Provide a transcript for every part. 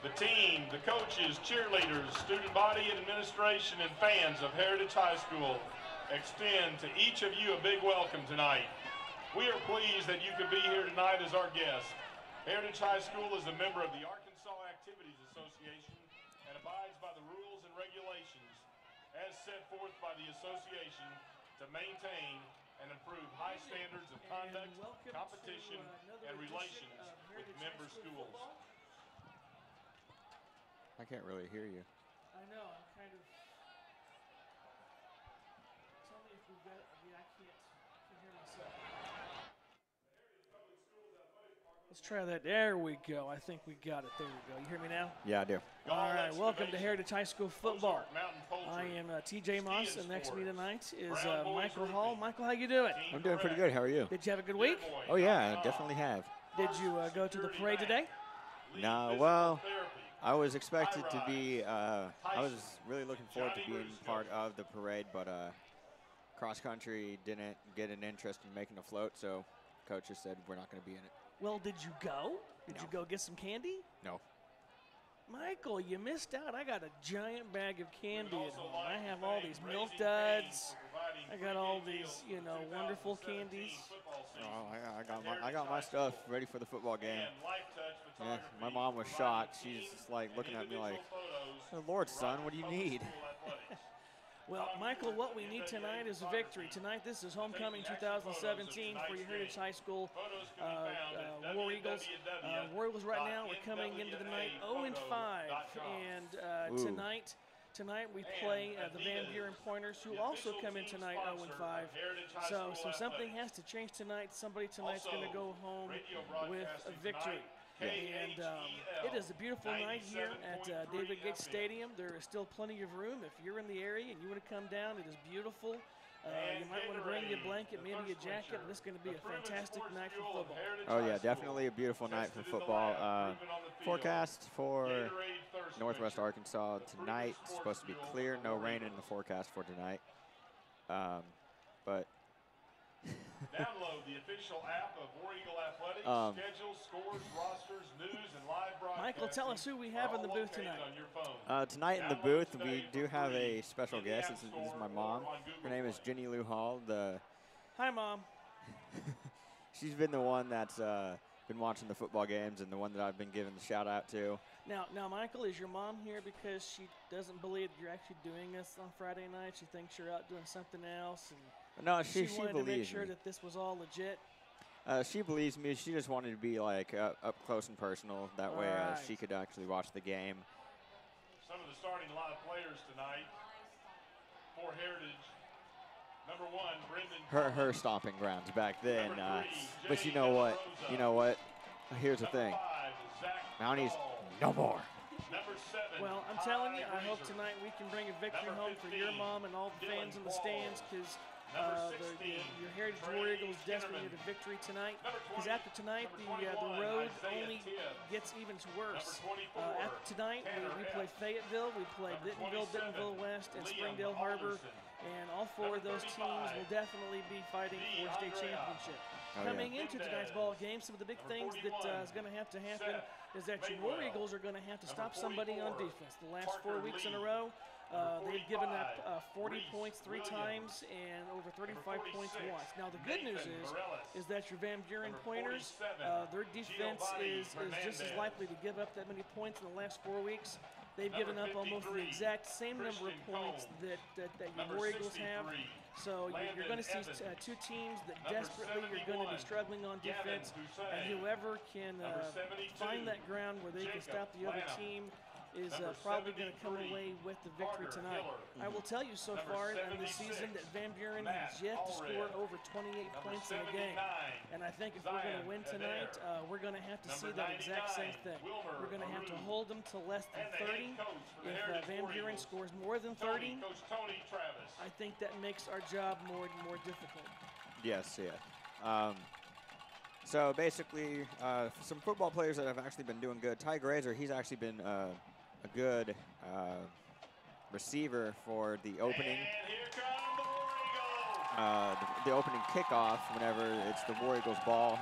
The team, the coaches, cheerleaders, student body and administration, and fans of Heritage High School extend to each of you a big welcome tonight. We are pleased that you could be here tonight as our guest. Heritage High School is a member of the Arkansas Activities Association and abides by the rules and regulations as set forth by the association to maintain and improve high standards of conduct, competition, and relations with member schools. I can't really hear you. I know, I'm kind of. Tell me if we've got. Yeah, I can't hear myself. Let's try that. There we go. I think we got it. There we go. You hear me now? Yeah, I do. All right. Welcome to Heritage High School football. I am TJ Moss, and next to me tonight is Michael Hall. Michael, how you doing? I'm doing pretty good. How are you? Did you have a good week? Oh yeah, I definitely have. Did you go to the parade today? No, well, I was expected to be. I was really looking forward to being part of the parade, but cross country didn't get an interest in making a float, so coach just said we're not going to be in it. Well, did you go? Did you go get some candy? No. Michael, you missed out. I got a giant bag of candy at home. I have all these Milk Duds. I got all these, wonderful candies. Oh, I got my stuff ready for the football game. Yeah, my mom was shocked. She's just like looking at me like, "Oh, Lord, son, what do you need?" Well, Michael, what we need tonight is a victory. Tonight, this is homecoming 2017 for your Heritage High School War Eagles. War Eagles right now, we're coming into the night 0-5, and tonight we play the Van Buren Pointers, who also come in tonight 0-5. So something has to change tonight. Somebody tonight's going to go home with a victory. And it is a beautiful night here at David Gates Stadium. There is still plenty of room. If you're in the area and you want to come down, it is beautiful. You might want to bring you a blanket, maybe a jacket. This is going to be a fantastic night for football. Oh, yeah, definitely a beautiful night for football. Forecast for Northwest Arkansas tonight, it's supposed to be clear, no rain in the forecast for tonight. But download the official app of War Eagle Athletics, schedules, scores, rosters, news, and live broadcast. Michael, tell us who we have in the booth tonight. Tonight in the booth, we do have a special guest. This is my mom. Her name is Jenny Lou Hall. Hi, Mom. She's been the one that's been watching the football games and the one that I've been giving the shout out to. Now, Michael, is your mom here because she doesn't believe you're actually doing this on Friday night? She thinks you're out doing something else, and no, she wanted believes to make sure me. that this was all legit. She believes me. She just wanted to be like up close and personal. That way she could actually watch the game. Some of the starting line players tonight for Heritage. Number 1, Brendan. Her stomping grounds back then. But you know what? Here's the thing. Mounties, no more. Well, I'm telling you, I hope tonight we can bring a victory home for your mom and all the fans in the stands, because your Heritage War Eagles desperately need a victory tonight. Because after tonight, the road only gets even worse. After tonight, we play Fayetteville, we play Bentonville West, and Springdale Harbor, and all 4 of those teams will definitely be fighting for a state championship. Coming into tonight's ball game, some of the big things that is going to happen is that your War Eagles are going to have to stop somebody on defense. The last 4 weeks in a row, they've given up 40 points 3 times and over 35 points once. Now, the good news is that your Van Buren Pointers, their defense is just as likely to give up that many points in the last 4 weeks. They've given up almost the exact same number of points that your War Eagles have. So you're going to see 2 teams that desperately are going to be struggling on defense, and whoever can find that ground where they can stop the other team is probably going to come away with the victory tonight. I will tell you so far in this season that Van Buren has yet to score over 28 points in a game. And I think if we're going to win tonight, we're going to have to see that exact same thing. We're going to have to hold them to less than 30. If Van Buren scores more than 30, I think that makes our job more difficult. Yes, yeah. So basically, some football players that have actually been doing good. Ty Grazer, he's actually been a good receiver for the opening. The opening kickoff, whenever it's the War Eagles ball.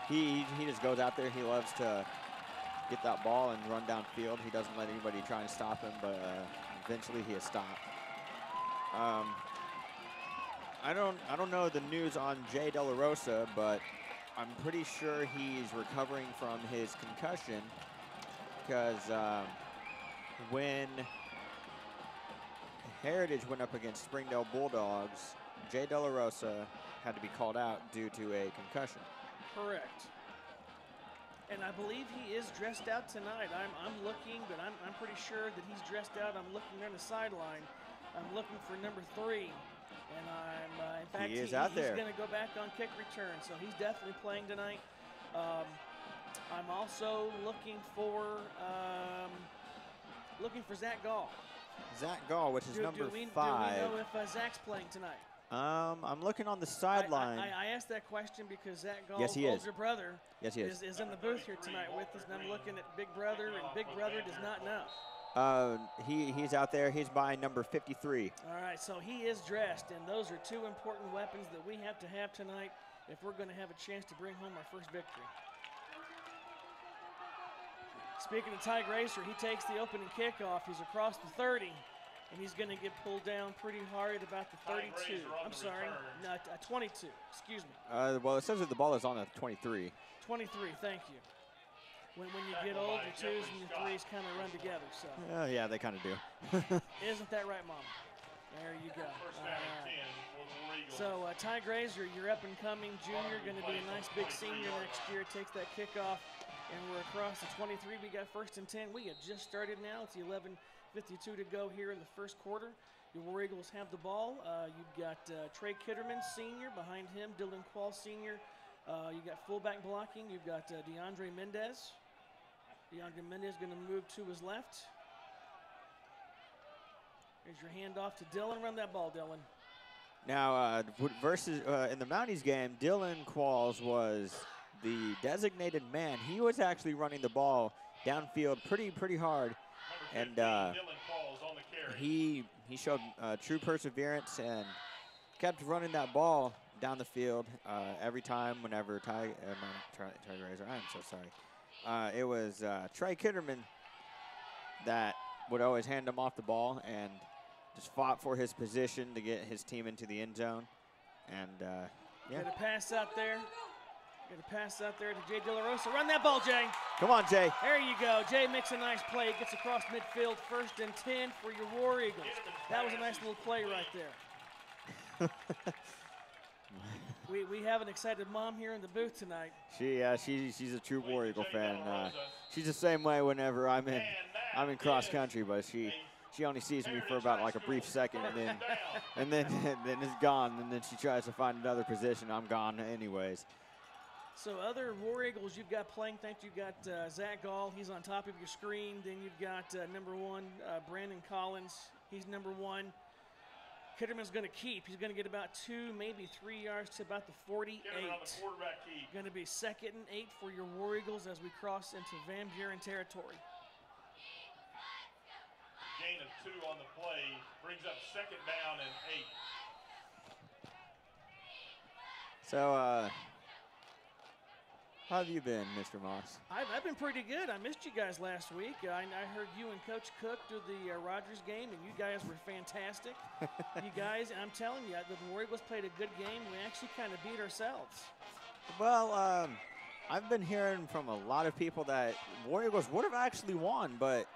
He just goes out there. He loves to get that ball and run downfield. He doesn't let anybody try and stop him, but eventually he is stopped. I don't know the news on Jay De La Rosa, but I'm pretty sure he's recovering from his concussion, because when Heritage went up against Springdale Bulldogs, Jay De La Rosa had to be called out due to a concussion. Correct. And I believe he is dressed out tonight. I'm looking, but I'm pretty sure that he's dressed out. I'm looking on the sideline. I'm looking for number 3. And in fact, he is out there. He's going to go back on kick return, so he's definitely playing tonight. I'm also looking for Zach Gall. Zach Gall, which is number 5. Do we know if Zach's playing tonight? I'm looking on the sideline. I asked that question because Zach Gall's yes, he is. older brother yes, he is. Is in the booth here tonight with us, and I'm looking at Big Brother, and Big Brother does not know. He's out there. He's by number 53. All right, so he is dressed, and those are 2 important weapons that we have to have tonight if we're going to have a chance to bring home our first victory. Speaking of Ty Gracer, he takes the opening kickoff. He's across the 30. And he's going to get pulled down pretty hard about the 32. I'm sorry, no, 22, excuse me. Well, it says that the ball is on the 23. 23, thank you. When you get old, your 2s and your 3s kind of run together. So. Yeah, they kind of do. Isn't that right, Mom? There you go. So Ty Grazer, your up-and-coming junior, going to be a nice big senior next year. Takes that kickoff, and we're across the 23. We got 1st and 10. We have just started now. It's 11:52 to go here in the first quarter. Your War Eagles have the ball. You've got Trey Kitterman, senior, behind him. Dylan Quall, senior. You got fullback blocking. You've got DeAndre Mendez. DeAndre Mendez going to move to his left. Here's your handoff to Dylan. Run that ball, Dylan. Now, versus in the Mounties game, Dylan Qualls was the designated man. He was actually running the ball downfield pretty hard. And he showed true perseverance and kept running that ball down the field every time whenever Ty Grazer, I'm so sorry. It was Trey Kitterman that would always hand him off the ball and just fought for his position to get his team into the end zone. And, yeah. Get a pass out there. Get a pass out there to Jay De La Rosa. Run that ball, Jay. Come on, Jay. There you go. Jay makes a nice play. Gets across midfield. 1st and 10 for your War Eagles. That was a nice little play right there. we have an excited mom here in the booth tonight. She's a true War Eagle fan. She's the same way whenever I'm in cross country, but she only sees me for about like a brief second, and then it's gone, and then she tries to find another position. I'm gone anyways. So other War Eagles you've got playing, you've got Zach Gall, he's on top of your screen. Then you've got number 1, Brandon Collins, he's number 1. Kitterman's going to keep. He's going to get about 2, maybe 3 yards to about the 48. Going to be 2nd and 8 for your War Eagles as we cross into Van Buren territory. Gain of 2 on the play brings up 2nd down and 8. So, how have you been, Mr. Moss? I've been pretty good. I missed you guys last week. I heard you and Coach Cook do the Rogers game, and you guys were fantastic. You guys, I'm telling you, the War Eagles played a good game. We actually kind of beat ourselves. Well, I've been hearing from a lot of people that War Eagles would have actually won, but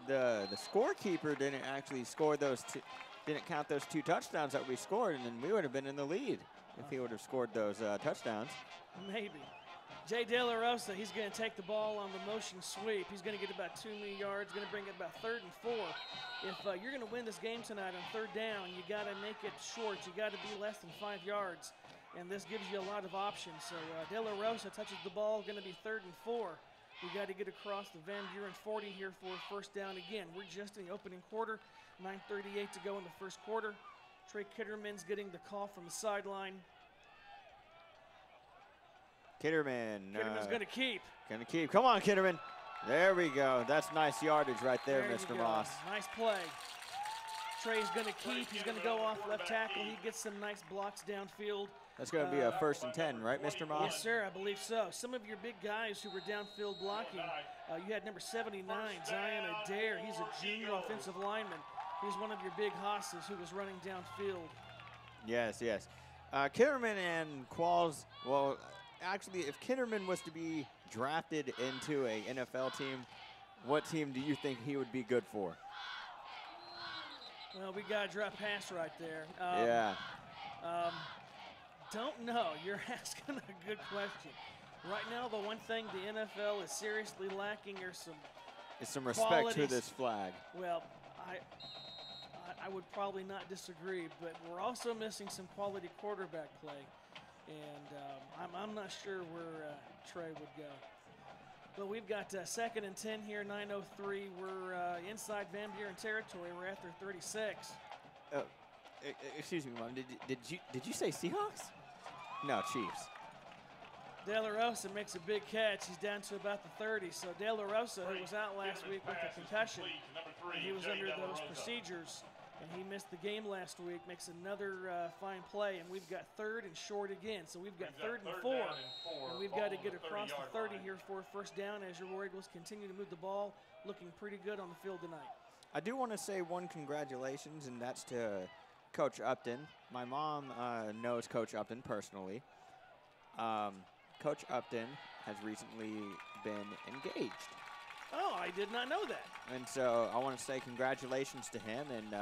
the scorekeeper didn't actually score didn't count those 2 touchdowns that we scored, and then we would have been in the lead if he would have scored those touchdowns. Maybe. Jay De La Rosa, he's going to take the ball on the motion sweep. He's going to get about 2 yards, going to bring it about 3rd and 4. If you're going to win this game tonight on 3rd down, you got to make it short. You got to be less than 5 yards, and this gives you a lot of options. So De La Rosa touches the ball, going to be 3rd and 4. We got to get across the Van Buren 40 here for a 1st down again. We're just in the opening quarter, 9:38 to go in the 1st quarter. Trey Kitterman's getting the call from the sideline. Kitterman's going to keep. Going to keep. Come on, Kitterman. There we go. That's nice yardage right there, Mr. Moss. Nice play. Trey's going to keep. He's going to go off left tackle. He gets some nice blocks downfield. That's going to be a 1st and 10, right, Mr. Moss? Yes, sir, I believe so. Some of your big guys who were downfield blocking, you had number 79, Zion Adair. He's a junior offensive lineman. He's one of your big hosses who was running downfield. Yes, yes. Kitterman and Qualls, well, actually, if Kitterman was to be drafted into a NFL team, what team do you think he would be good for? Well, we got to drop pass right there. Yeah. Don't know. You're asking a good question. Right now, the one thing the NFL is seriously lacking are some respect to this flag. Well, I would probably not disagree, but we're also missing some quality quarterback play, and I'm not sure where Trey would go. But we've got 2nd and 10 here, 9:03. We're inside Van Buren territory. We're at their 36. Excuse me, Mom. Did you say Seahawks? No, Chiefs. De La Rosa makes a big catch. He's down to about the 30. So De La Rosa, who was out last week with a concussion, and he was under those procedures, and he missed the game last week, makes another fine play, and we've got 3rd and short again. So we've got 3rd and 4, and we've got to get across the 30 here for a 1st down as your War Eagles continue to move the ball, looking pretty good on the field tonight. I do want to say one congratulations, and that's to Coach Upton. My mom knows Coach Upton personally. Coach Upton has recently been engaged. Oh, I did not know that. And so I want to say congratulations to him, and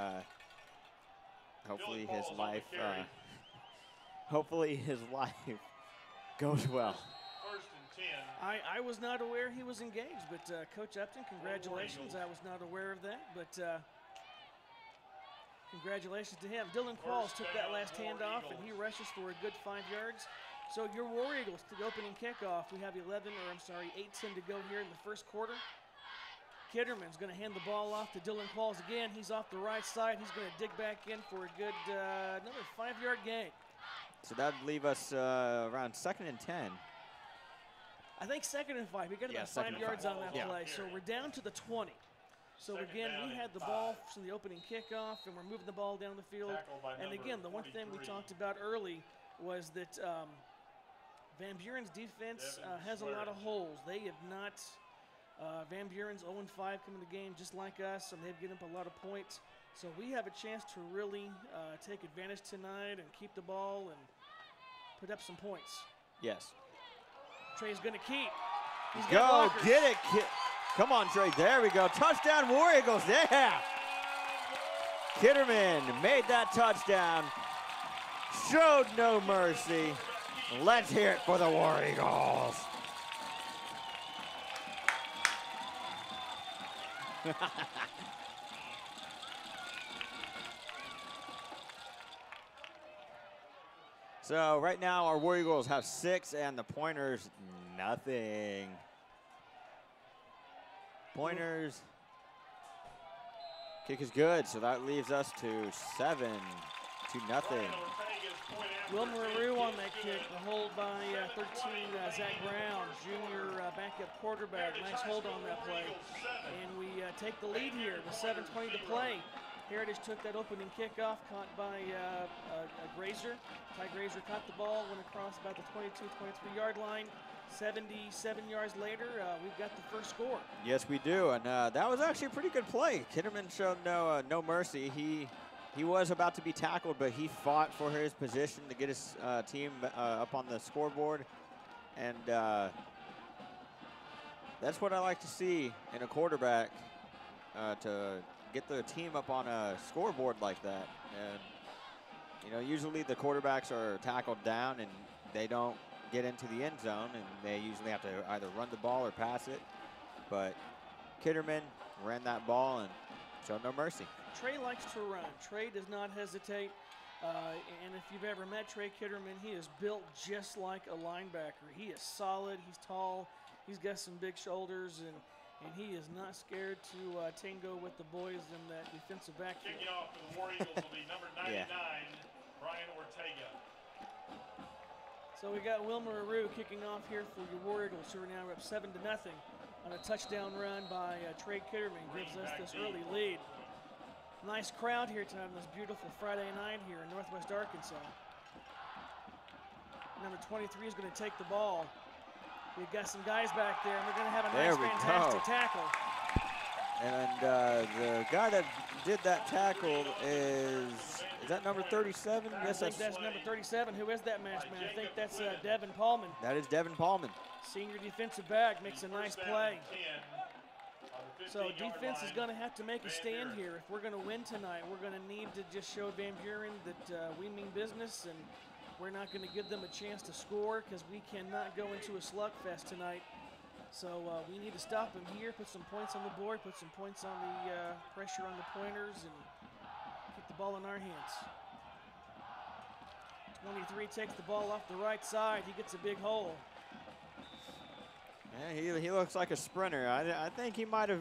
hopefully his life goes well. 1st and 10. I was not aware he was engaged, but Coach Upton, congratulations. I was not aware of that, but congratulations to him. Dylan Qualls took that last handoff, and he rushes for a good 5 yards. So your War Eagles to the opening kickoff. We have 8:10 to go here in the 1st quarter. Kitterman's going to hand the ball off to Dylan Qualls again. He's off the right side. He's going to dig back in for a good another 5-yard gain. So that would leave us around 2nd and 10. I think 2nd and 5. We got about 5 yards on that play. So we're down to the 20. So again, we had the ball from the opening kickoff, and we're moving the ball down the field. And again, the one thing we talked about early was that Van Buren's defense has a lot of holes. They have not, Van Buren's 0-5 coming to the game just like us, and they've given up a lot of points. So we have a chance to really take advantage tonight and keep the ball and put up some points. Yes. Trey's going to keep. Go, get it, kid. Come on, Trey. There we go. Touchdown, War Eagles. Yeah. Kitterman made that touchdown. Showed no mercy. Let's hear it for the War Eagles. So right now our War Eagles have 6 and the Pointers nothing. Pointers kick is good, so that leaves us to 7-0. Wilmer Rue on that kick, the hold by 13, Zach Brown, junior backup quarterback. Nice hold on that play. And we take the lead here with 7:20 to play. Heritage took that opening kickoff, caught by Grazer. Ty Grazer caught the ball, went across about the 22-23-yard line. 77 yards later, we've got the first score. Yes, we do, and that was actually a pretty good play. Kitterman showed no mercy. He was about to be tackled, but he fought for his position to get his team up on the scoreboard, and that's what I like to see in a quarterback, to get the team up on a scoreboard like that. And you know, usually the quarterbacks are tackled down and they don't get into the end zone, and they usually have to either run the ball or pass it. But Kitterman ran that ball and showed no mercy. Trey likes to run. Trey does not hesitate. And if you've ever met Trey Kitterman, he is built just like a linebacker. He is solid. He's tall. He's got some big shoulders, and he is not scared to tango with the boys in that defensive backfield. Kicking off for the War Eagles will be number 99, Brian Ortega. So we got Wilmer Rue kicking off here for your War Eagles, who are now up 7-0 on a touchdown run by Trey Kitterman. Gives us this early lead. Nice crowd here tonight on this beautiful Friday night here in Northwest Arkansas. Number 23 is going to take the ball. We've got some guys back there, and they're going to have a nice, fantastic tackle. And the guy that did that tackle is that number 37? I think that's number 37. Who is that masked man? I think that's Devin Paulman. That is Devin Paulman. Senior defensive back, makes a nice play. So defense is going to have to make a stand here. If we're going to win tonight, we're going to need to just show Van Buren that we mean business, and we're not going to give them a chance to score because we cannot go into a slugfest tonight. So we need to stop them here, put some points on the board, put some points on the pressure on the pointers, and keep the ball in our hands. 23 takes the ball off the right side. He gets a big hole. Yeah, he looks like a sprinter. I think he might have.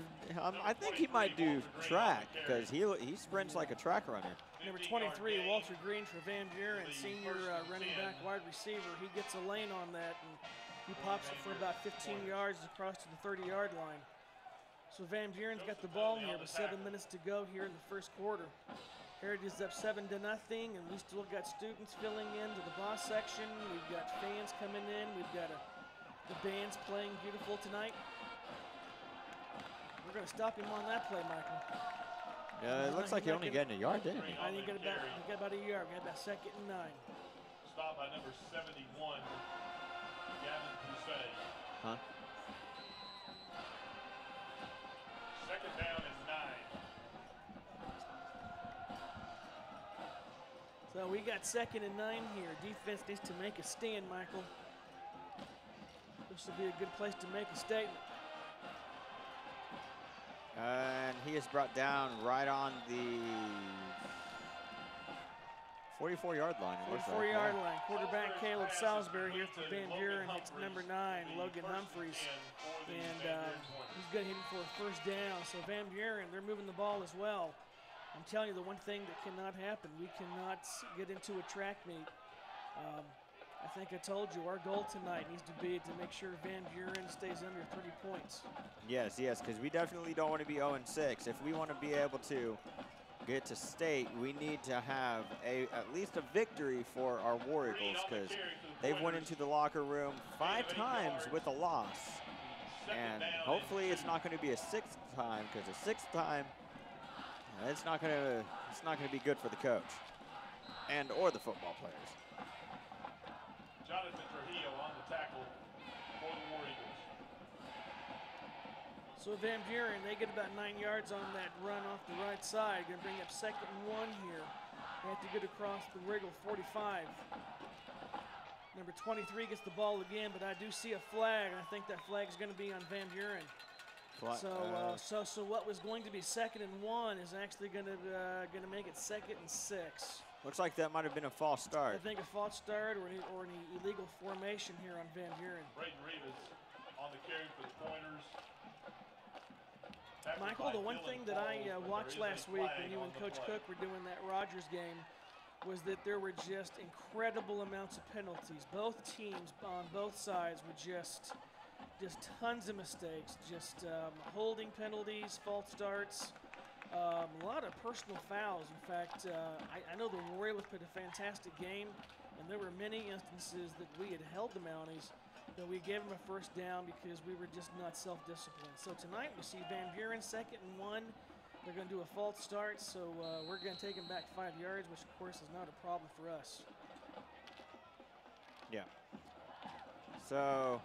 I think he might do track because he sprints like a track runner. Number 23, Walter Green for Van Buren, senior running back, wide receiver. He gets a lane on that, and he pops it for about 15 yards across to the 30-yard line. So Van Buren's got the ball here with 7 minutes to go here in the first quarter. Heritage is up 7-0, and we still got students filling into the boss section. We've got fans coming in. We've got the band's playing beautiful tonight. We're going to stop him on that play, Michael. Yeah, it looks like he only got a yard, didn't he? I think he got about a yard. We got about 2nd and 9. Stop by number 71, Gavin Doucet. Huh? 2nd down and 9. So we got 2nd and 9 here. Defense needs to make a stand, Michael. This will be a good place to make a statement. And he is brought down right on the 44-yard line. 44-yard line. Quarterback Caleb Salisbury here for Van Buren. It's number 9, Logan Humphreys. And he's going to hit him for a first down. So Van Buren, they're moving the ball as well. I'm telling you, the one thing that cannot happen, we cannot get into a track meet. I think I told you our goal tonight needs to be to make sure Van Buren stays under 30 points. Yes, because we definitely don't want to be 0-6. If we want to be able to get to state, we need to have at least a victory for our War Eagles because they've went into the locker room 5 times with a loss. And hopefully it's not going to be a 6th time because a 6th time, it's not going to be good for the coach or the football players. Jonathan Trujillo on the tackle for the War Eagles. So Van Buren, they get about 9 yards on that run off the right side. Going to bring up 2nd and 1 here. They have to get across the wriggle 45. Number 23 gets the ball again, but I do see a flag, and I think that flag is going to be on Van Buren. So what was going to be 2nd and 1 is actually going to make it 2nd and 6. Looks like that might have been a false start. I think a false start or an illegal formation here on Van Buren. Braden Rivas on the carry for the Pointers. Michael, the one thing that I watched last week when you and Coach Cook were doing that Rogers game was that there were just incredible amounts of penalties. Both teams on both sides were just tons of mistakes, just holding penalties, false starts. A lot of personal fouls. In fact, I know the War Eagles played a fantastic game, and there were many instances that we had held the Mounties, but we gave them a first down because we were just not self-disciplined. So tonight we see Van Buren 2nd and 1. They're going to do a false start, so we're going to take them back 5 yards, which of course is not a problem for us. Yeah. So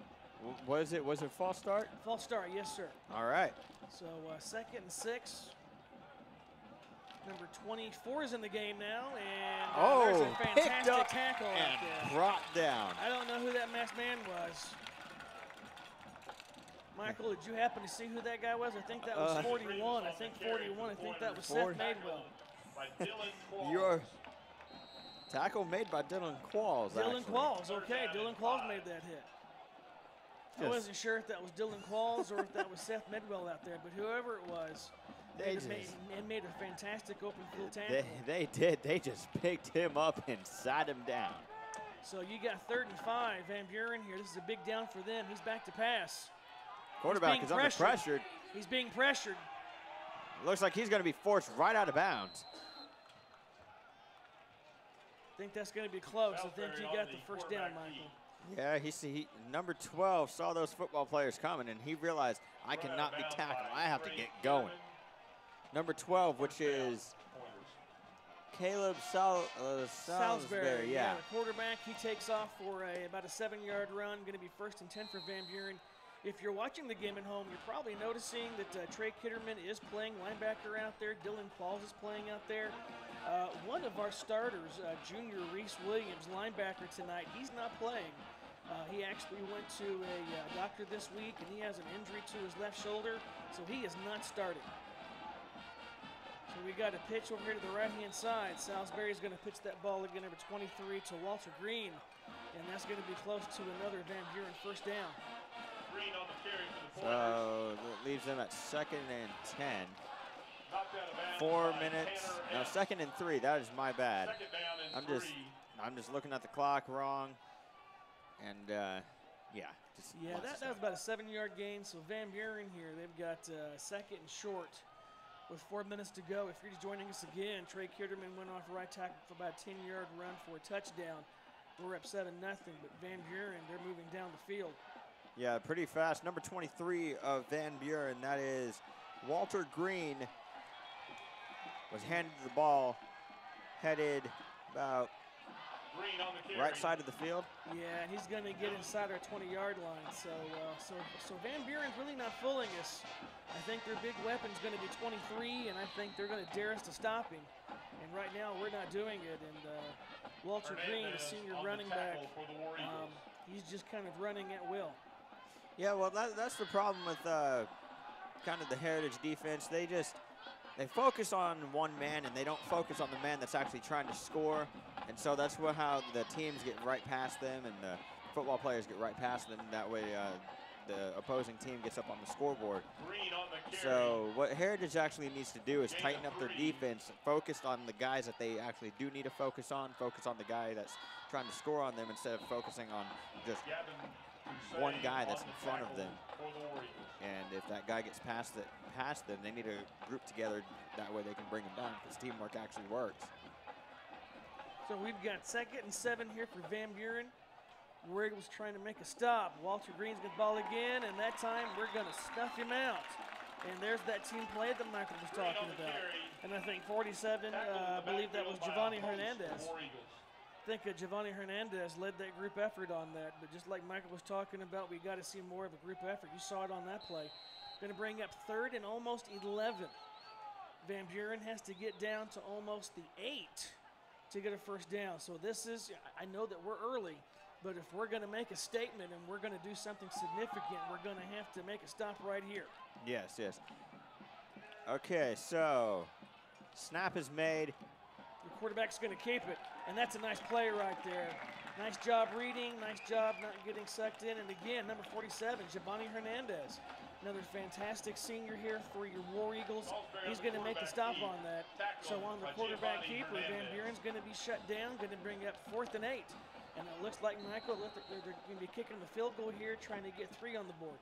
was it false start? False start, yes, sir. All right. So 2nd and 6. Number 24 is in the game now, and there's a fantastic tackle out there. Brought down. I don't know who that masked man was. Michael, did you happen to see who that guy was? I think that was 41. I think 41. I think that was Seth Madewell. Your tackle made by Dylan Qualls. Dylan Qualls, okay. Dylan Qualls made that hit. I wasn't sure if that was Dylan Qualls or if that was Seth Madewell out there, but whoever it was, they made a fantastic open field tackle. They did. They just picked him up and sat him down. So you got 3rd and 5. Van Buren here. This is a big down for them. He's back to pass. Quarterback is under pressure. He's being pressured. Looks like he's going to be forced right out of bounds. think that's going to be close. I think you got the first down, Michael. Yeah, number 12 saw those football players coming, and he realized, I cannot be tackled. I have to get going. Number 12, which is Caleb Salisbury. Yeah. The quarterback, he takes off for about a 7-yard run, going to be 1st and 10 for Van Buren. If you're watching the game at home, you're probably noticing that Trey Kitterman is playing linebacker out there. Dylan Qualls is playing out there. One of our starters, junior Reese Williams, linebacker tonight, he's not playing. He actually went to a doctor this week, and he has an injury to his left shoulder, so he is not starting. So we got a pitch over here to the right-hand side. Salisbury's going to pitch that ball again, number 23, to Walter Green, and that's going to be close to another Van Buren first down. Green on the carry for the So that leaves them at 2nd and 10. 4 minutes. No, 2nd and 3. That is my bad. I'm just looking at the clock wrong. And yeah. That was about a 7-yard gain. So Van Buren here, they've got 2nd and short with 4 minutes to go. If you're just joining us again, Trey Kitterman went off right tackle for about a 10-yard run for a touchdown. We're up 7-0, but Van Buren, they're moving down the field. Yeah, pretty fast. Number 23 of Van Buren, that is Walter Green, was handed the ball, headed about right side of the field. Yeah, and he's going to get inside our 20-yard line. So Van Buren's really not fooling us. I think their big weapon's going to be 23, and I think they're going to dare us to stop him. And right now, we're not doing it. And Walter Green, the senior running back, he's just kind of running at will. Yeah, well, that's the problem with kind of the Heritage defense. They focus on one man, and they don't focus on the man that's actually trying to score. And so that's how the teams get right past them, and the football players get right past them. That way, the opposing team gets up on the scoreboard. So what Heritage actually needs to do is tighten up their defense, focus on the guys that they actually do need to focus on the guy that's trying to score on them instead of focusing on just one guy that's in front of them. And if that guy gets past them, they need to group together. That way they can bring him down, because teamwork actually works. So we've got 2nd and 7 here for Van Buren. War Eagles trying to make a stop. Walter Green's got the ball again, and that time we're going to snuff him out. And there's that team play that Michael was talking about. And I think 47, I believe that was Giovanni Hernandez. I think Giovanni Hernandez led that group effort on that. But just like Michael was talking about, we got to see more of a group effort. You saw it on that play. Going to bring up 3rd and almost 11. Van Buren has to get down to almost the 8 to get a first down. So this is, I know that we're early, but if we're going to make a statement and we're going to do something significant, we're going to have to make a stop right here. Yes. Okay, so snap is made. The quarterback's going to keep it, and that's a nice play right there. Nice job reading, nice job not getting sucked in. And again, number 47, Giovanni Hernandez. Another fantastic senior here for your War Eagles. He's going to make a stop on that. So on the quarterback keeper, Van Buren's going to be shut down, going to bring up 4th and 8. And it looks like, Michael, they're going to be kicking the field goal here, trying to get 3 on the board.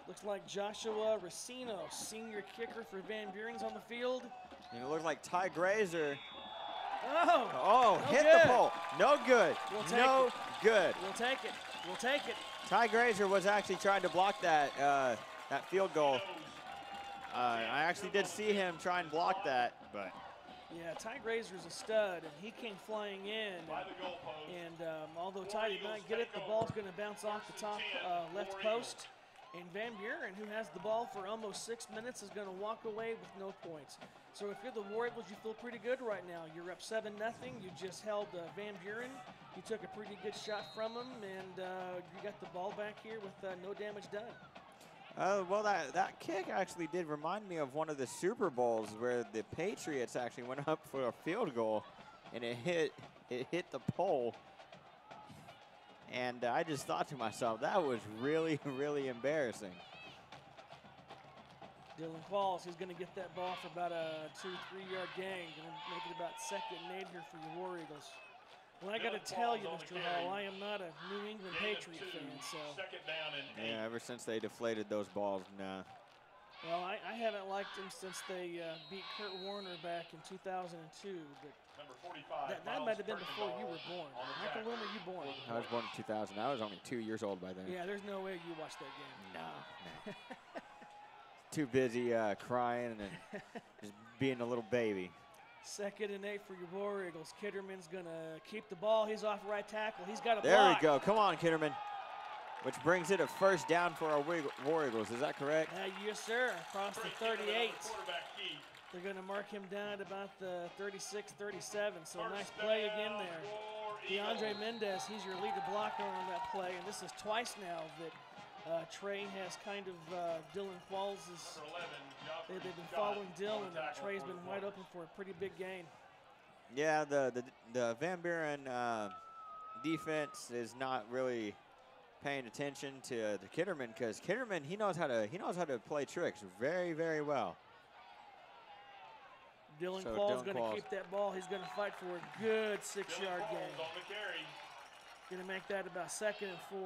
Looks like Joshua Racino, senior kicker for Van Buren's on the field. And it looks like Ty Grazer. Oh, hit the pole. No good. Good. We'll take it. Ty Grazer was actually trying to block that that field goal. I actually did see him try and block that, but. Yeah, Ty Grazer's a stud, and he came flying in. And although Ty did not get it, the ball's going to bounce off the top left post. And Van Buren, who has the ball for almost 6 minutes, is going to walk away with no points. So if you're the War Eagles, you feel pretty good right now. You're up 7-0. You just held Van Buren. You took a pretty good shot from him, and you got the ball back here with no damage done. Well, that kick actually did remind me of one of the Super Bowls where the Patriots actually went up for a field goal, and it hit the pole. And I just thought to myself, that was really, really embarrassing. Dylan Qualls, he's going to get that ball for about a 2-3 yard gain. Going to make it about 2nd and 8 here for your War Eagles. Well, I got to tell you, Mr. Hall, I am not a New England Patriot fan, so. Yeah, ever since they deflated those balls, nah. Well, I haven't liked him since they beat Kurt Warner back in 2002. But Number 45, that might have been before you were born. Michael, when were you born? I was born in 2000. I was only 2 years old by then. Yeah, there's no way you watched that game. No. Too busy crying and just being a little baby. 2nd and 8 for your War Eagles. Kitterman's going to keep the ball. He's off right tackle. He's got a block. There we go. Come on, Kitterman. Which brings it a 1st down for our War Eagles. Is that correct? Yes, sir. Across the 38. They're going to mark him down at about the 36, 37. So nice play again there. DeAndre Mendez, he's your leader blocker on that play. And this is twice now that Trey has kind of Dylan Qualls is they've been following Dylan, and Trey's been wide open for a pretty big gain. Yeah, the Van Buren defense is not really paying attention to the Kitterman, because Kitterman he knows how to play tricks very, very well. Dylan Qualls going to keep that ball. He's going to fight for a good 6-yard gain. Going to make that about 2nd and 4.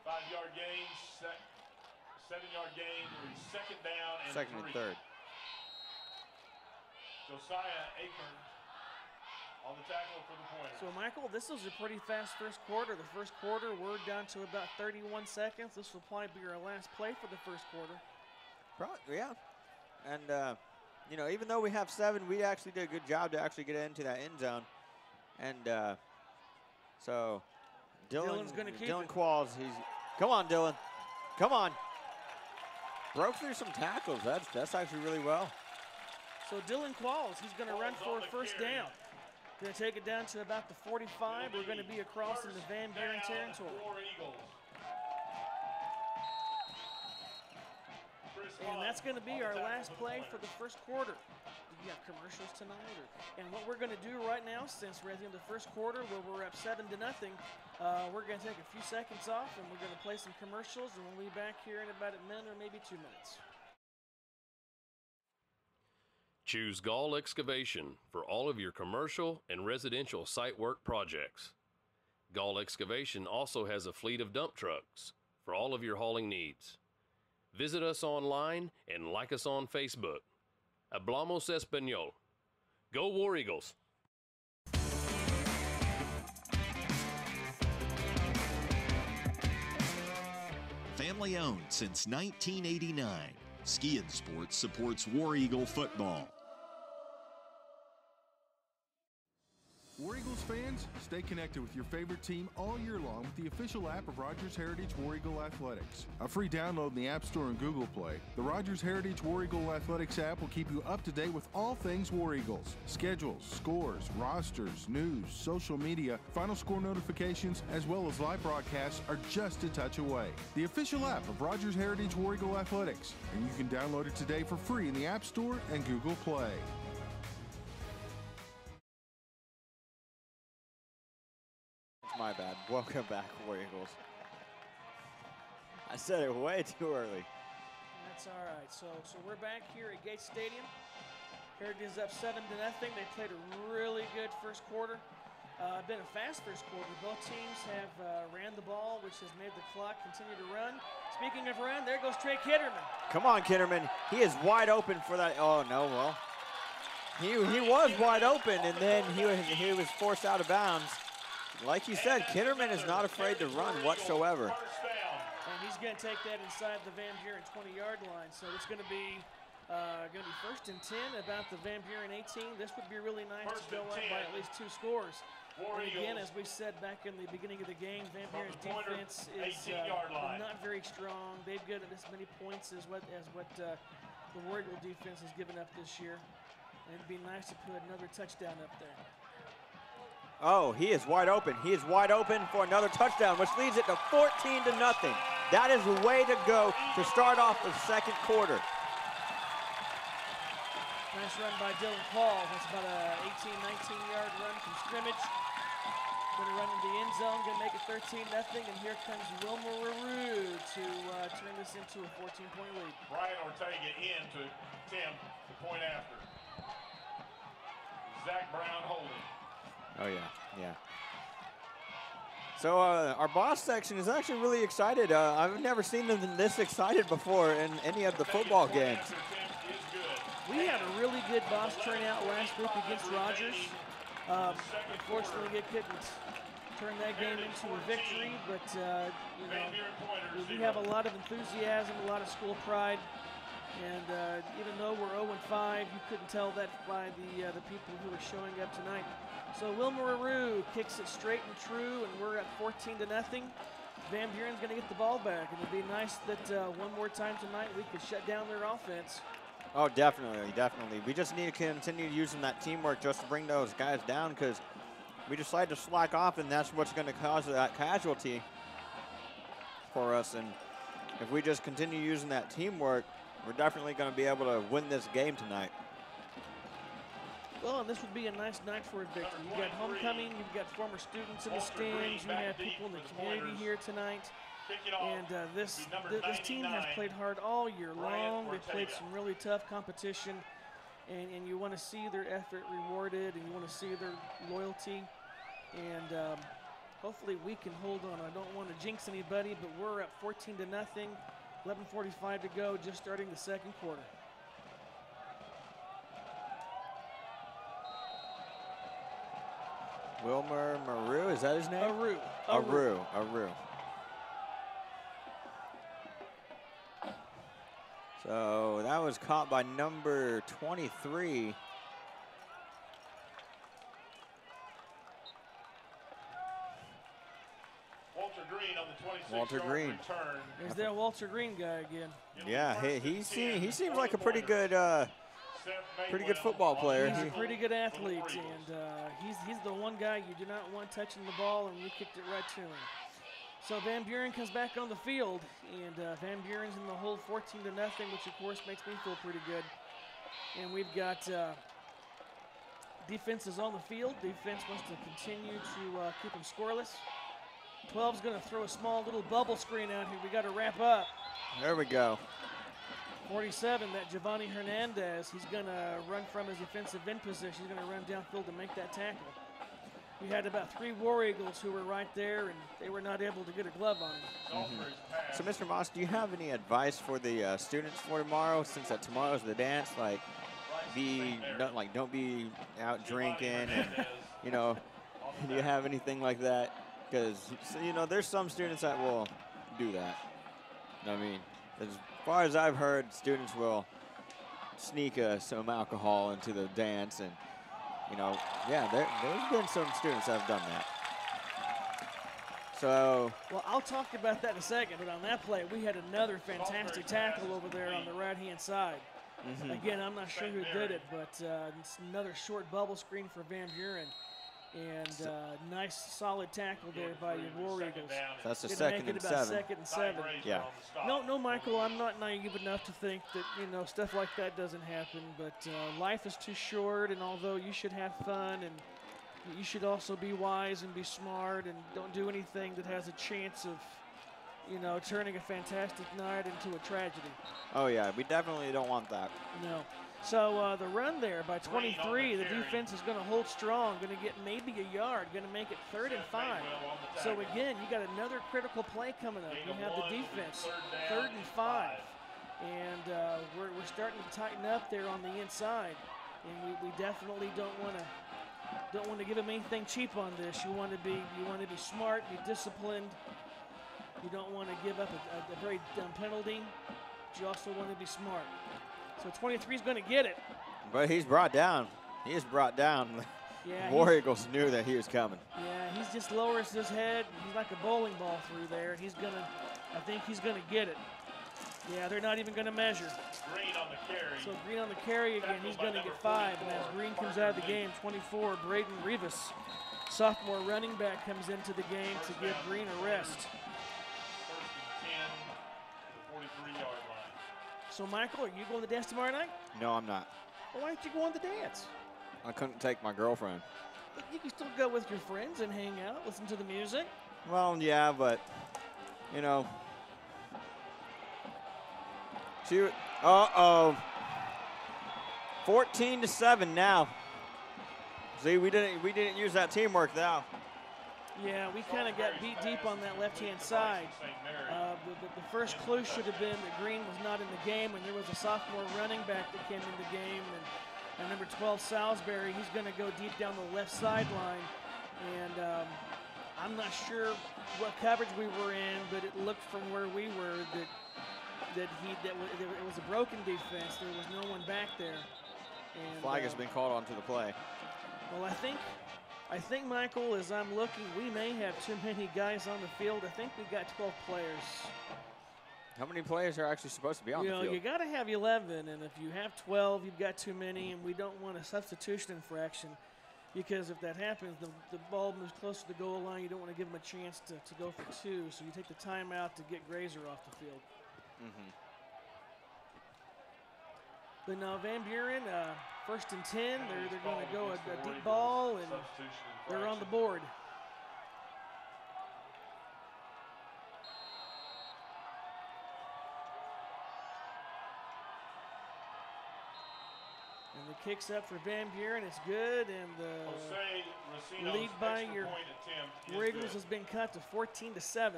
5-yard gain, 7-yard gain, 2nd down and 2nd and 3rd. Josiah Akern on the tackle for the point. So, Michael, this was a pretty fast first quarter. The first quarter, we're down to about 31 seconds. This will probably be our last play for the first quarter. Probably, yeah. And, you know, even though we have 7, we actually did a good job to actually get into that end zone. And so Dylan's going to keep Dylan it. Qualls, come on, Dylan. Come on. Broke through some tackles. That's actually really well. So Dylan Qualls, he's going to run for a 1st down. Going to take it down to about the 45. We're going to be across in the Van Buren territory. And that's going to be our last play for the first quarter. Do you have commercials tonight? And what we're going to do right now, since we're at the end of the first quarter where we're up 7-0, we're going to take a few seconds off and we're going to play some commercials, and we'll be back here in about a minute or maybe 2 minutes. Choose Gall Excavation for all of your commercial and residential site work projects. Gall Excavation also has a fleet of dump trucks for all of your hauling needs. Visit us online and like us on Facebook. Hablamos Español. Go War Eagles! Family owned since 1989, Ski and Sports supports War Eagle football. War Eagles fans, stay connected with your favorite team all year long with the official app of Rogers Heritage War Eagle Athletics. A free download in the App Store and Google Play, the Rogers Heritage War Eagle Athletics app will keep you up to date with all things War Eagles. Schedules, scores, rosters, news, social media, final score notifications, as well as live broadcasts are just a touch away. The official app of Rogers Heritage War Eagle Athletics, and you can download it today for free in the App Store and Google Play. My bad. Welcome back, War Eagles. I said it way too early. That's all right. So we're back here at Gates Stadium. Heritage is up 7-0. They played a really good first quarter. Been a fast first quarter. Both teams have ran the ball, which has made the clock continue to run. Speaking of run, there goes Trey Kitterman. Come on, Kitterman. He is wide open for that. Oh, no, well. He was wide open, and then he was forced out of bounds. Like you said, Kitterman is not afraid to run whatsoever. And he's going to take that inside the Van Buren 20-yard line. So it's going to be 1st and 10 about the Van Buren 18. This would be really nice to go up by at least 2 scores. And again, as we said back in the beginning of the game, Van Buren's defense is not very strong. They've given as many points as what the War Eagle defense has given up this year. And it'd be nice to put another touchdown up there. Oh, he is wide open. He is wide open for another touchdown, which leads it to 14-0. That is the way to go to start off the second quarter. Nice run by Dylan Qualls. That's about a 18, 19-yard run from scrimmage. Going to run into the end zone, going to make it 13-0, and here comes Wilmer Raroo to turn this into a 14-point lead. Brian Ortega in to Tim, the point after. Zach Brown holding. Oh, yeah, yeah. So our boss section is actually really excited. I've never seen them this excited before in any of the football games. We had a really good boss turnout last week against Rogers. Unfortunately, we couldn't turn that game into a victory, but you know, we have a lot of enthusiasm, a lot of school pride, and even though we're 0-5, you couldn't tell that by the people who are showing up tonight. So Wilmer Aru kicks it straight and true, and we're at 14-0. Van Buren's going to get the ball back, and it'd be nice that one more time tonight we could shut down their offense. Oh, definitely, definitely. We just need to continue using that teamwork just to bring those guys down, because we decide to slack off, and that's what's going to cause that casualty for us. And if we just continue using that teamwork, we're definitely going to be able to win this game tonight. Well, and this would be a nice night for a victory. You've got homecoming, you've got former students in the stands, you have people in the community here tonight. And this team has played hard all year long. They played some really tough competition, and you want to see their effort rewarded, and you want to see their loyalty. And hopefully we can hold on. I don't want to jinx anybody, but we're at 14-0, 11:45 to go, just starting the second quarter. Wilmer Maru, is that his name? Aru. Aru. So that was caught by number 23. Walter Green on the 26-yard Walter Green. return. There's that Walter Green guy again. Yeah, he seems like a pretty good football player. He's a pretty good athlete, and he's the one guy you do not want touching the ball, and we kicked it right to him. So Van Buren comes back on the field, and Van Buren's in the hole 14-0, which of course makes me feel pretty good. And we've got defenses on the field. Defense wants to continue to keep them scoreless. 12's going to throw a small little bubble screen out here. We got to wrap up. There we go. 47, that Giovanni Hernandez, he's going to run from his defensive end position. He's going to run downfield to make that tackle. We had about 3 War Eagles who were right there, and they were not able to get a glove on him. So, Mr. Moss, do you have any advice for the students for tomorrow? Since tomorrow's the dance, don't be out drinking, and do you have anything like that? Because there's some students that will do that. I mean, as far as I've heard, students will sneak some alcohol into the dance, and there's been some students that have done that. So, well, I'll talk about that in a second, but on that play, we had another fantastic tackle over there on the right-hand side. Again, I'm not sure who did it, but it's another short bubble screen for Van Buren. And nice, solid tackle there by your War Eagles. So that's a second and 7. Second and 7. Yeah. No, Michael, I'm not naive enough to think that, stuff like that doesn't happen. But life is too short, and although you should have fun, and you should also be wise and be smart, and don't do anything that has a chance of, turning a fantastic night into a tragedy. Oh, yeah, we definitely don't want that. No. So the run there by 23, the defense is going to hold strong, going to get maybe a yard, going to make it 3rd and 5. So again, you got another critical play coming up. You have the defense, 3rd and 5, and we're starting to tighten up there on the inside, and we definitely don't want to give them anything cheap on this. You want to be smart, be disciplined. You don't want to give up a very dumb penalty, but you also want to be smart. So 23 is going to get it. But he's brought down. He is brought down. Yeah, War Eagles knew that he was coming. Yeah, he's just lowers his head. He's like a bowling ball through there. I think he's going to get it. Yeah, they're not even going to measure. Green on the carry. So Green on the carry again. He's going to get 5. And as Green comes out of the game, 24, Braden Rivas, sophomore running back, comes into the game to give Green a rest. 1st and 10, the 43-yard line. So, Michael, are you going to the dance tomorrow night? No, I'm not. Well, why don't you go on the dance? I couldn't take my girlfriend. You can still go with your friends and hang out, listen to the music. Well, yeah, but, uh-oh. 14-7 now. See, we didn't use that teamwork now. Yeah, we kind of got beat deep on that left-hand side. The first clue should have been that Green was not in the game, and there was a sophomore running back that came in the game. And number 12, Salisbury, he's going to go deep down the left sideline. And I'm not sure what coverage we were in, but it looked from where we were that it was a broken defense. There was no one back there. And, flag has been called onto the play. Well, I think, Michael, as I'm looking, we may have too many guys on the field. I think we've got 12 players. How many players are actually supposed to be on the field? You got to have 11, and if you have 12, you've got too many, and we don't want a substitution infraction because if that happens, the ball moves closer to the goal line. You don't want to give them a chance to go for two, so you take the timeout to get Grazer off the field. Mm-hmm. But now Van Buren, 1st and 10, they're going to go a deep ball, and they're on the board. And the kick's up for Van Buren. It's good, and the lead by your War Eagles has been cut to 14-7.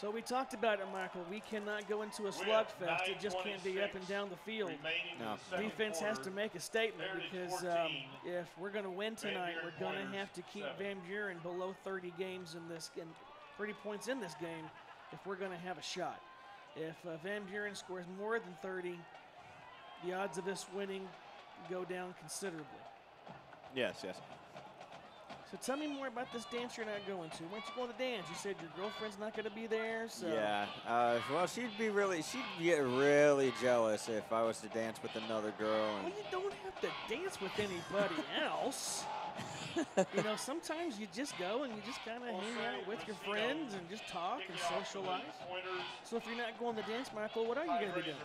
So we talked about it, Michael. We cannot go into a slugfest. It just can't be up and down the field. No. Defense has to make a statement because if we're going to win tonight, we're going to have to keep Van Buren below 30 games in this, and 30 points in this game if we're going to have a shot. If Van Buren scores more than 30, the odds of us winning go down considerably. Yes. So tell me more about this dance you're not going to. When's you going to dance? You said your girlfriend's not going to be there, so. Yeah, well, she'd get really jealous if I was to dance with another girl. Well, you don't have to dance with anybody else. You know, sometimes you just go and you just kind of hang out with your friends and just talk and socialize. So if you're not going to dance, Michael, what are you going to be doing?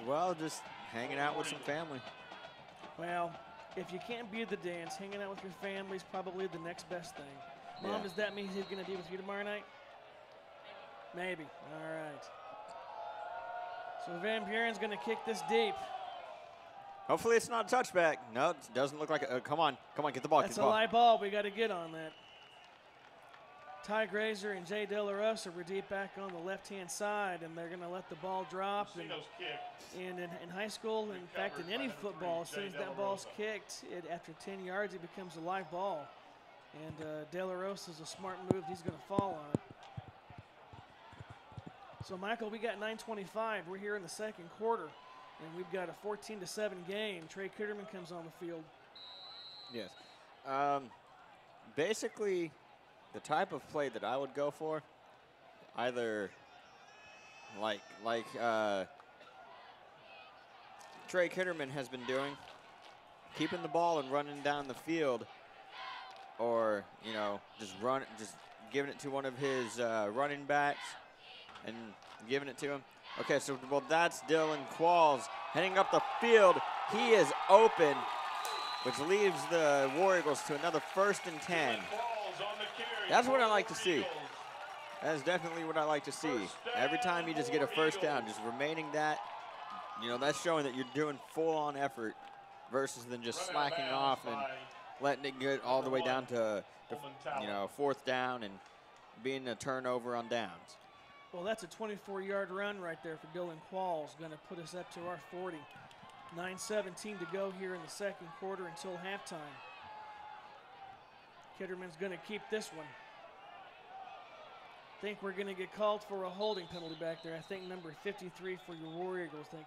Well, just hanging out with some family. Well, if you can't be at the dance, hanging out with your family is probably the next best thing. Mom, does that mean he's going to be with you tomorrow night? Maybe. All right. So Van Buren's going to kick this deep. Hopefully it's not a touchback. No, it doesn't look like it. Come on, get the ball. That's a live ball. We got to get on that. Ty Grazer and Jay De La Rosa were deep back on the left-hand side, and they're going to let the ball drop. And in high school, in fact, in any football, as soon as that ball's kicked, after 10 yards, it becomes a live ball. And De La Rosa is a smart move. He's going to fall on it. So, Michael, we got 9:25. We're here in the second quarter, and we've got a 14-7 game. Trey Kitterman comes on the field. Yes. Basically, the type of play that I would go for, either like Trey Kitterman has been doing, keeping the ball and running down the field, or just giving it to one of his running backs and giving it to him. Okay, so that's Dylan Qualls heading up the field. He is open, which leaves the War Eagles to another 1st and 10. That's what I like to see. That is definitely what I like to see. Every time you just get a first down, just remaining that, that's showing that you're doing full-on effort versus than just slacking off and letting it get all the way down to 4th down and being a turnover on downs. Well, that's a 24-yard run right there for Dylan Qualls, going to put us up to our 40. 9:17 to go here in the second quarter until halftime. Kitterman's going to keep this one. I think we're going to get called for a holding penalty back there. I think number 53 for your War Eagles. I think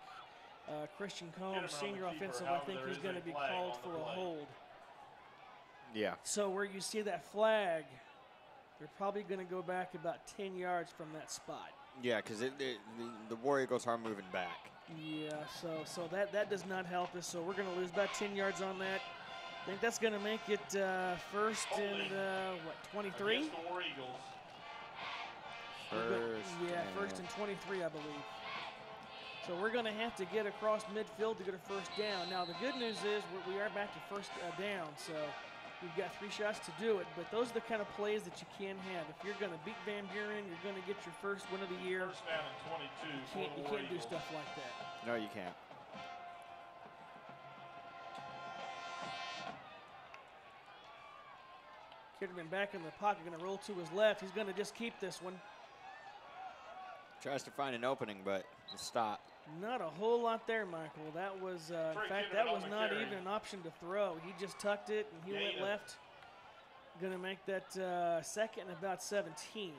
Christian Combs, senior offensive, I think he's going to be called for a hold. Yeah. So where you see that flag, they're probably going to go back about 10 yards from that spot. Yeah, because the War Eagles are moving back. Yeah, so that does not help us. So we're going to lose about 10 yards on that. I think that's going to make it 1st and 23? First and 23, I believe. So we're going to have to get across midfield to get a first down. Now, the good news is we are back to first down, so we've got 3 shots to do it. But those are the kind of plays that you can have. If you're going to beat Van Buren, you're going to get your first win of the year. First down and 22. You can't do stuff like that. No, you can't. Kitterman back in the pocket, going to roll to his left. He's going to just keep this one. Tries to find an opening, but stop. Not a whole lot there, Michael. That was, in fact, that was not even an option to throw. He just tucked it, and he went left. Going to make that second and about 17.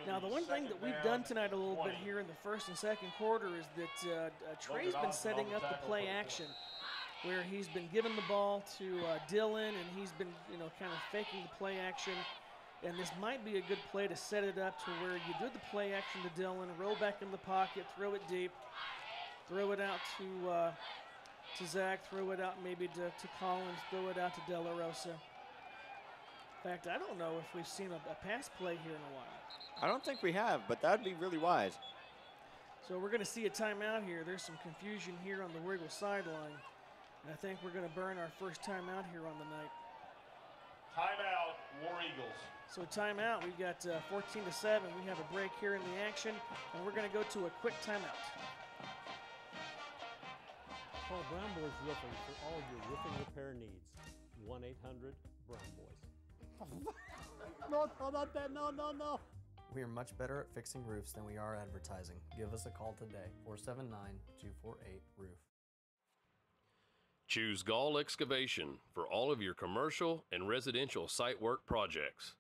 Now, the one thing that we've done tonight a little bit here in the first and second quarter is that Trey's been setting up the play action, where he's been giving the ball to Dylan, and he's been, kind of faking the play action. And this might be a good play to set it up to where you do the play action to Dylan, roll back in the pocket, throw it deep, throw it out to Zach, throw it out maybe to Collins, throw it out to De La Rosa. In fact, I don't know if we've seen a pass play here in a while. I don't think we have, but that would be really wise. So we're going to see a timeout here. There's some confusion here on the War Eagles sideline. And I think we're going to burn our first timeout here on the night. Timeout, War Eagles. So timeout, we've got 14-7. We have a break here in the action, and we're going to go to a quick timeout. Call Brown Boys Roofing for all your roofing repair needs. 1-800-BROWN BOYS. No, not that. No. We are much better at fixing roofs than we are advertising. Give us a call today, 479-248-ROOF. Choose Gall Excavation for all of your commercial and residential site work projects.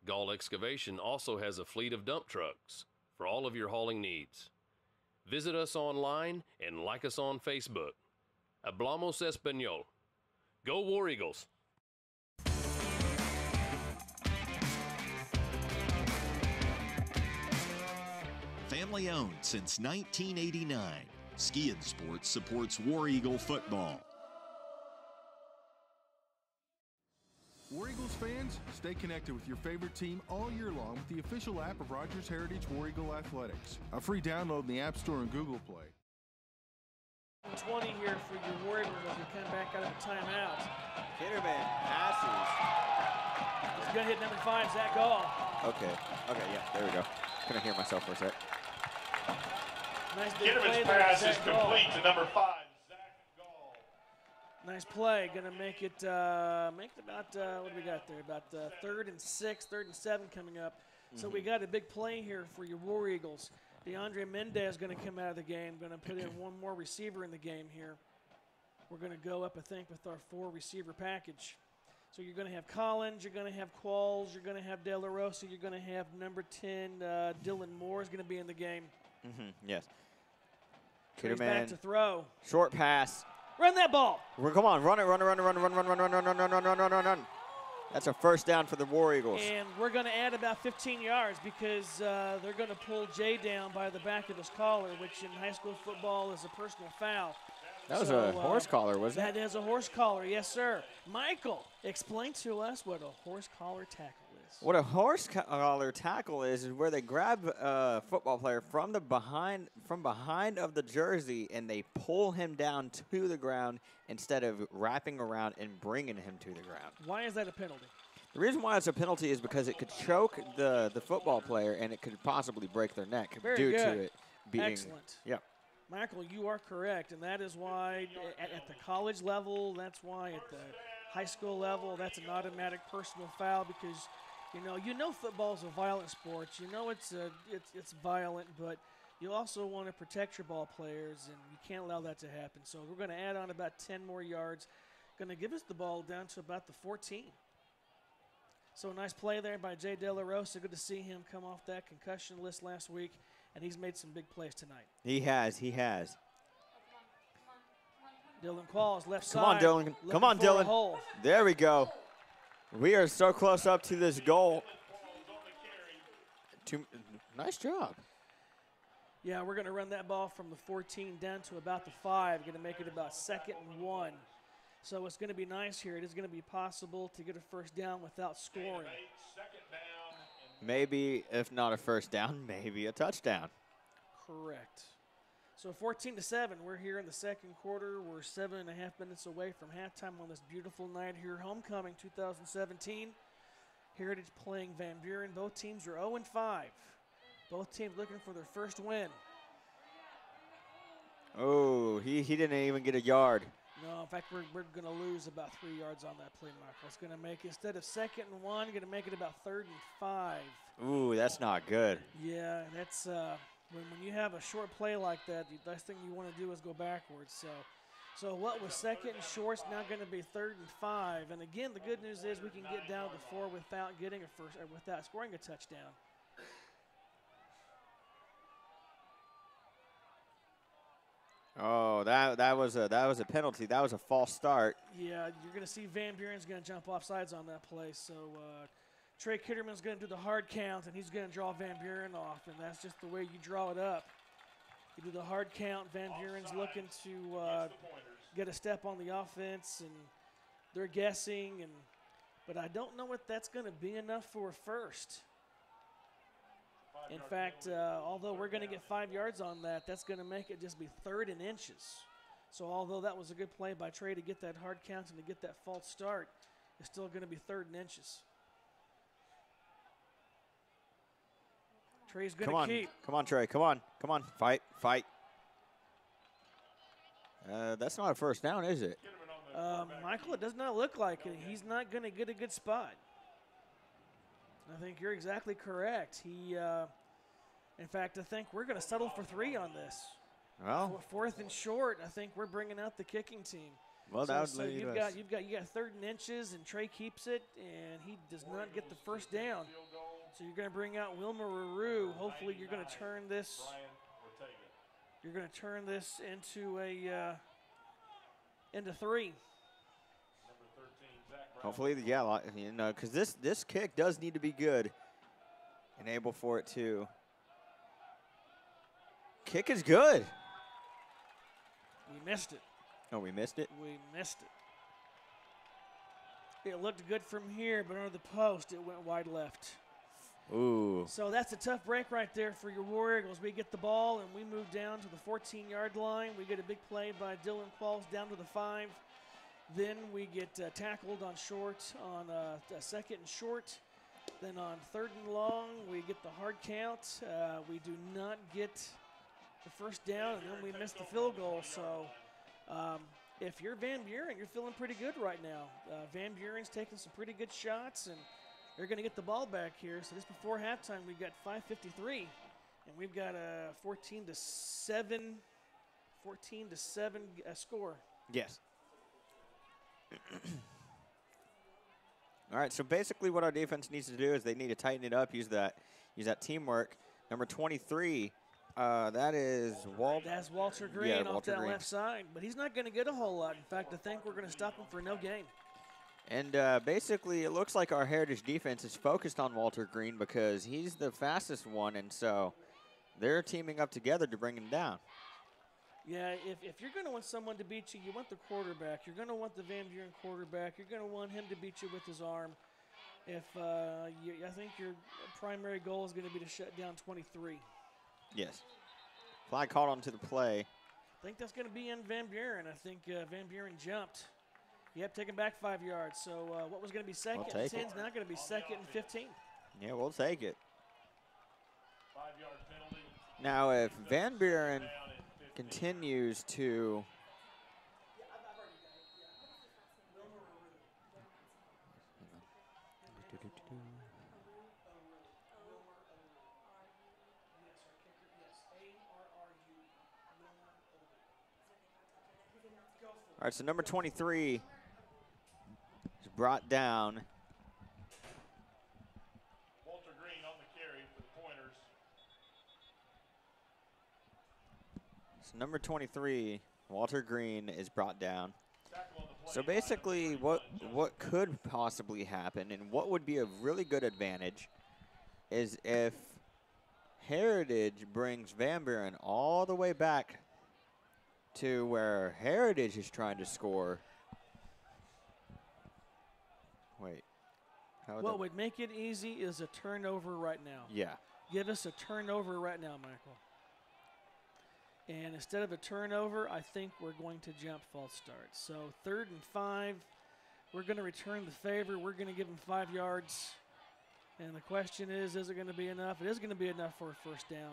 Gall Excavation also has a fleet of dump trucks for all of your hauling needs. Visit us online and like us on Facebook. Hablamos Español. Go War Eagles! Family owned since 1989, Skiing Sports supports War Eagle football. War Eagles fans, stay connected with your favorite team all year long with the official app of Rogers Heritage War Eagle Athletics. A free download in the App Store and Google Play. 20 here for your War Eagles as we come back out of the timeout. Kitterman passes. He's going to hit number 5, Zach Gall. Okay, yeah, there we go. Couldn't hear myself for a sec. Nice big play Kitterman's there, pass Zach is Gall. complete to number 5, Zach Gall. Nice play. Going to make it about, what do we got there? About 3rd and 6, 3rd and 7 coming up. So we got a big play here for your War Eagles. DeAndre Mendez going to come out of the game. Going to put in one more receiver in the game here. We're going to go up, I think, with our 4 receiver package. So you're going to have Collins, you're going to have Qualls, you're going to have De La Rosa, you're going to have number 10, Dylan Moore is going to be in the game. Yes. He's back to throw. Short pass. Run that ball. Come on, run it. That's a first down for the War Eagles. And we're going to add about 15 yards because they're going to pull Jay down by the back of his collar, which in high school football is a personal foul. That was a horse collar, wasn't it? That is a horse collar, yes, sir. Michael, explain to us what a horse collar tackle is. What a horse collar tackle is where they grab a football player from behind of the jersey and they pull him down to the ground instead of wrapping around and bringing him to the ground. Why is that a penalty? The reason why it's a penalty is because it could choke the football player and it could possibly break their neck due to it being. Excellent. Yep. Michael, you are correct, and that is why at the college level, that's why at the high school level, that's an automatic personal foul because, you know football is a violent sport. You know it's violent, but you also want to protect your ball players, and you can't allow that to happen. So we're going to add on about 10 more yards. Going to give us the ball down to about the 14. So a nice play there by Jay De La Rosa. Good to see him come off that concussion list last week. And he's made some big plays tonight. He has. Dylan Qualls, left Come on, side. Dylan. Come on, Dylan. There we go. We are so close up to this goal. Nice job. Yeah, we're going to run that ball from the 14 down to about the 5. Going to make it about 2nd and 1. So it's going to be nice here. It is going to be possible to get a first down without scoring. Maybe, if not a first down, maybe a touchdown. Correct. So 14-7, we're here in the second quarter. We're 7.5 minutes away from halftime on this beautiful night here. Homecoming 2017. Heritage playing Van Buren. Both teams are 0-5. Both teams looking for their first win. Oh, he didn't even get a yard. No, in fact, we're going to lose about 3 yards on that play, Michael. It's going to make, instead of 2nd and 1, going to make it about 3rd and 5. Ooh, that's not good. Yeah, that's when you have a short play like that, the last thing you want to do is go backwards. So what was 2nd and short's now going to be 3rd and 5. And again, the good news is we can get down to 4 without getting a first, or without scoring a touchdown. Oh, that was a penalty. That was a false start. Yeah, you're going to see Van Buren's going to jump off sides on that play. So Trey Kitterman's going to do the hard count, and he's going to draw Van Buren off, and that's just the way you draw it up. You do the hard count. Van Buren's looking to get a step on the offense, and they're guessing, but I don't know if that's going to be enough for a first. In fact, although we're going to get 5 yards on that, that's going to make it just be 3rd and inches. So although that was a good play by Trey to get that hard count and to get that false start, it's still going to be 3rd and inches. Trey's going to keep. Come on, Trey. Come on. Come on. Fight. Fight. That's not a first down, is it? Michael, it does not look like it. He's not going to get a good spot. I think you're exactly correct. In fact, I think we're going to settle for 3 on this. Well, 4th and short. I think we're bringing out the kicking team. Well, so, that would so leave you us. got 3rd and inches, and Trey keeps it, and he does not get the first down. So you're going to bring out Wilmer Ruru. Hopefully, you're going to turn this. You're going to turn this into 3. Hopefully, yeah, because this kick does need to be good and able for it to. Kick is good. We missed it. Oh, we missed it? We missed it. It looked good from here, but under the post, it went wide left. Ooh. So that's a tough break right there for your War Eagles. We get the ball, and we move down to the 14-yard line. We get a big play by Dylan Qualls down to the 5. Then we get tackled on short on a 2nd and short. Then on 3rd and long, we get the hard count. We do not get the first down, and then we miss the field goal. So if you're Van Buren, you're feeling pretty good right now. Van Buren's taking some pretty good shots, and they're going to get the ball back here. So just before halftime, we've got 5:53, and we've got a 14-7 score. Yes. All right, so basically what our defense needs to do is they need to tighten it up, use that teamwork. Number 23, that is Walter. That's Walter Green off that left side, but he's not going to get a whole lot. In fact, I think we're going to stop him for no gain. And basically it looks like our Heritage defense is focused on Walter Green because he's the fastest one, and so they're teaming up together to bring him down. Yeah, if you're going to want someone to beat you, you want the quarterback. You're going to want the Van Buren quarterback. You're going to want him to beat you with his arm. I think your primary goal is going to be to shut down 23. Yes. Flag called onto the play. I think that's going to be in Van Buren. I think Van Buren jumped. Yep, taking back 5 yards. So what was going to be 2nd and 10 is now going to be 2nd and 15. Yeah, we'll take it. 5-yard penalty. Now, if Van Buren continues to all right, so number 23 is brought down. Walter Green on the carry for the Pointers. So number 23, Walter Green, is brought down. So basically what could possibly happen and what would be a really good advantage is if Heritage brings Van Buren all the way back to where Heritage is trying to score. Wait. What would make it easy is a turnover right now. Yeah. Give us a turnover right now, Michael. And instead of a turnover, I think we're going to jump false start. So 3rd and 5, we're going to return the favor. We're going to give them 5 yards. And the question is it going to be enough? It is going to be enough for a first down.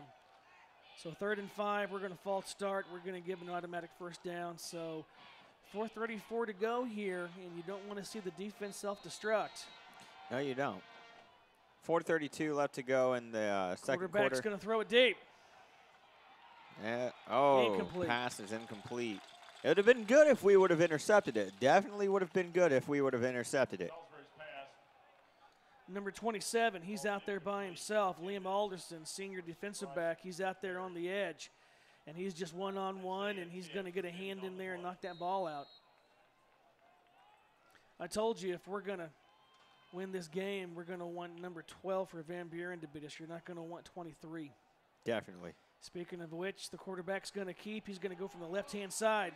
So 3rd and 5, we're going to false start. We're going to give an automatic first down. So 4:34 to go here, and you don't want to see the defense self-destruct. No, you don't. 4:32 left to go in the second quarter. Quarterback's going to throw it deep. Yeah. Oh, Incomplete. Pass is incomplete. It would have been good if we would have intercepted it. Definitely would have been good if we would have intercepted it. Number 27, he's out there by himself. Liam Alderson, senior defensive back, he's out there on the edge. And he's just one-on-one, and he's going to get a hand in there and knock that ball out. I told you, if we're going to win this game, we're going to want number 12 for Van Buren to beat us. You're not going to want 23. Definitely. Speaking of which, the quarterback's going to keep. He's going to go from the left-hand side.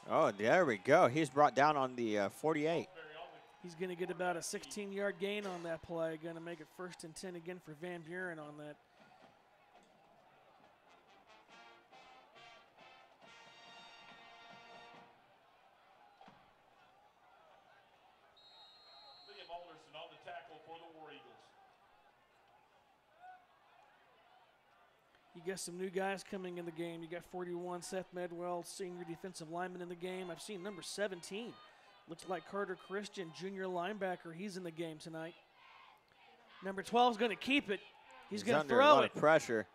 Oh, there we go. He's brought down on the 48. He's going to get about a 16-yard gain on that play. Going to make it 1st and 10 again for Van Buren on that. Liam Alderson on the tackle for the War Eagles. You got some new guys coming in the game. You got 41, Seth Medwell, senior defensive lineman in the game. I've seen number 17. Looks like Carter Christian, junior linebacker. He's in the game tonight. Number 12 is going to keep it. He's going to throw it. Under a lot of pressure.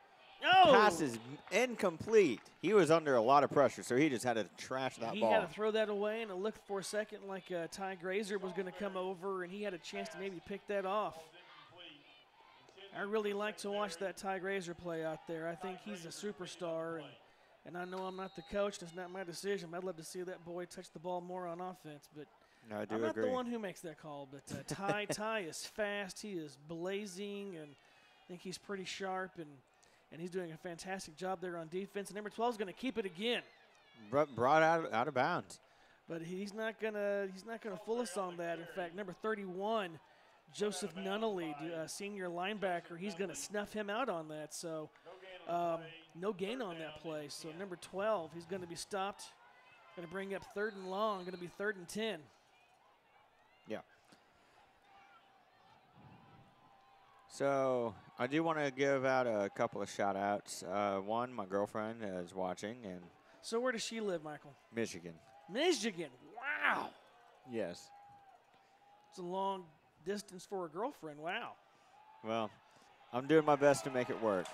Oh! Pass is incomplete. He was under a lot of pressure, so he just had to trash that ball. He had to throw that away, and it looked for a second like Ty Grazer was going to come over, and he had a chance to maybe pick that off. I really like to watch that Ty Grazer play out there. I think he's a superstar, and I know I'm not the coach. That's not my decision. I'd love to see that boy touch the ball more on offense, but no, I'm not the one who makes that call. But Ty is fast. He is blazing, and I think he's pretty sharp, and he's doing a fantastic job there on defense. And number 12 is going to keep it again. Brought out of bounds. But he's not gonna fool us on that. In fact, number 31. Joseph Nunnally, senior linebacker, he's going to snuff him out on that. So no gain on that play. So number 12, he's going to be stopped. Going to bring up 3rd and long. Going to be 3rd and 10. Yeah. So I do want to give out a couple of shout-outs. One, my girlfriend is watching. And so where does she live, Michael? Michigan. Michigan. Wow. Yes. It's a long distance for a girlfriend. Wow. Well, I'm doing my best to make it work.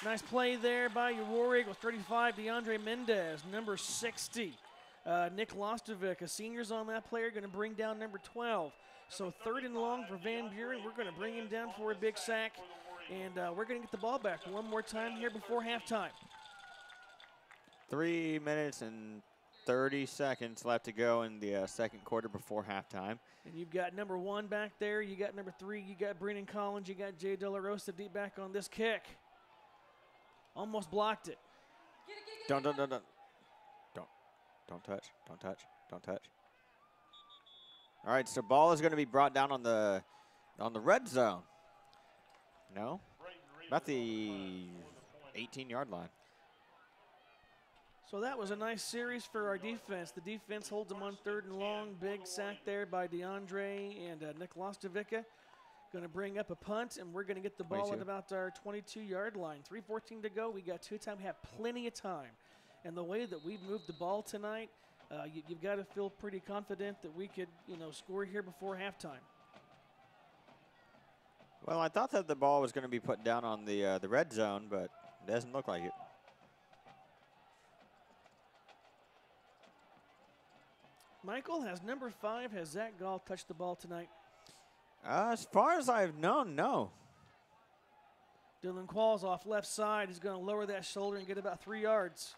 Nice play there by your War Eagles. 35, DeAndre Mendez. Number 60, Nick Lostovic. A senior's on that player, going to bring down number 12. So 3rd and long for Van Buren. We're going to bring him down for a big sack, and we're going to get the ball back one more time here before halftime. 3 minutes and 30 seconds left to go in the second quarter before halftime. And you've got number 1 back there. You got number 3. You got Brennan Collins. You got Jay De La Rosa deep back on this kick. Almost blocked it. Don't touch. Don't touch. All right, so ball is going to be brought down on the red zone. No? About the 18-yard line. So that was a nice series for our defense. The defense holds them on 3rd and long. Big sack there by DeAndre and Nick Lostovica. Going to bring up a punt, and we're going to get the ball 22. at about our 22-yard line. 3:14 to go. We got 2 time. We have plenty of time. And the way that we've moved the ball tonight, you've got to feel pretty confident that we could, score here before halftime. Well, I thought that the ball was going to be put down on the red zone, but it doesn't look like it. Michael, has number 5, has Zach Gall touched the ball tonight? As far as I've known, no. Dylan Qualls off left side. He's going to lower that shoulder and get about 3 yards.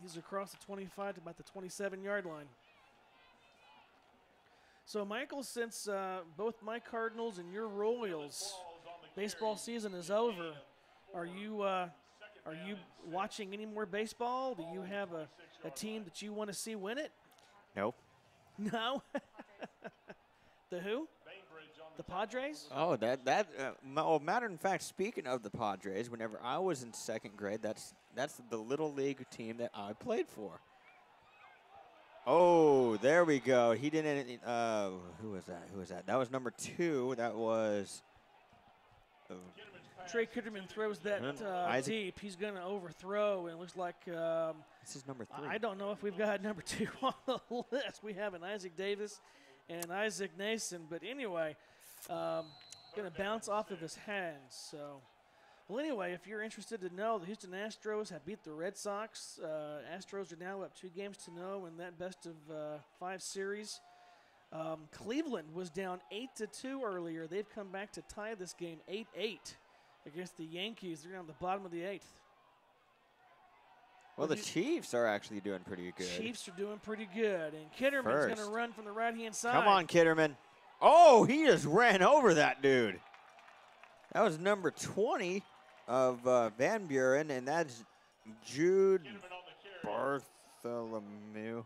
He's across the 25 to about the 27-yard line. So, Michael, since both my Cardinals and your Royals baseball season is over, are you watching any more baseball? Do you have a team that you want to see win it? Nope. No? The who? The Padres? Oh, matter of fact, speaking of the Padres, whenever I was in 2nd grade, that's the little league team that I played for. Oh, there we go. He didn't. Who was that? That was number 2. That was Trey Kitterman throws that deep, he's going to overthrow, and it looks like this is number 3. I don't know if we've got number 2 on the list. We have an Isaac Davis and Isaac Nason, but anyway, going to bounce off of his hands. So, well, anyway, if you're interested to know, the Houston Astros have beat the Red Sox. Astros are now up 2 games to 0 in that best of 5 series. Cleveland was down 8-2 earlier. They've come back to tie this game 8-8 against the Yankees. They're on the bottom of the 8th. Well, the Chiefs are actually doing pretty good. Chiefs are doing pretty good. And Kitterman's going to run from the right-hand side. Come on, Kitterman. Oh, he just ran over that dude. That was number 20 of Van Buren, and that's Jude Bartholomew.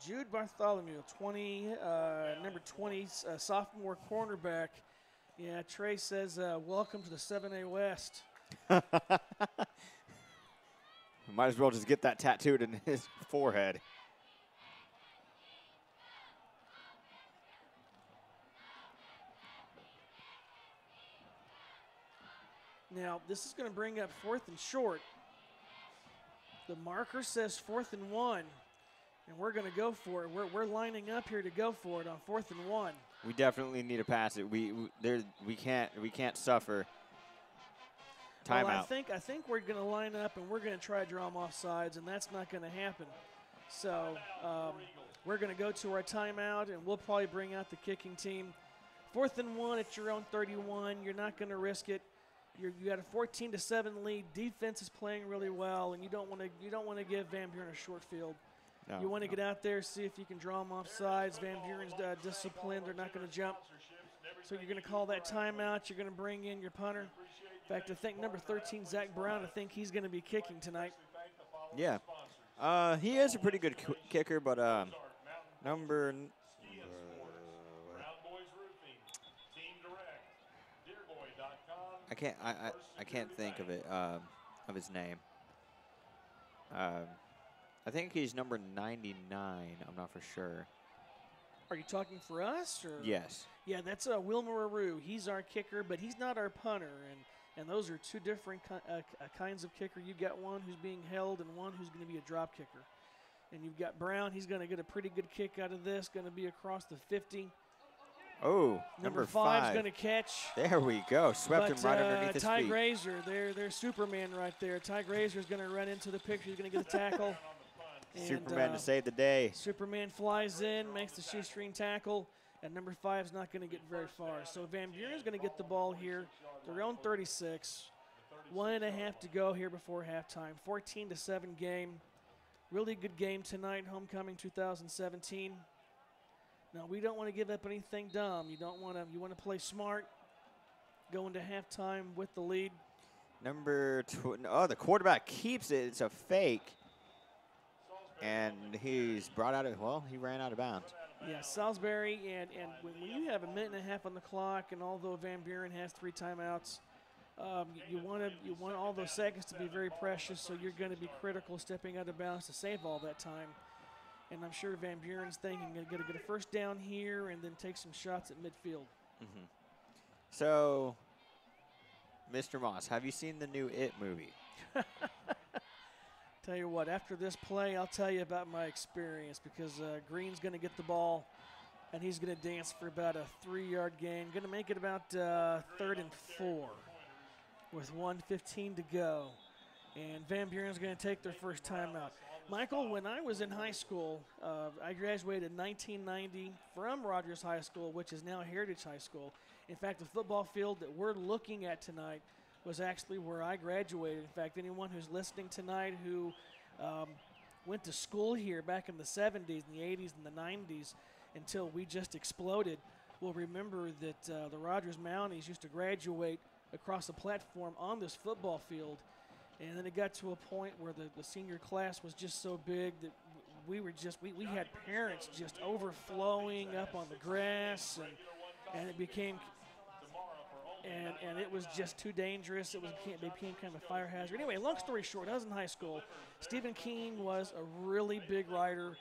Jude Bartholomew, number 20, sophomore cornerback. Yeah, Trey says, welcome to the 7A West. Might as well just get that tattooed in his forehead. Now, this is going to bring up 4th and short. The marker says 4th and 1. And we're going to go for it. We're lining up here to go for it on 4th and 1. We definitely need to pass it. We can't suffer. Timeout. Well, I think we're going to line up and we're going to try to draw them off sides, and that's not going to happen. So we're going to go to our timeout, and we'll probably bring out the kicking team. 4th and 1 at your own 31. You're not going to risk it. You got a 14-7 lead. Defense is playing really well, and you don't want to give Van Buren a short field. No, you want to get out there, see if you can draw them off sides. Van Buren's disciplined. They're not going to jump. So you're going to call that timeout. You're going to bring in your punter. In fact, I think number 13, Zach Brown, I think he's going to be kicking tonight. Yeah. He is a pretty good kicker, but number I can't think of it of his name. I think he's number 99. I'm not for sure. Are you talking for us? Or? Yes. Yeah, that's Wilmer Aru. He's our kicker, but he's not our punter. And those are 2 different kinds of kicker. You've got one who's being held and one who's going to be a drop kicker. And you've got Brown. He's going to get a pretty good kick out of this. Going to be across the 50. Oh, number 5 is going to catch. There we go. Swept him right underneath his Ty feet. Grazer, they're Superman right there. Ty Grazer is going to run into the picture. He's going to get a tackle. Superman to save the day. Superman flies in, makes the shoestring tackle, and number 5 is not going to get very far. So Van Buren is going to get the ball here. Their own 36. 1.5 to go here before halftime. 14-7 game. Really good game tonight, homecoming 2017. Now, we don't want to give up anything dumb. You want to play smart, go into halftime with the lead. The quarterback keeps it. It's a fake. And he's brought out he ran out of bounds. Yeah, Salisbury, and when you have 1.5 minutes on the clock, and although Van Buren has 3 timeouts, you want all those seconds to be very precious, so you're going to be critical stepping out of bounds to save all that time. And I'm sure Van Buren's thinking, I'm going to get a first down here and then take some shots at midfield. Mm-hmm. So, Mr. Moss, have you seen the new It movie? Tell you what, after this play, I'll tell you about my experience, because Green's going to get the ball, and he's going to dance for about a 3-yard gain. Going to make it about 3rd and 4 with 1:15 to go. And Van Buren's going to take their first timeout. Michael, when I was in high school, I graduated in 1990 from Rogers High School, which is now Heritage High School. In fact, the football field that we're looking at tonight was actually where I graduated. In fact, anyone who's listening tonight who went to school here back in the 70s and the 80s and the 90s until we just exploded will remember that the Rogers Mounties used to graduate across the platform on this football field. And then it got to a point where the senior class was just so big that we had parents just overflowing up on the grass, and it became and it was just too dangerous. It became kind of a fire hazard. Anyway, long story short, I was in high school. Stephen King was a really big writer.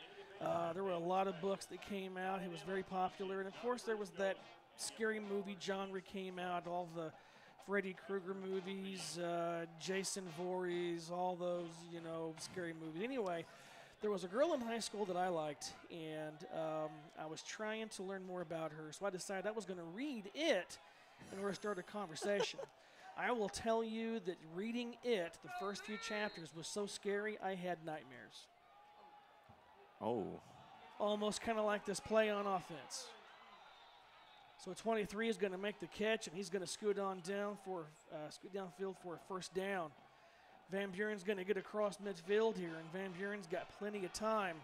There were a lot of books that came out. He was very popular, and of course there was that scary movie genre came out. All the Freddy Krueger movies, Jason Voorhees, all those, scary movies. Anyway, there was a girl in high school that I liked, and I was trying to learn more about her, so I decided I was going to read it in order to start a conversation. I will tell you that reading it, the first few chapters, was so scary I had nightmares. Oh. Almost kind of like this play on offense. So 23 is going to make the catch, and he's going to scoot downfield for a first down. Van Buren's going to get across midfield here, and Van Buren's got plenty of time.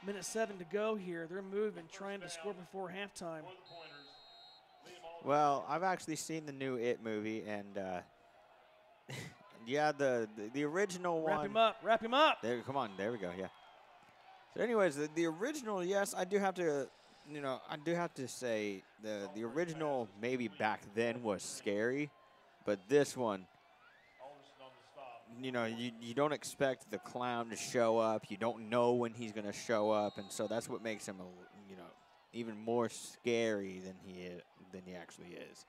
Minute 7 to go here. They're moving, trying to score before halftime. Well, I've actually seen the new It movie, and yeah, the original one. Wrap him up. There, come on, there we go. Yeah. So, anyways, the original, yes, I do have to, say the original maybe back then was scary, but this one, you don't expect the clown to show up. You don't know when he's going to show up, and so that's what makes him, even more scary than he actually is.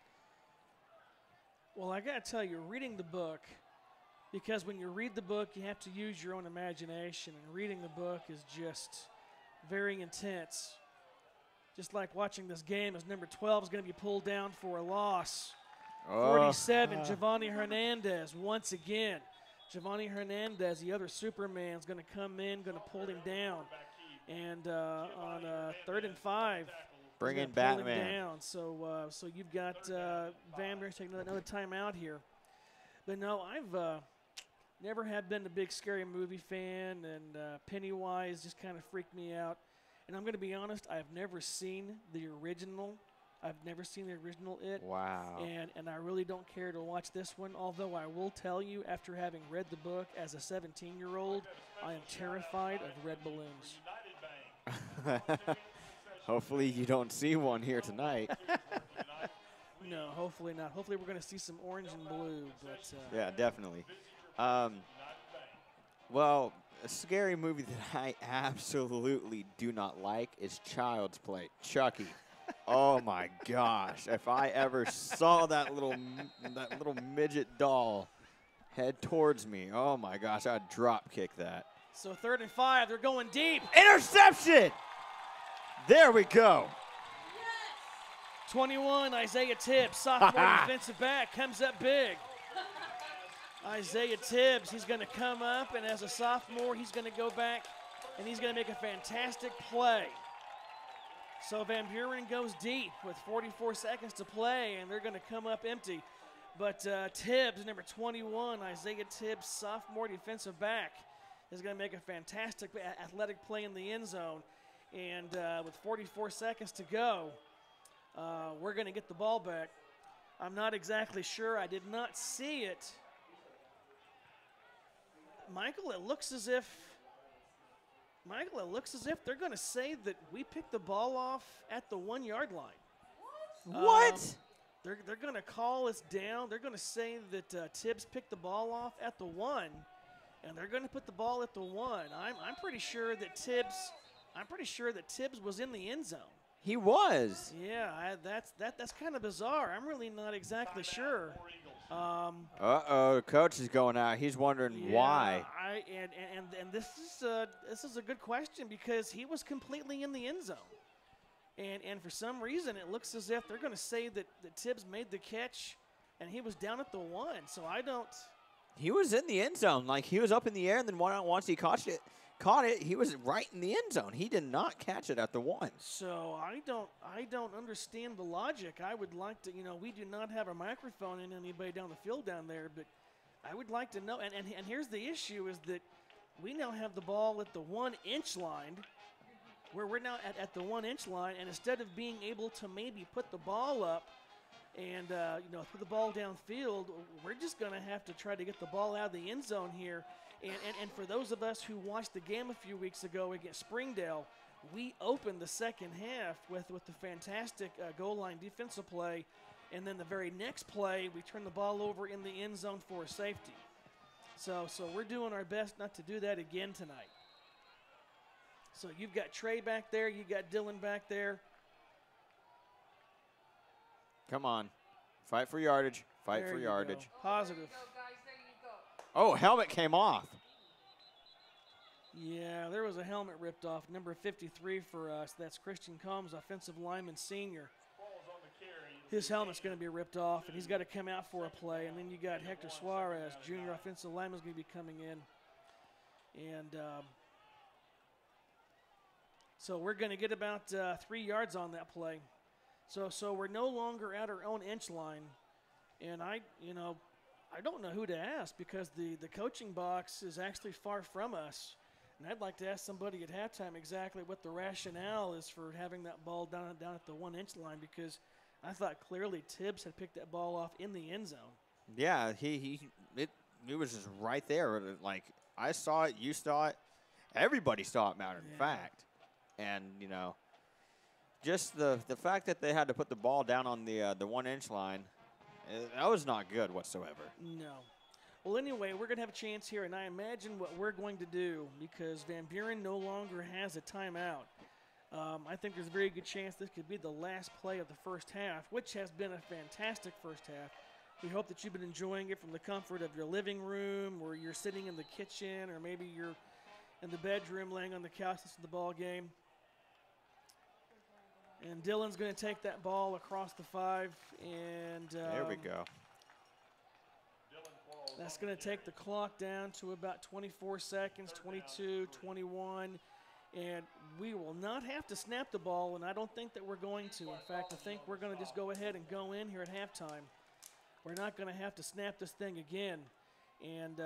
Well, I got to tell you, reading the book, because when you read the book, you have to use your own imagination, and reading the book is just very intense. Just like watching this game as number 12 is going to be pulled down for a loss. 47, Giovanni Hernandez once again. Giovanni Hernandez, the other Superman, is going to come in, going to pull him down. And on 3rd and 5, bring in Batman. Batman. Down. So you've got Van Buren taking another timeout here. But no, I've never have been a big scary movie fan, and Pennywise just kind of freaked me out. And I'm going to be honest, I've never seen the original. I've never seen the original It. Wow. And I really don't care to watch this one, although I will tell you, after having read the book as a 17-year-old, I am terrified of red balloons. Hopefully you don't see one here tonight. No, hopefully not. Hopefully we're going to see some orange and blue. But yeah, definitely. Well, a scary movie that I absolutely do not like is Child's Play, Chucky. Oh my gosh! If I ever saw that little midget doll head towards me, oh my gosh, I'd drop kick that. So 3rd and 5, they're going deep. Interception! There we go. 21, Isaiah Tibbs, sophomore defensive back, comes up big. Isaiah Tibbs, he's going to come up, and as a sophomore, he's going to go back, and he's going to make a fantastic play. So Van Buren goes deep with 44 seconds to play, and they're going to come up empty. But Tibbs, number 21, Isaiah Tibbs, sophomore defensive back, is going to make a fantastic athletic play in the end zone. And with 44 seconds to go, we're going to get the ball back. I'm not exactly sure. I did not see it. Michael, it looks as if they're going to say that we picked the ball off at the 1-yard line. What? They're going to call us down. They're going to say that Tibbs picked the ball off at the 1, and they're going to put the ball at the 1. I'm pretty sure that Tibbs was in the end zone. He was. Yeah, that's kind of bizarre. I'm really not exactly sure. Coach is going out. He's wondering why. And this is a good question, because he was completely in the end zone. And for some reason, it looks as if they're going to say that Tibbs made the catch and he was down at the 1. So I don't. He was in the end zone. Like, he was up in the air, and then once he caught it, he was right in the end zone. He did not catch it at the 1. So I don't understand the logic. I would like to, we do not have a microphone in anybody down the field down there, but I would like to know. And here's the issue, is that we now have the ball at the 1-inch line, where we're now at the 1-inch line, and instead of being able to maybe put the ball up and put the ball downfield, we're just going to have to try to get the ball out of the end zone here. And for those of us who watched the game a few weeks ago against Springdale, we opened the second half with the fantastic goal line defensive play, and then the very next play, we turned the ball over in the end zone for a safety. So we're doing our best not to do that again tonight. So you've got Trey back there, you got Dylan back there. Come on. Fight for yardage. Fight There for you yardage. go. Positive. Oh, helmet came off. Yeah, there was a helmet ripped off. Number 53 for us. That's Christian Combs, offensive lineman senior. His helmet's going to be ripped off, and he's got to come out for a play. And then you got Hector Suarez, junior offensive lineman, is going to be coming in. And so we're going to get about 3 yards on that play. So we're no longer at our own inch line. And I don't know who to ask because the coaching box is actually far from us. And I'd like to ask somebody at halftime exactly what the rationale is for having that ball down at the 1 inch line, because I thought clearly Tibbs had picked that ball off in the end zone. Yeah, it was just right there. Like, I saw it, you saw it, everybody saw it, matter of fact. And, just the fact that they had to put the ball down on the 1 inch line, that was not good whatsoever. No. Well, anyway, we're going to have a chance here, and I imagine what we're going to do, because Van Buren no longer has a timeout. I think there's a very good chance this could be the last play of the first half, which has been a fantastic first half. We hope that you've been enjoying it from the comfort of your living room, or you're sitting in the kitchen, or maybe you're in the bedroom laying on the couch listening to the ball game. And Dylan's going to take that ball across the 5, and there we go. That's going to take the clock down to about 24 seconds, 22, 21, and we will not have to snap the ball, and I don't think that we're going to. In fact, I think we're going to just go ahead and go in here at halftime. We're not going to have to snap this thing again, and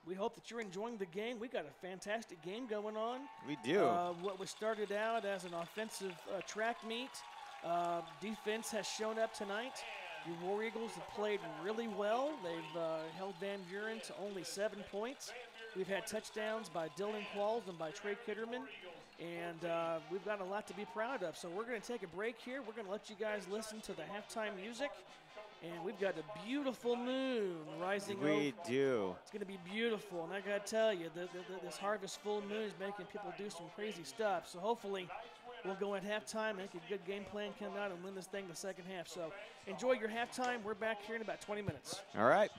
we hope that you're enjoying the game. We got a fantastic game going on. We do. What was started out as an offensive track meet, defense has shown up tonight. The War Eagles have played really well. They've held Van Buren to only 7 points. We've had touchdowns by Dylan Qualls and by Trey Kitterman, and we've got a lot to be proud of. So we're going to take a break here. We're going to let you guys listen to the halftime music, and we've got a beautiful moon rising over. We do. It's going to be beautiful, and I got to tell you, this harvest full moon is making people do some crazy stuff. So hopefully we'll go at halftime, make a good game plan, come out, and win this thing the second half. So enjoy your halftime. We're back here in about 20 minutes. All right.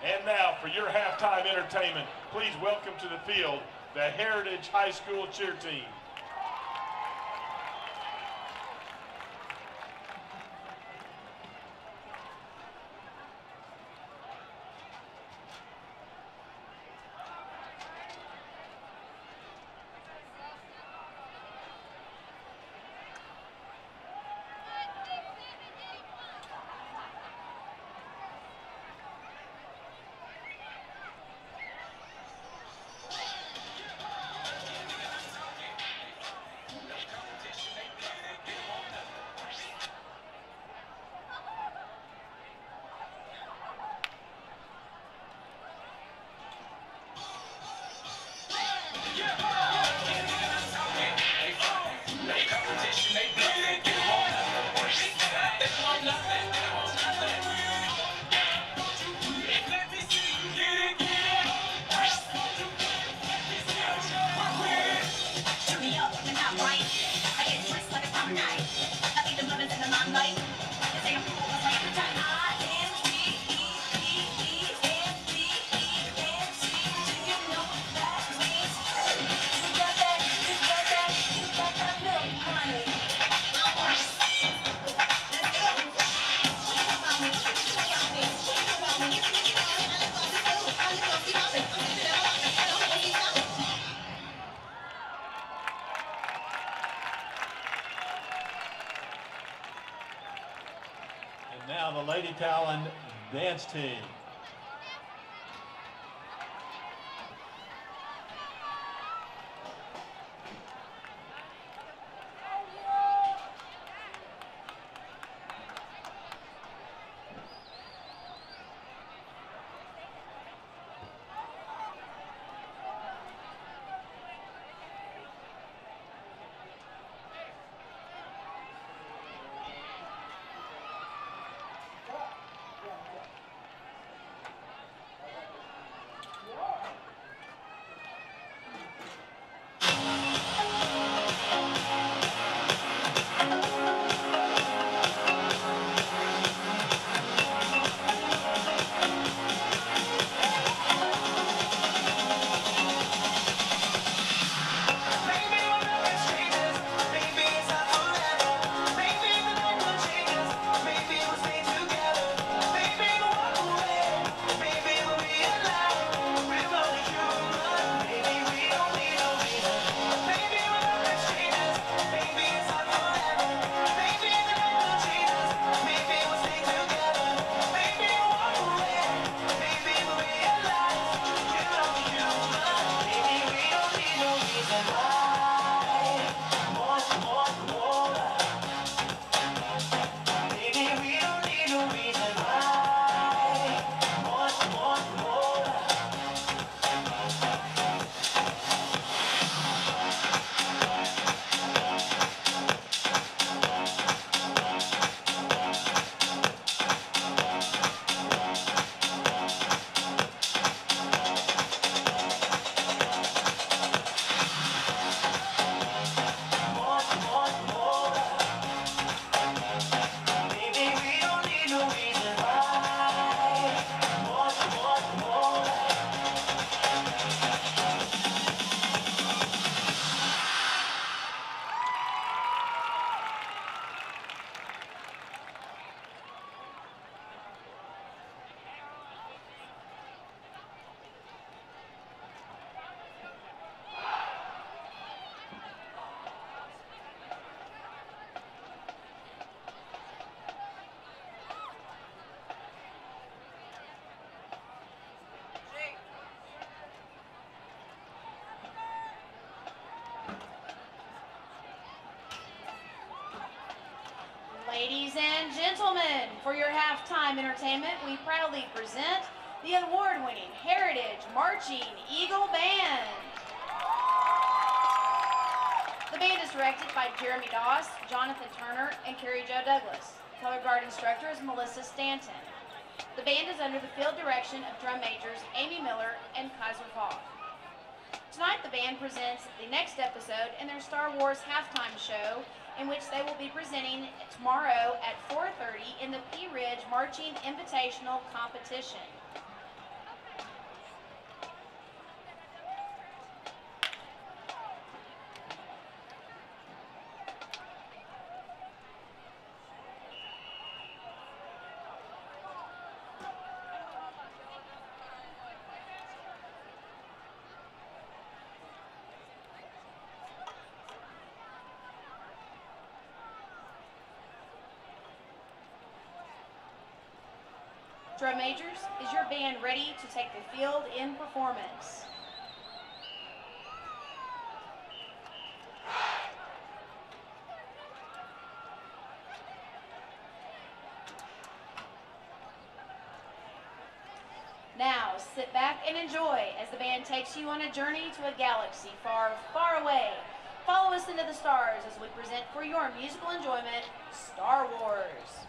And now for your halftime entertainment, please welcome to the field the Heritage High School cheer team. Now the Lady Talon dance team. Ladies and gentlemen, for your halftime entertainment, we proudly present the award-winning Heritage Marching Eagle Band. The band is directed by Jeremy Doss, Jonathan Turner, and Carrie Jo Douglas. Color guard instructor is Melissa Stanton. The band is under the field direction of drum majors Amy Miller and Kaiser Falk. Tonight, the band presents the next episode in their Star Wars halftime show, in which they will be presenting tomorrow at 4:30 in the Pea Ridge Marching Invitational Competition. Drum majors, is your band ready to take the field in performance? Now, sit back and enjoy as the band takes you on a journey to a galaxy far, far away. Follow us into the stars as we present for your musical enjoyment, Star Wars.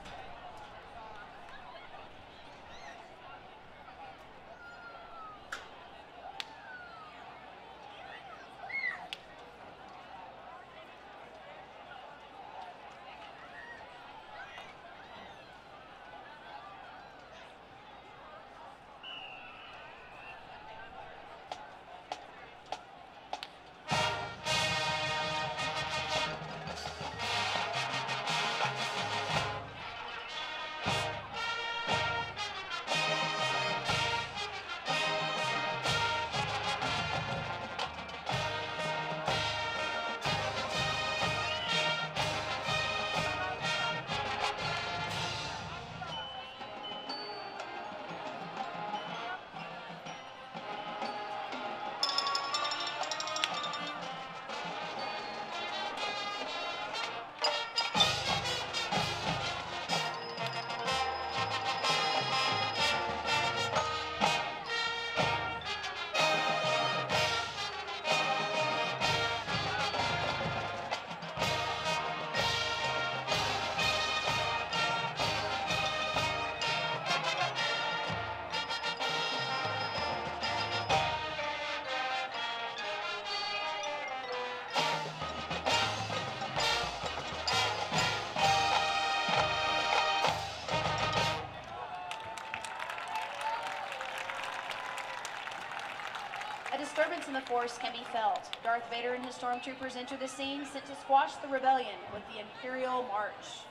A disturbance in the Force can be felt. Darth Vader and his stormtroopers enter the scene sent to squash the rebellion with the Imperial March.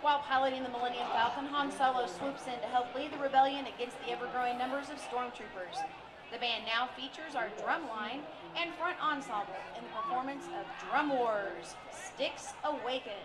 While piloting the Millennium Falcon, Han Solo swoops in to help lead the rebellion against the ever-growing numbers of stormtroopers. The band now features our drum line and front ensemble in the performance of Drum Wars, Sticks Awaken.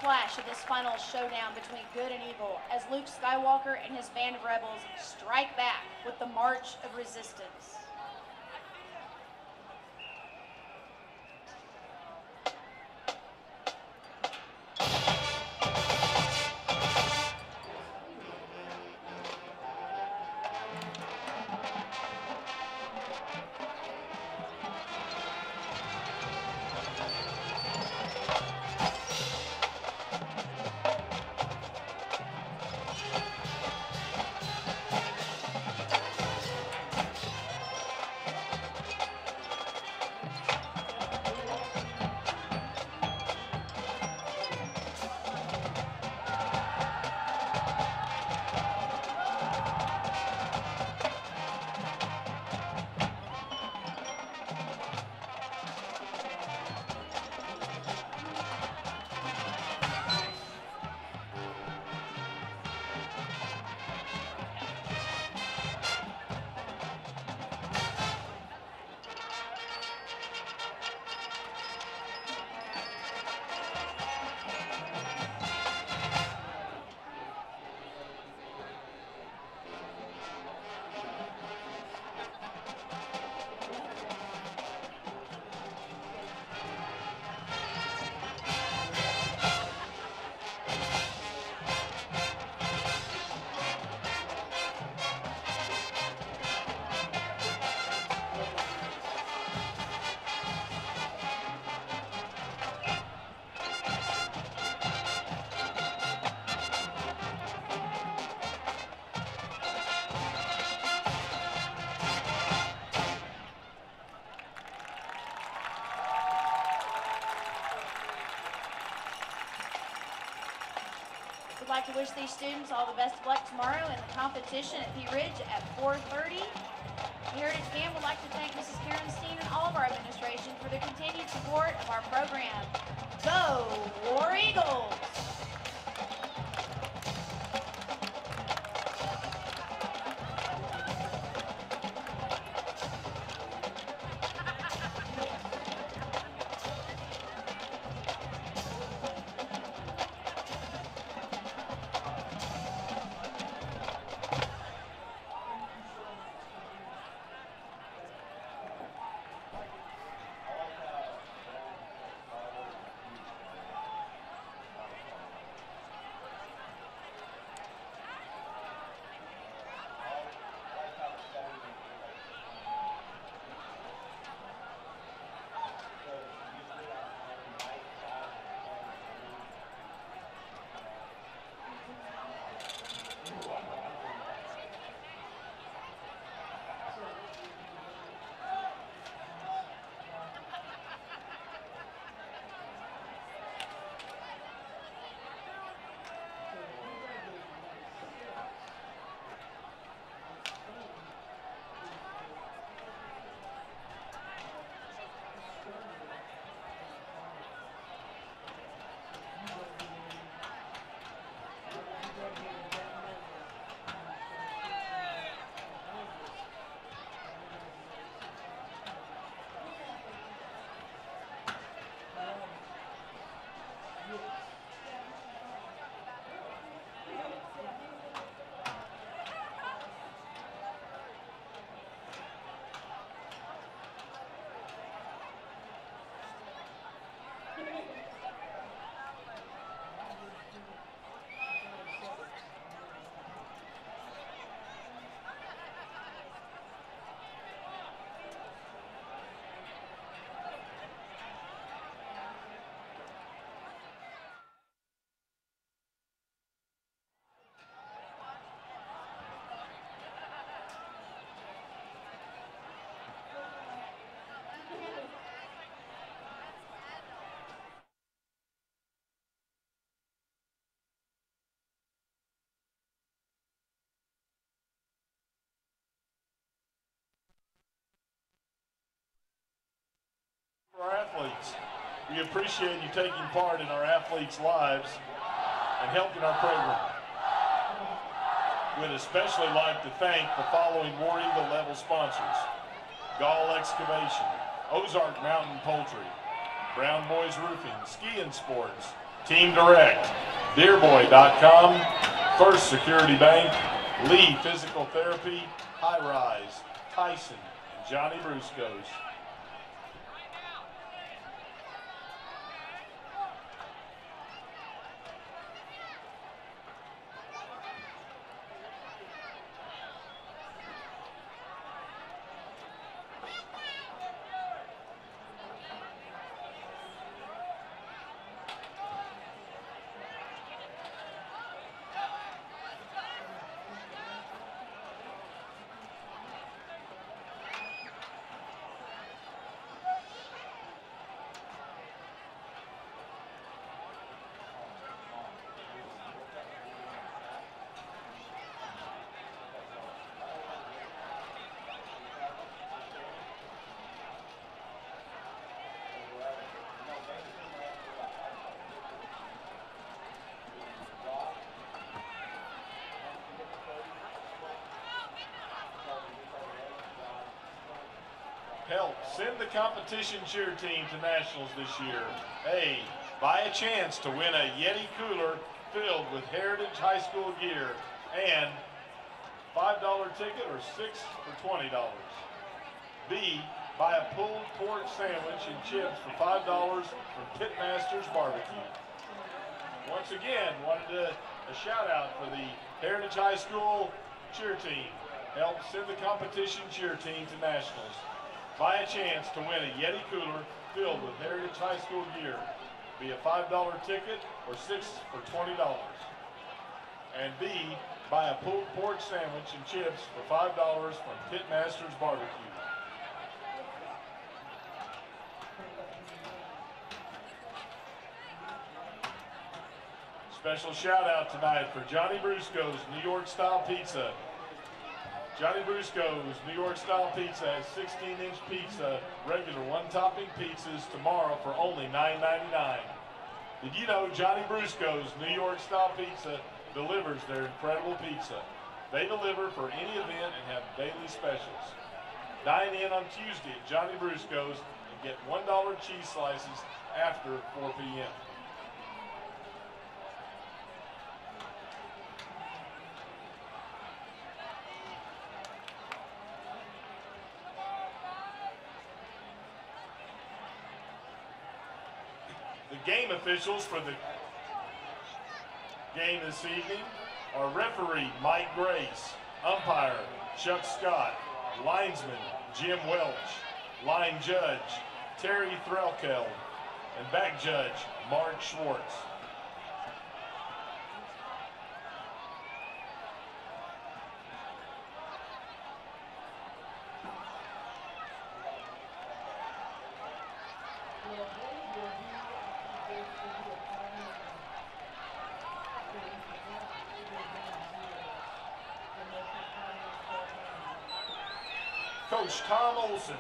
flash of this final showdown between good and evil as Luke Skywalker and his band of rebels strike back with the March of Resistance. We'd like to wish these students all the best of luck tomorrow in the competition at Pea Ridge at 4:30. The Heritage Band would like to thank Mrs. Karen Steen and all of our administration for their continued support of our program. Go War Eagles! Our athletes. We appreciate you taking part in our athletes' lives and helping our program. We'd especially like to thank the following War Eagle level sponsors: Gall Excavation, Ozark Mountain Poultry, Brown Boys Roofing, Ski and Sports, Team Direct, Dearboy.com, First Security Bank, Lee Physical Therapy, High Rise, Tyson, and Johnny Brusco's. Help send the competition cheer team to nationals this year. A, buy a chance to win a Yeti cooler filled with Heritage High School gear and $5 ticket or 6 for $20. B, buy a pulled pork sandwich and chips for $5 from Pitmasters Barbecue. Once again, wanted a shout out for the Heritage High School cheer team. Help send the competition cheer team to nationals. Buy a chance to win a Yeti cooler filled with Heritage High School gear. Be a $5 ticket or 6 for $20. And B, buy a pulled pork sandwich and chips for $5 from Pitmasters Barbecue. Special shout out tonight for Johnny Brusco's New York Style Pizza. Johnny Brusco's New York Style Pizza has 16-inch pizza, regular one-topping pizzas tomorrow for only $9.99. Did you know Johnny Brusco's New York Style Pizza delivers their incredible pizza? They deliver for any event and have daily specials. Dine in on Tuesday at Johnny Brusco's and get $1 cheese slices after 4 p.m. The game officials for the game this evening are referee Mike Grace, umpire Chuck Scott, linesman Jim Welch, line judge Terry Threlkeld, and back judge Mark Schwartz. Coach Tom Olson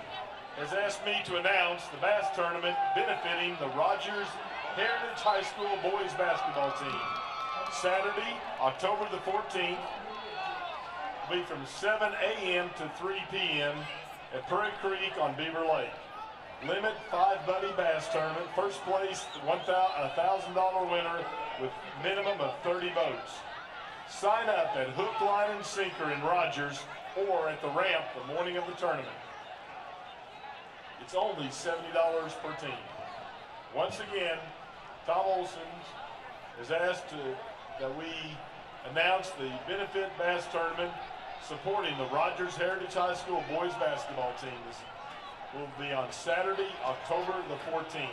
has asked me to announce the bass tournament benefiting the Rogers Heritage High School boys basketball team. Saturday, October the 14th, will be from 7 a.m. to 3 p.m. at Prairie Creek on Beaver Lake. Limit 5 buddy bass tournament. First place, $1,000 winner with minimum of 30 boats. Sign up at Hook, Line, and Sinker in Rogers or at the ramp the morning of the tournament. It's only $70 per team. Once again, Tom Olson has asked that we announce the benefit bass tournament supporting the Rogers Heritage High School boys basketball team. This will be on Saturday, October the 14th.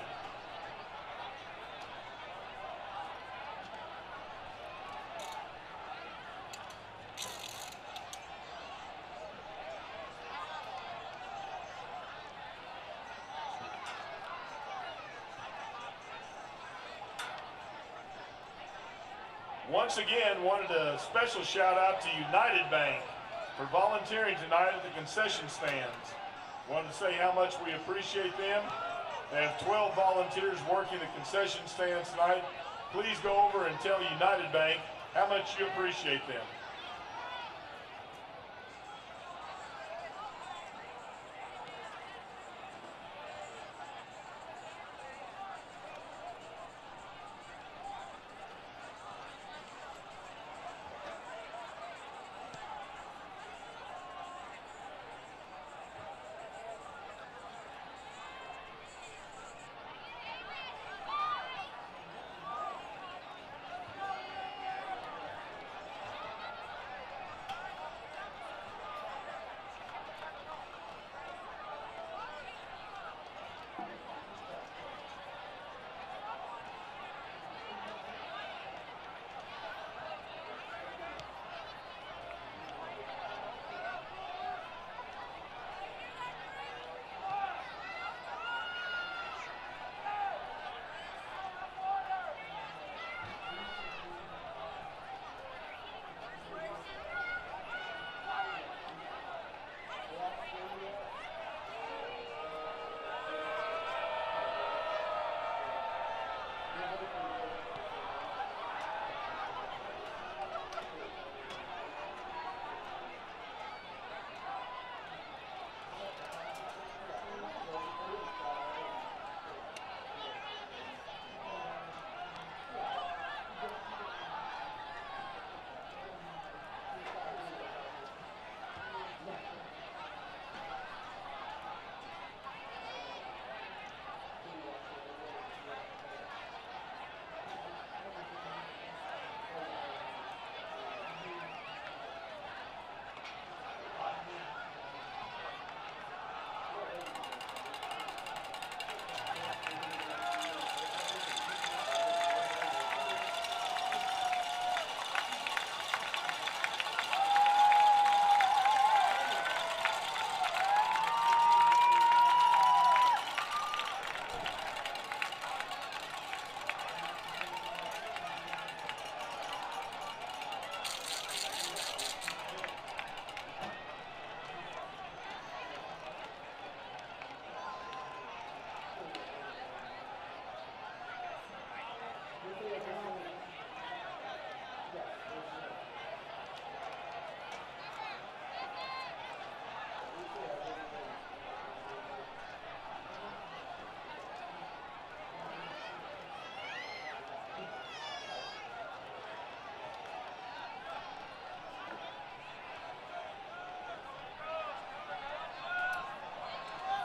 Once again, wanted a special shout out to United Bank for volunteering tonight at the concession stands. Wanted to say how much we appreciate them. They have 12 volunteers working the concession stands tonight. Please go over and tell United Bank how much you appreciate them.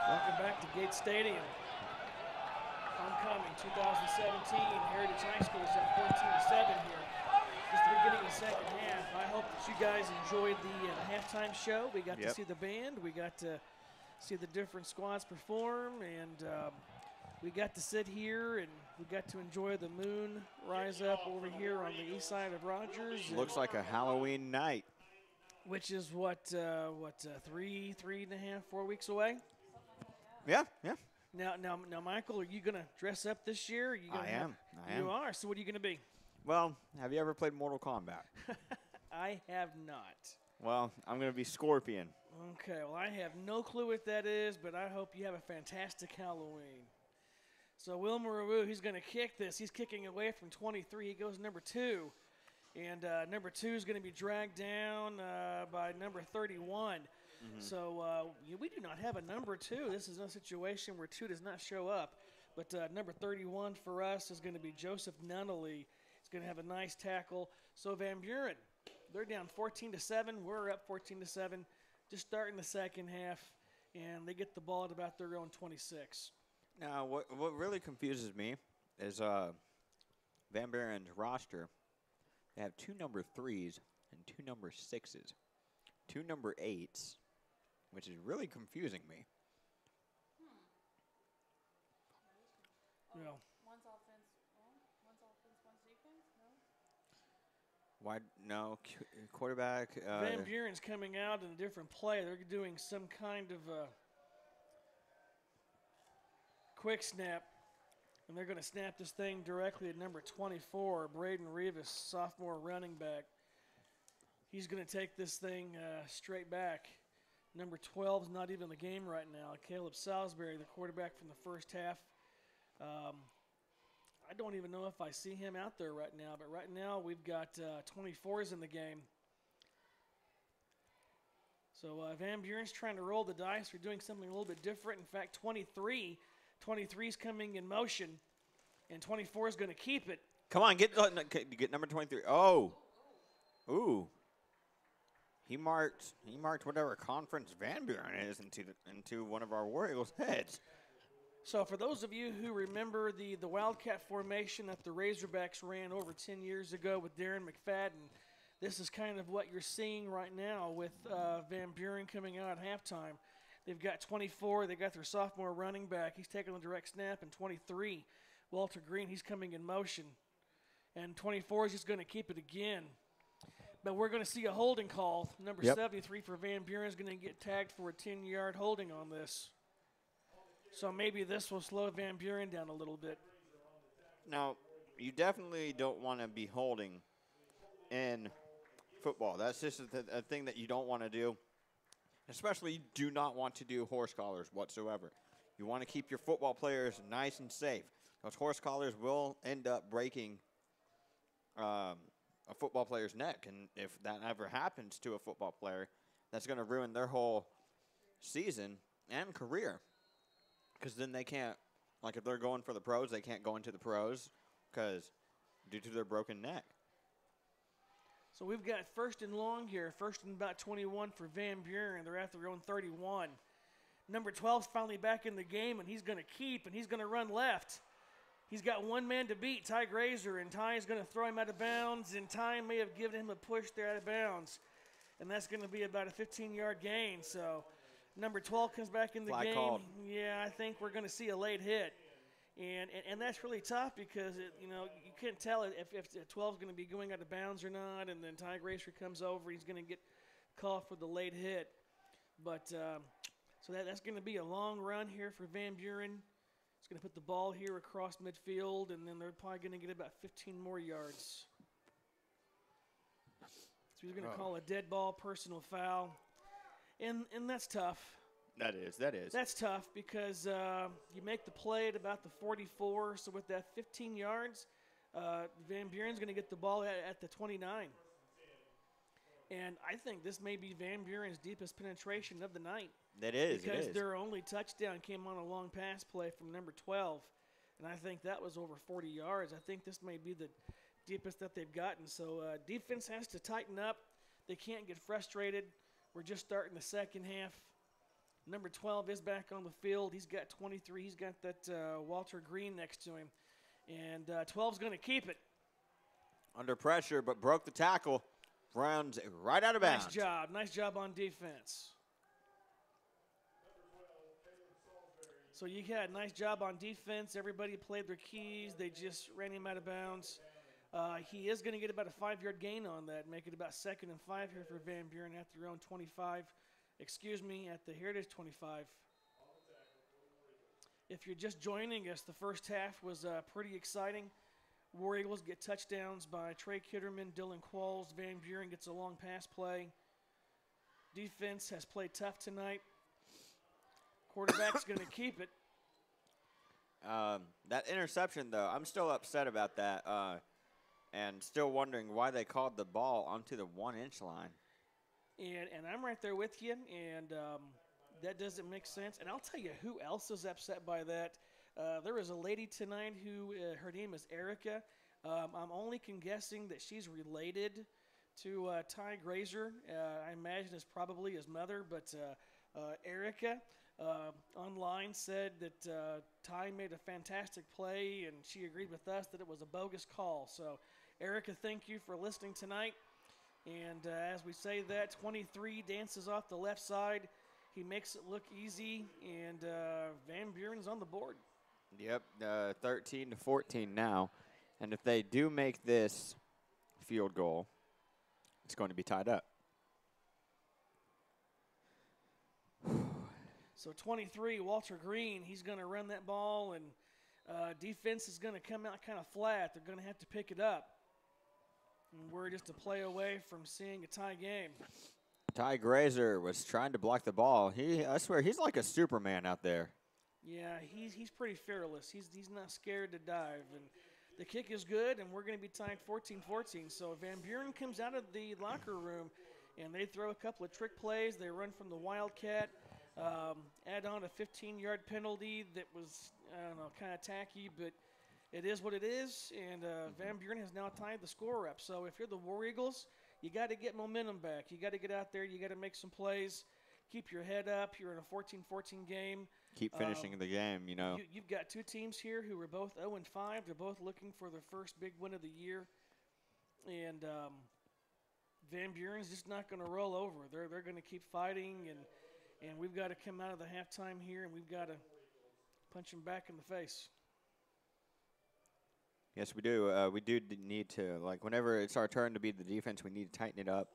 Welcome back to Gates Stadium. Homecoming 2017. Heritage High School is at 14-7 here. Just the beginning of the second half. I hope that you guys enjoyed the halftime show. We got to see the band. We got to see the different squads perform, and we got to sit here and we got to enjoy the moon rise up over here on the east side of Rogers. Looks like a Halloween night. Which is what 3.5, 4 weeks away? Yeah. Now, Michael, are you gonna dress up this year? I am. You are. So what are you gonna be? Well, have you ever played Mortal Kombat? I have not. Well, I'm gonna be Scorpion. Okay. Well, I have no clue what that is, but I hope you have a fantastic Halloween. So Wilmer Awu, he's gonna kick this. He's kicking away from 23. He goes number 2. And number 2 is going to be dragged down by number 31. So we do not have a number 2. This is a situation where 2 does not show up. But number 31 for us is going to be Joseph Nunnally. He's going to have a nice tackle. So Van Buren, they're down 14-7. We're up 14-7. Just starting the second half, and they get the ball at about their own 26. Now, what really confuses me is Van Buren's roster. They have 2 number 3s and 2 number 6s, 2 number 8s, which is really confusing me. Well, one's offense, one's defense. No. Why? No, quarterback. Van Buren's coming out in a different play. They're doing some kind of quick snap. And they're going to snap this thing directly at number 24, Braden Rivas, sophomore running back. He's going to take this thing straight back. Number 12 is not even in the game right now. Caleb Salisbury, the quarterback from the first half. I don't even know if I see him out there right now, but right now we've got 24s in the game. So Van Buren's trying to roll the dice. We're doing something a little bit different. In fact, 23 is coming in motion, and 24 is going to keep it. Come on, get number 23. Oh, ooh. He marked whatever conference Van Buren is into one of our War Eagles' heads. So for those of you who remember the Wildcat formation that the Razorbacks ran over 10 years ago with Darren McFadden, this is kind of what you're seeing right now with Van Buren coming out at halftime. They've got 24. They got their sophomore running back. He's taking a direct snap. And 23, Walter Green, he's coming in motion. And 24 is just going to keep it again. But we're going to see a holding call. Number 73 for Van Buren is going to get tagged for a 10-yard holding on this. So maybe this will slow Van Buren down a little bit. Now, you definitely don't want to be holding in football. That's just a thing that you don't want to do. Especially, you do not want to do horse collars whatsoever. You want to keep your football players nice and safe. Those horse collars will end up breaking a football player's neck. And if that ever happens to a football player, that's going to ruin their whole season and career. Because then they can't, like if they're going for the pros, they can't go into the pros because due to their broken neck. So we've got first and long here, first and about 21 for Van Buren. They're at their own 31. Number 12's finally back in the game, and he's going to keep, and he's going to run left. He's got one man to beat, Ty Grazer, and Ty is going to throw him out of bounds, and Ty may have given him a push there out of bounds. And that's going to be about a 15-yard gain. So number 12 comes back in the game. Called. Yeah, I think we're going to see a late hit. And that's really tough because, you can't tell if 12 is going to be going out of bounds or not, and then Ty Grazer comes over. He's going to get called for the late hit. But so that's going to be a long run here for Van Buren. It's going to put the ball here across midfield, and then they're probably going to get about 15 more yards. So he's going to call a dead ball, personal foul. And that's tough. That is. That's tough because you make the play at about the 44. So with that 15 yards, Van Buren's going to get the ball at the 29. And I think this may be Van Buren's deepest penetration of the night. That is. Because their only touchdown came on a long pass play from number 12. And I think that was over 40 yards. I think this may be the deepest that they've gotten. So defense has to tighten up. They can't get frustrated. We're just starting the second half. Number 12 is back on the field. He's got 23. He's got that Walter Green next to him. And 12's going to keep it. Under pressure, but broke the tackle. Runs right out of bounds. Nice job. Nice job on defense. So you had a nice job on defense. Everybody played their keys. They just ran him out of bounds. He is going to get about a 5-yard gain on that, make it about 2nd and 5 here for Van Buren at their own 25. Excuse me, at the Heritage 25. If you're just joining us, the first half was pretty exciting. War Eagles get touchdowns by Trey Kitterman, Dylan Qualls. Van Buren gets a long pass play. Defense has played tough tonight. Quarterback's going to keep it. That interception, though, I'm still upset about that and still wondering why they called the ball onto the 1-inch line. And I'm right there with you, and that doesn't make sense. And I'll tell you who else is upset by that. There was a lady tonight who, her name is Erica. I'm only guessing that she's related to Ty Grazer. I imagine it's probably his mother, but Erica online said that Ty made a fantastic play, and she agreed with us that it was a bogus call. So, Erica, thank you for listening tonight. And as we say that, 23 dances off the left side. He makes it look easy, and Van Buren's on the board. Yep, 13-14 now. And if they do make this field goal, it's going to be tied up. So 23, Walter Green, he's going to run that ball, and defense is going to come out kind of flat. They're going to have to pick it up. And we're just a play away from seeing a tie game. Ty Grazer was trying to block the ball. I swear, he's like a Superman out there. Yeah, he's pretty fearless. He's not scared to dive. And the kick is good, and we're going to be tied 14-14. So Van Buren comes out of the locker room, and they throw a couple of trick plays. They run from the Wildcat, add on a 15-yard penalty that was, I don't know, kind of tacky, but it is what it is, and Van Buren has now tied the score up. So if you're the War Eagles, you got to get momentum back. You got to get out there. You got to make some plays. Keep your head up. You're in a 14-14 game. Keep finishing the game, you know. You've got two teams here who are both 0-5. They're both looking for their first big win of the year. And Van Buren's just not going to roll over. They're going to keep fighting, and we've got to come out of the halftime here, and we've got to punch them back in the face. Yes, we do. We do need to, like, whenever it's our turn to be the defense, we need to tighten it up.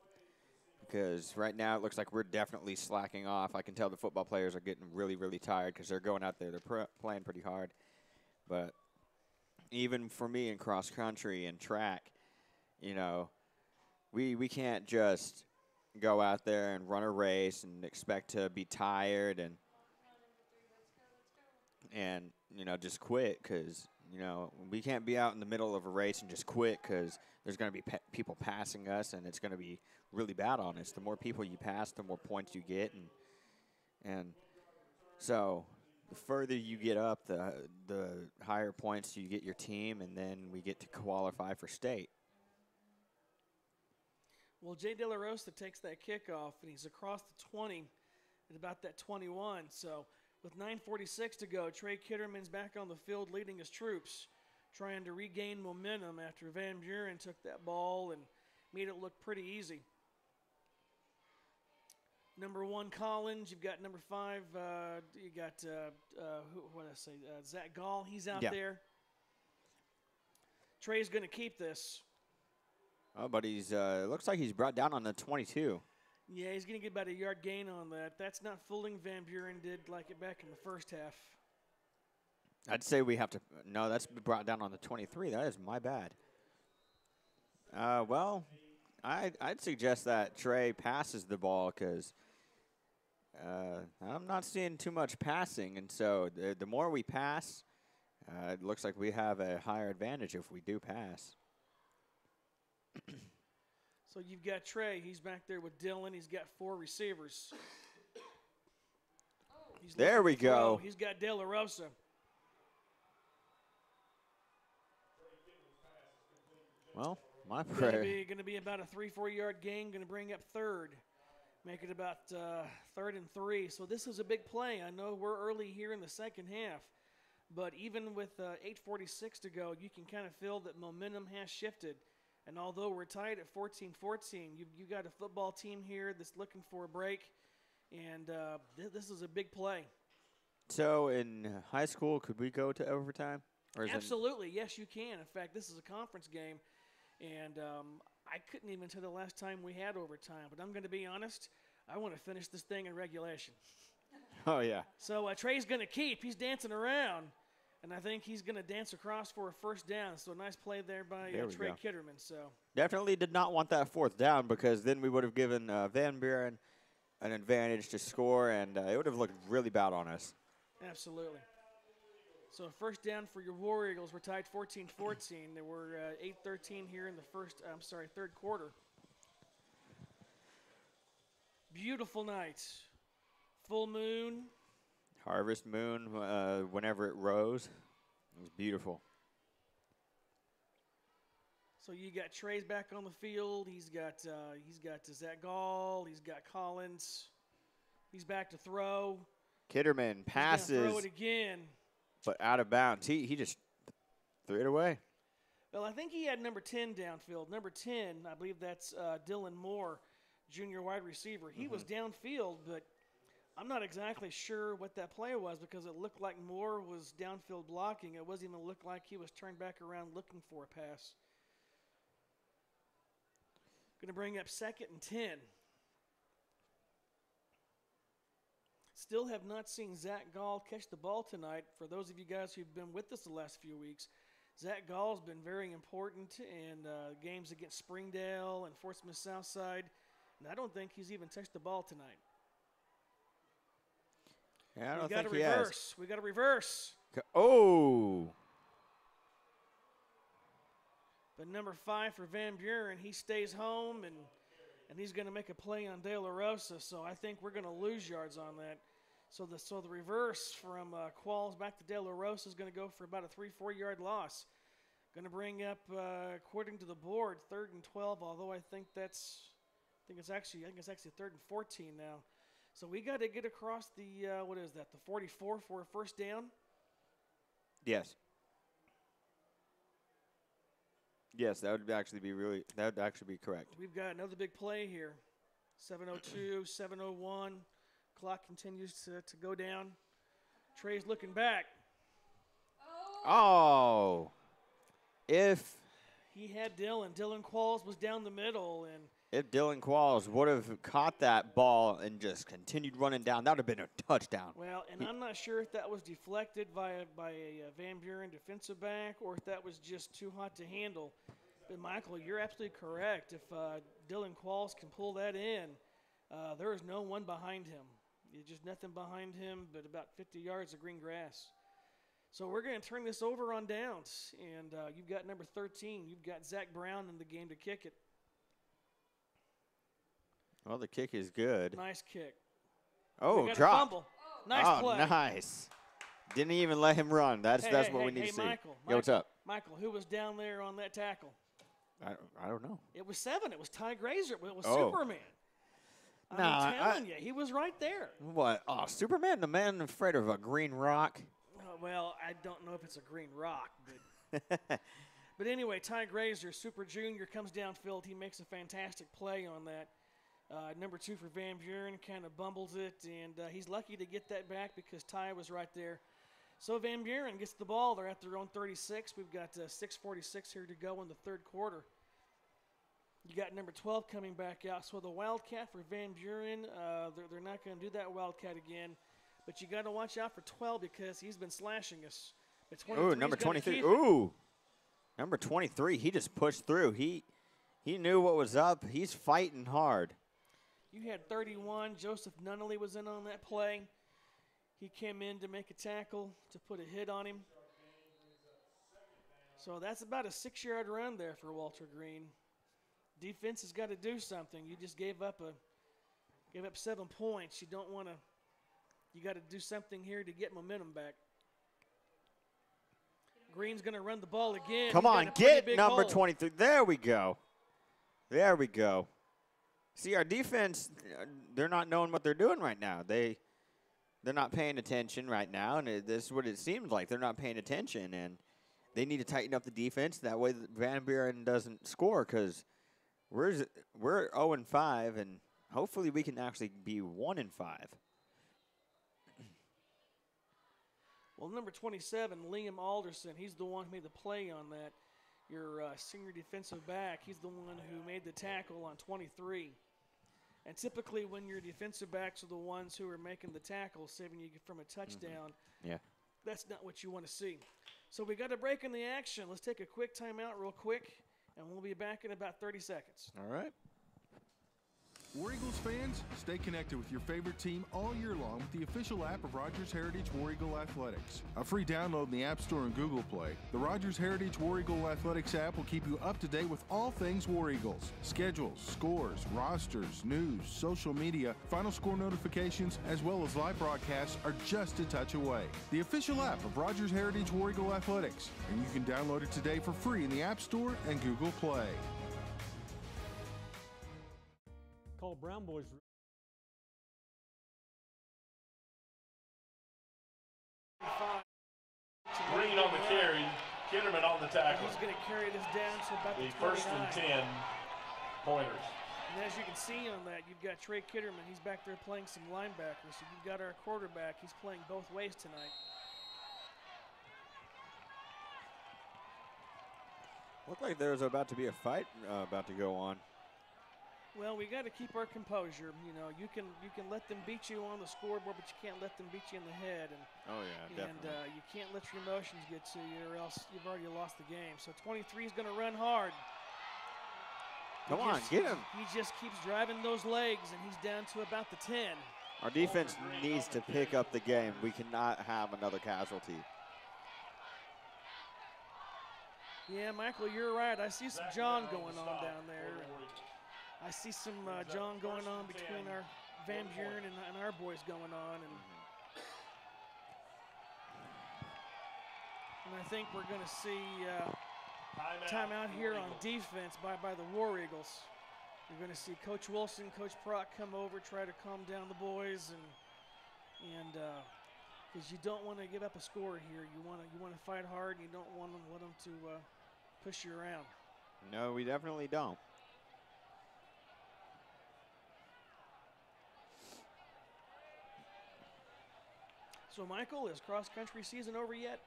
Because right now it looks like we're definitely slacking off. I can tell the football players are getting really, really tired because they're going out there. They're playing pretty hard. But even for me in cross country and track, you know, we can't just go out there and run a race and expect to be tired and you know, just quit because, you know, we can't be out in the middle of a race and just quit because there's going to be people passing us, and it's going to be really bad on us. The more people you pass, the more points you get, and so the further you get up, the higher points you get your team, and then we get to qualify for state. Well, Jay De La Rosa takes that kickoff, and he's across the 20 at about that 21. So with 9:46 to go, Trey Kitterman's back on the field leading his troops, trying to regain momentum after Van Buren took that ball and made it look pretty easy. Number 1, Collins. You've got number 5. You got, what did I say? Zach Gall. He's out there. Trey's going to keep this. Oh, but he's looks like he's brought down on the 22. Yeah, he's going to get about a yard gain on that. That's not fooling Van Buren did like it back in the first half. I'd say we have to – no, that's brought down on the 23. That is my bad. Well, I'd suggest that Trey passes the ball because I'm not seeing too much passing. And so the more we pass, it looks like we have a higher advantage if we do pass. So you've got Trey. He's back there with Dylan. He's got 4 receivers. There we go. He's got De La Rosa. Well, my prayer. Going to be about a 3-4 yard gain. Going to bring up 3rd. Make it about 3rd and 3. So this is a big play. I know we're early here in the second half, but even with 8:46 to go, you can kind of feel that momentum has shifted. And although we're tied at 14-14, you got a football team here that's looking for a break, and this is a big play. So in high school, could we go to overtime? Or is Absolutely, yes, you can. In fact, this is a conference game, and I couldn't even tell the last time we had overtime. But I'm going to be honest, I want to finish this thing in regulation. Oh, yeah. So Trey's going to keep. He's dancing around, and I think he's going to dance across for a first down. So a nice play there by Trey Kitterman. So definitely did not want that 4th down, because then we would have given Van Buren an advantage to score, and it would have looked really bad on us. Absolutely. So first down for your War Eagles. We're tied 14-14. There were 8:13 here in the third quarter. Beautiful night. Full moon. Harvest moon, whenever it rose. It was beautiful. So you got Trey's back on the field. He's got Zach Gall. He's got Collins. He's back to throw. Kitterman passes. He's gonna throw it again. But out of bounds. He just threw it away. Well, I think he had number 10 downfield. Number 10, I believe that's Dylan Moore, junior wide receiver. He was downfield, but I'm not exactly sure what that play was, because it looked like Moore was downfield blocking. It wasn't even look like he was turned back around looking for a pass. Going to bring up 2nd and 10. Still have not seen Zach Gall catch the ball tonight. For those of you guys who've been with us the last few weeks, Zach Gall's been very important in games against Springdale and Fort Smith Southside, and I don't think he's even touched the ball tonight. Yeah, I don't think he has. We got to reverse. Oh! But number 5 for Van Buren, he stays home, and he's going to make a play on De La Rosa, so I think we're going to lose yards on that. So the reverse from Qualls back to De La Rosa is going to go for about a 3-4 yard loss. Going to bring up, according to the board, 3rd and 12. Although I think it's actually 3rd and 14 now. So we got to get across the the 44 for a first down. Yes. Yes, that would actually be correct. We've got another big play here. 7:02, 7:01. Clock continues to go down. Trey's looking back. Oh. If he had Dylan Qualls was down the middle, and if Dylan Qualls would have caught that ball and just continued running down, that would have been a touchdown. Well, and I'm not sure if that was deflected by a Van Buren defensive back or if that was just too hot to handle. But, Michael, you're absolutely correct. If Dylan Qualls can pull that in, there is no one behind him. There's just nothing behind him but about 50 yards of green grass. So we're going to turn this over on downs. And you've got number 13. You've got Zach Brown in the game to kick it. Well, the kick is good. Nice kick. Oh, drop. Nice play. Nice. Didn't even let him run. That's what we need to see. Michael, Yo, what's up? Michael, who was down there on that tackle? I don't know. It was 7. It was Ty Grazer. It was Superman. I'm telling you, he was right there. What? Oh, Superman, the man afraid of a green rock? Well, I don't know if it's a green rock, but but anyway, Ty Grazer, Super Junior, comes downfield. He makes a fantastic play on that. Number 2 for Van Buren kind of bumbles it, and he's lucky to get that back because Ty was right there. So Van Buren gets the ball. They're at their own 36. We've got 6:46 here to go in the third quarter. You got number 12 coming back out. So the Wildcat for Van Buren, they're not going to do that Wildcat again. But you got to watch out for 12 because he's been slashing us. Ooh, number 23. Ooh, number 23. He just pushed through. He knew what was up. He's fighting hard. You had 31. Joseph Nunnally was in on that play. He came in to make a tackle to put a hit on him. So that's about a 6-yard run there for Walter Green. Defense has got to do something. You just gave up 7 points. You don't want to. You got to do something here to get momentum back. Green's going to run the ball again. Come on, get number 23. There we go. There we go. See, our defense, they're not knowing what they're doing right now. They're not paying attention right now, and this is what it seems like. They're not paying attention, and they need to tighten up the defense. That way Van Buren doesn't score, because we're 0-5, and hopefully we can actually be 1-5. Well, number 27, Liam Alderson, he's the one who made the play on that. Your senior defensive back, he's the one who made the tackle on 23. And typically when your defensive backs are the ones who are making the tackle, saving you from a touchdown, yeah, that's not what you want to see. So we got a break in the action. Let's take a quick timeout real quick, and we'll be back in about 30 seconds. All right. War Eagles fans, stay connected with your favorite team all year long with the official app of Rogers Heritage War Eagle Athletics. A free download in the App Store and Google Play, the Rogers Heritage War Eagle Athletics app will keep you up to date with all things War Eagles. Schedules, scores, rosters, news, social media, final score notifications, as well as live broadcasts are just a touch away. The official app of Rogers Heritage War Eagle Athletics, and you can download it today for free in the App Store and Google Play. Call Brown Boys. Green on the carry, Kitterman on the tackle. He's going to carry this down to about the 1st and 10 pointers. And as you can see on that, you've got Trey Kitterman. He's back there playing some linebacker. So you've got our quarterback. He's playing both ways tonight. Looked like there was about to be a fight about to go on. Well, we got to keep our composure. You know, you can let them beat you on the scoreboard, but you can't let them beat you in the head. And oh yeah, definitely. And you can't let your emotions get to you, or else you've already lost the game. So 23 is going to run hard. Come on, get him. He just keeps driving those legs, and he's down to about the 10. Our defense needs to pick up the game. We cannot have another casualty. Yeah, Michael, you're right. I see some John going on down there. I see some John going on between our Van Buren and our boys going on. And I think we're going to see timeout here on defense by the War Eagles. You're going to see Coach Wilson, Coach Prock come over, try to calm down the boys, and because you don't want to give up a score here. You want to fight hard, and you don't want to let them to push you around. No, we definitely don't. So, Michael, is cross-country season over yet?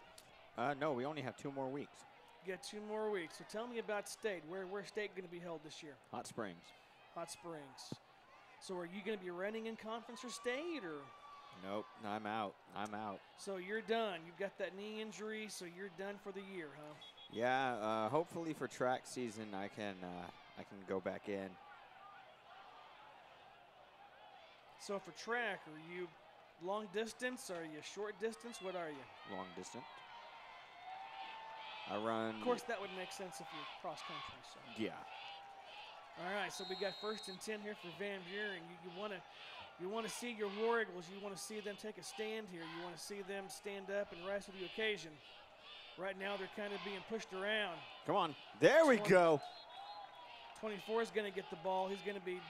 No, we only have 2 more weeks. You got 2 more weeks. So tell me about state. Where's state going to be held this year? Hot Springs. Hot Springs. So are you going to be running in conference or state, or? Nope, I'm out. I'm out. So you're done. You've got that knee injury, so you're done for the year, huh? Yeah. Hopefully for track season, I can go back in. So for track, are you long distance? Are you short distance? What are you? Long distance. I run. Of course, that would make sense if you're cross country. So. Yeah. All right, so we got 1st and 10 here for Van Buren. You want to see your War Eagles. You want to see them take a stand here. You want to see them stand up and rise to the occasion. Right now, they're kind of being pushed around. Come on, there we go. 24 is going to get the ball. He's going to be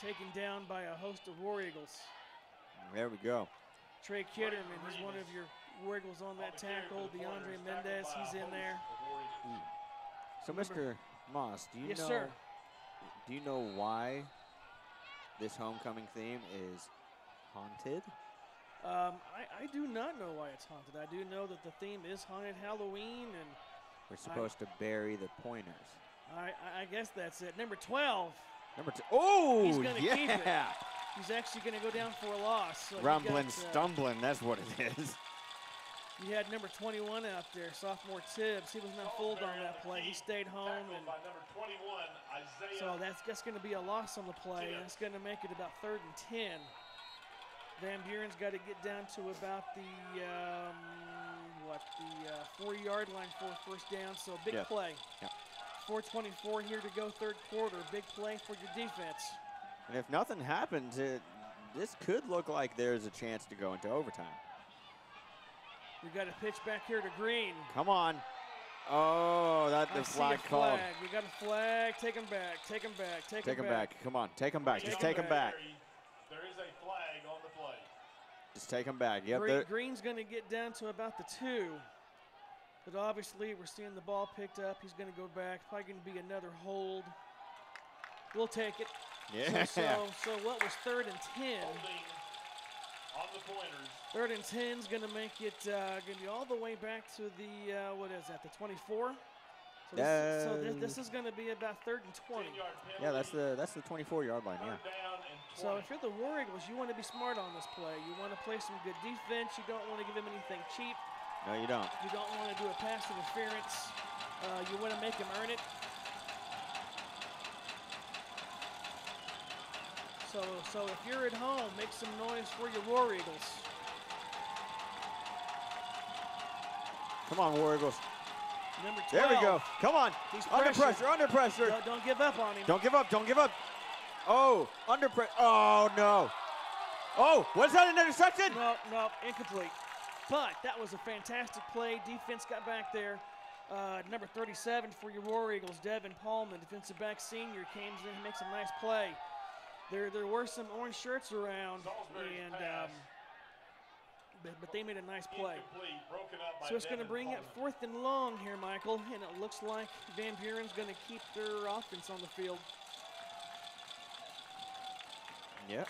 taken down by a host of War Eagles. There we go. Trey Kitterman, he's one of your War Eagles on that tackle. DeAndre Mendez, he's in there. So, Mr. Moss, do you yes, know? Sir. Do you know why this homecoming theme is haunted? I do not know why it's haunted. I do know that the theme is Haunted Halloween, and we're supposed to bury the pointers. I guess that's it. Number 12. Number 2. Oh, he's gonna yeah. Keep it. He's actually going to go down for a loss. So rumbling, stumbling, that's what it is. You had number 21 out there, sophomore Tibbs. He was not fooled on that play. He stayed home. And by number 21, Isaiah. So that's going to be a loss on the play, and it's going to make it about 3rd and 10. Van Buren's got to get down to about the 4-yard line for a 1st down, so big play. Yeah. 4:24 here to go, 3rd quarter. Big play for your defense. And if nothing happens, this could look like there's a chance to go into overtime. We got a pitch back here to Green. Come on. Oh, that the flag called. You got a flag. Take him back. Take him back. Take him back. Come on, take him back. Just take him back. There is a flag on the play. Just take him back. Yep. Green's going to get down to about the 2. But obviously, we're seeing the ball picked up. He's going to go back. Probably going to be another hold. We'll take it. Yeah. So what was 3rd and 10? Holding on the pointers. 3rd and 10 is going to make it going to be all the way back to the, what is that, the 24? So this is going to be about 3rd and 20. Yeah, that's the 24-yard line, yeah. So if you're the War Eagles, you want to be smart on this play. You want to play some good defense. You don't want to give them anything cheap. No, you don't. You don't want to do a pass interference. You want to make them earn it. So if you're at home, make some noise for your War Eagles. Come on, War Eagles. Number 12. There we go. Come on. He's under pressure, under pressure. Don't give up on him. Don't give up, don't give up. Oh, under pressure. Oh, no. Oh, was that an interception? No, incomplete. But that was a fantastic play. Defense got back there. Number 37 for your War Eagles, Devin Paulman, defensive back senior, came in and makes a nice play. There were some orange shirts around, and but they made a nice play. So it's going to bring it 4th and long here, Michael, and it looks like Van Buren's going to keep their offense on the field. Yep.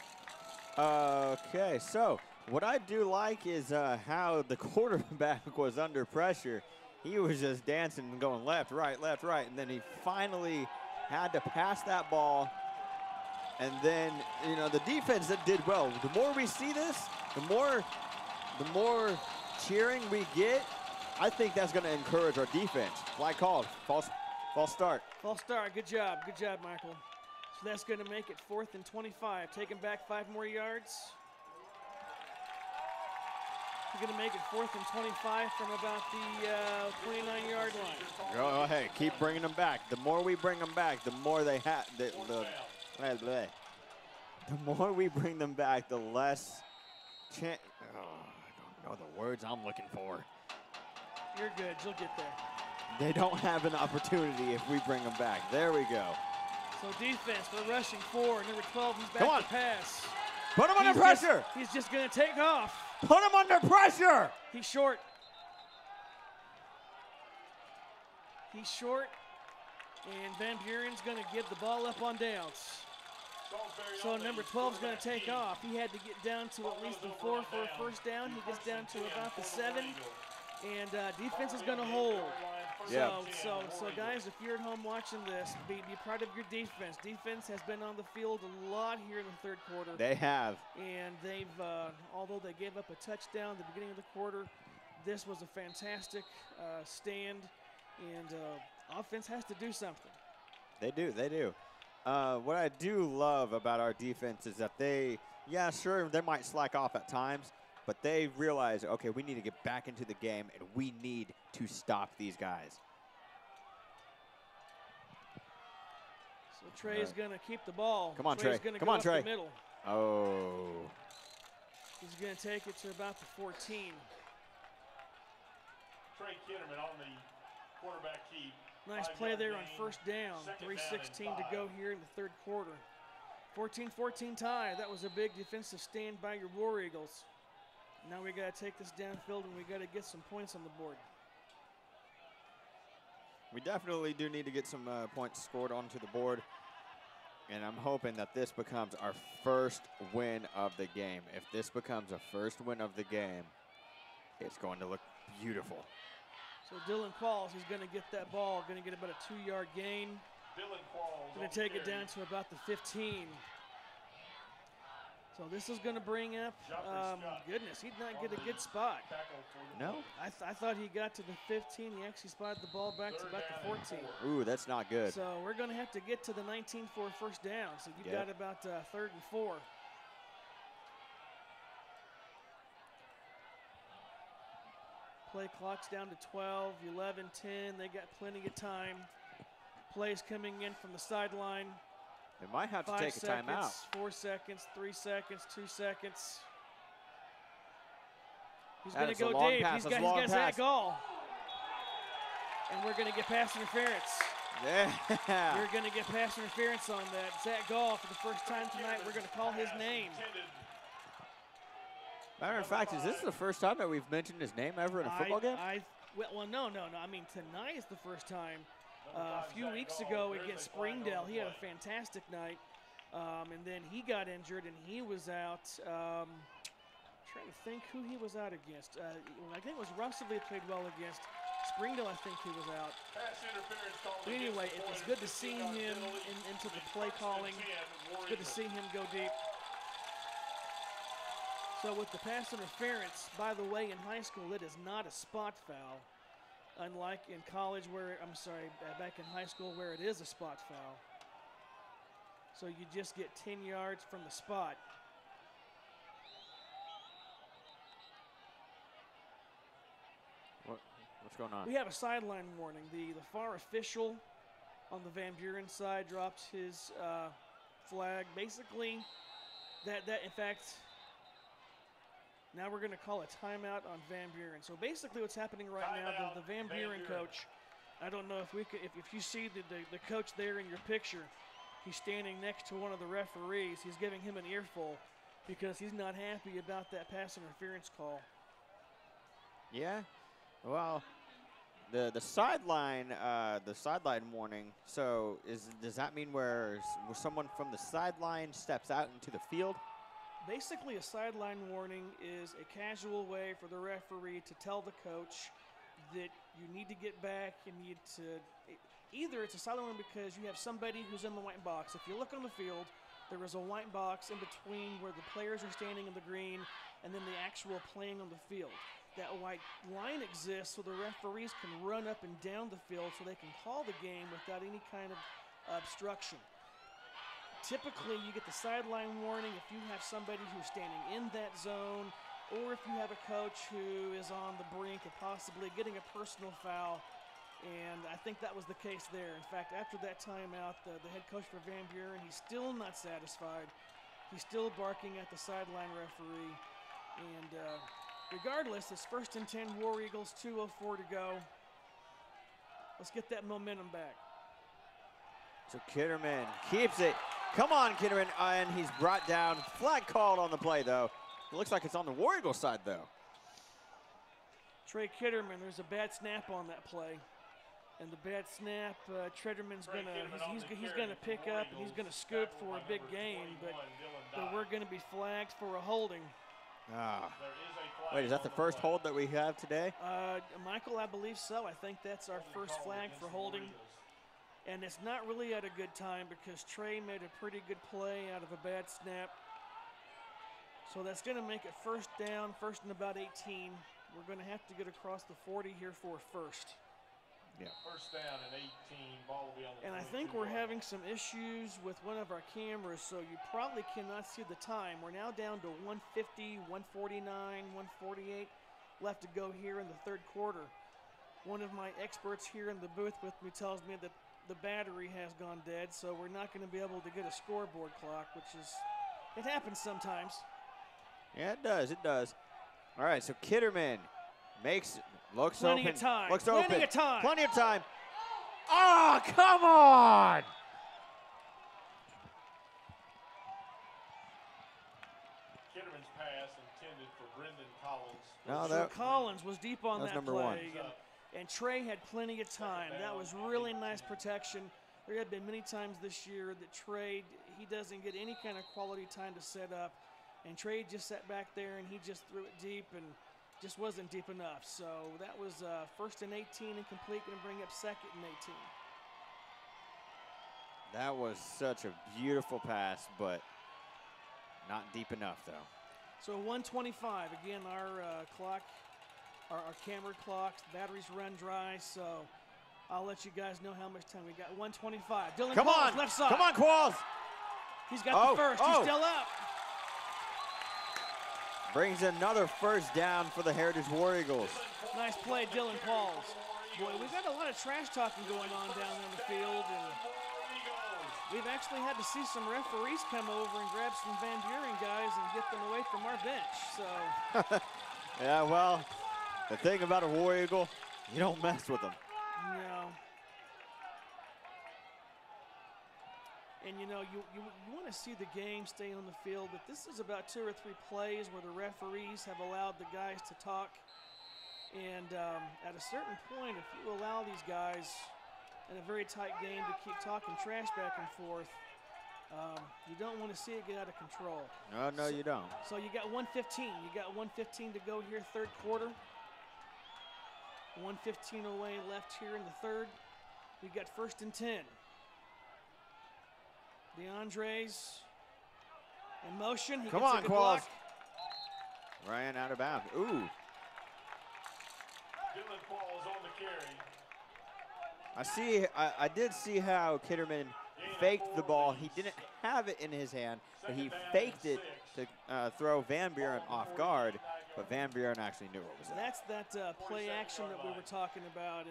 Okay, so what I do like is how the quarterback was under pressure. He was just dancing and going left, right, and then he finally had to pass that ball. And then, you know, the defense that did well. The more we see this, the more cheering we get. I think that's going to encourage our defense. Flag called. False start. False start. Good job, Michael. So that's going to make it 4th and 25. Taking back 5 more yards. We're going to make it 4th and 25 from about the 29-yard line. Go ahead. Keep bringing them back. The more we bring them back, the more they have. The more we bring them back, the less chance. Oh, I don't know the words I'm looking for. You're good. You'll get there. They don't have an opportunity if we bring them back. There we go. So defense, we're rushing 4. Number 12, he's back to pass. Put him under pressure. He's just going to take off. Put him under pressure. He's short. He's short. And Van Buren's going to give the ball up on downs. So number 12 is going to take off. He had to get down to at least the 4 for a first down. He gets down to about the 7. And defense is going to hold. Yeah. So guys, if you're at home watching this, be proud of your defense. Defense has been on the field a lot here in the 3rd quarter. They have. And they've, although they gave up a touchdown at the beginning of the quarter, this was a fantastic stand. And offense has to do something. They do. What I do love about our defense is that they might slack off at times, but they realize, okay, we need to get back into the game, and we need to stop these guys. So Trey's going to keep the ball. Come on, Trey's Trey. Gonna Come go on, up Trey. The middle. Oh. He's going to take it to about the 14. Trey Kitterman on the quarterback keep. Nice play there on first down. 3:16 to go here in the 3rd quarter. 14-14 tie. That was a big defensive stand by your War Eagles. Now we got to take this downfield and we got to get some points on the board. We definitely do need to get some points scored onto the board. And I'm hoping that this becomes our first win of the game. If this becomes a first win of the game, it's going to look beautiful. So Dylan Qualls, he's going to get that ball, going to get about a 2-yard gain. Dylan Qualls going to take it down to about the 15. So this is going to bring up, goodness, he did not get a good spot. No? I thought he got to the 15. He actually spotted the ball back to about the 14. Ooh, that's not good. So we're going to have to get to the 19 for a first down. So you've got about 3rd and 4. Play clock's down to 12, 11, 10. They got plenty of time. Plays coming in from the sideline. They might have to take a timeout. 4 seconds, 3 seconds, 2 seconds. He's going to go deep. He's got Zach Gall. And we're going to get pass interference. Yeah. We're going to get pass interference on that. Zach Gall, for the first time tonight, we're going to call his name. Matter of fact, is this the first time that we've mentioned his name ever in a football game? Well, no. I mean, tonight is the first time. A few weeks ago against Springdale, he had a fantastic night. And then he got injured, and he was out. Trying to think who he was out against. I think it was Russell that played well against. Springdale, I think he was out. But anyway, it's good to see him into the play calling. It's good to see him go deep. So with the pass interference, by the way, in high school, it is not a spot foul. Unlike in college back in high school where it is a spot foul. So you just get 10 yards from the spot. What's going on? We have a sideline warning. The FAR official on the Van Buren side dropped his flag. Basically, in fact, now we're going to call a timeout on Van Buren. So basically what's happening right now, the Van Buren coach, I don't know if you see the coach there in your picture, he's standing next to one of the referees. He's giving him an earful because he's not happy about that pass interference call. Yeah, well, the sideline warning. So does that mean where someone from the sideline steps out into the field? Basically, a sideline warning is a casual way for the referee to tell the coach that you need to get back, either it's a sideline warning because you have somebody who's in the white box. If you look on the field, there is a white box in between where the players are standing in the green and then the actual playing on the field. That white line exists so the referees can run up and down the field so they can call the game without any kind of obstruction. Typically, you get the sideline warning if you have somebody who's standing in that zone or if you have a coach who is on the brink of possibly getting a personal foul. And I think that was the case there. In fact, after that timeout, the head coach for Van Buren, he's still not satisfied. He's still barking at the sideline referee. And regardless, it's 1st and 10, War Eagles, 2:04 to go. Let's get that momentum back. So Kitterman keeps it. Come on, Kitterman, and he's brought down. Flag called on the play, though. It looks like it's on the War Eagle side, though. Trey Kitterman, there's a bad snap on that play. And the bad snap, Treaderman's he's gonna pick up and he's gonna scoop for a big gain, but we're gonna be flagged for a holding. Wait, is that the first hold that we have today? Michael, I believe so. I think that's our first flag for holding. And it's not really at a good time because Trey made a pretty good play out of a bad snap. So that's going to make it first down, first and about 18. We're going to have to get across the 40 here for a first. Yeah. First down and 18, ball will be on the And I think we're having some issues with one of our cameras, so you probably cannot see the time. We're now down to 150, 149, 148 left to go here in the third quarter. One of my experts here in the booth with me tells me that the battery has gone dead, so we're not going to be able to get a scoreboard clock, it happens sometimes. Yeah, it does, it does. All right, so Kitterman looks Plenty open. Of time. Looks Plenty open. of time. Plenty of time. Oh, come on! Kitterman's pass intended for Brendan Collins. So Collins was deep on that number play. one. And Trey had plenty of time. That was really nice protection. There have been many times this year that Trey, he doesn't get any kind of quality time to set up. And Trey just sat back there and he just threw it deep and just wasn't deep enough. So that was 1st and 18 incomplete, going to bring up 2nd and 18. That was such a beautiful pass, but not deep enough, though. So 125, again, our clock, our camera clocks, batteries run dry, so I'll let you guys know how much time we got. 125. Dylan Come Qualls, on, left side. Come on, Qualls. He's got the first. He's still up. Brings another first down for the Heritage War Eagles. Nice play, Dylan Qualls. Boy, we've got a lot of trash talking going on down on the field, and we've actually had to see some referees come over and grab some Van Buren guys and get them away from our bench. So, yeah, well, the thing about a War Eagle, you don't mess with them. No. And, you know, you want to see the game stay on the field, but this is about 2 or 3 plays where the referees have allowed the guys to talk. And at a certain point, if you allow these guys in a very tight game to keep talking trash back and forth, you don't want to see it get out of control. No, you don't. So you got 1:15. You got 1:15 to go here, third quarter. 1:15 away left here in the third. We got 1st and 10. DeAndre's in motion. He Come gets on, a good Qualls. block. Ryan out of bounds. Ooh. Dylan Qualls on the carry. I did see how Kitterman faked the ball. He didn't have it in his hand, but he faked it to throw Van Buren off guard, but Van Buren actually knew it was there. That's that play action that we were talking about,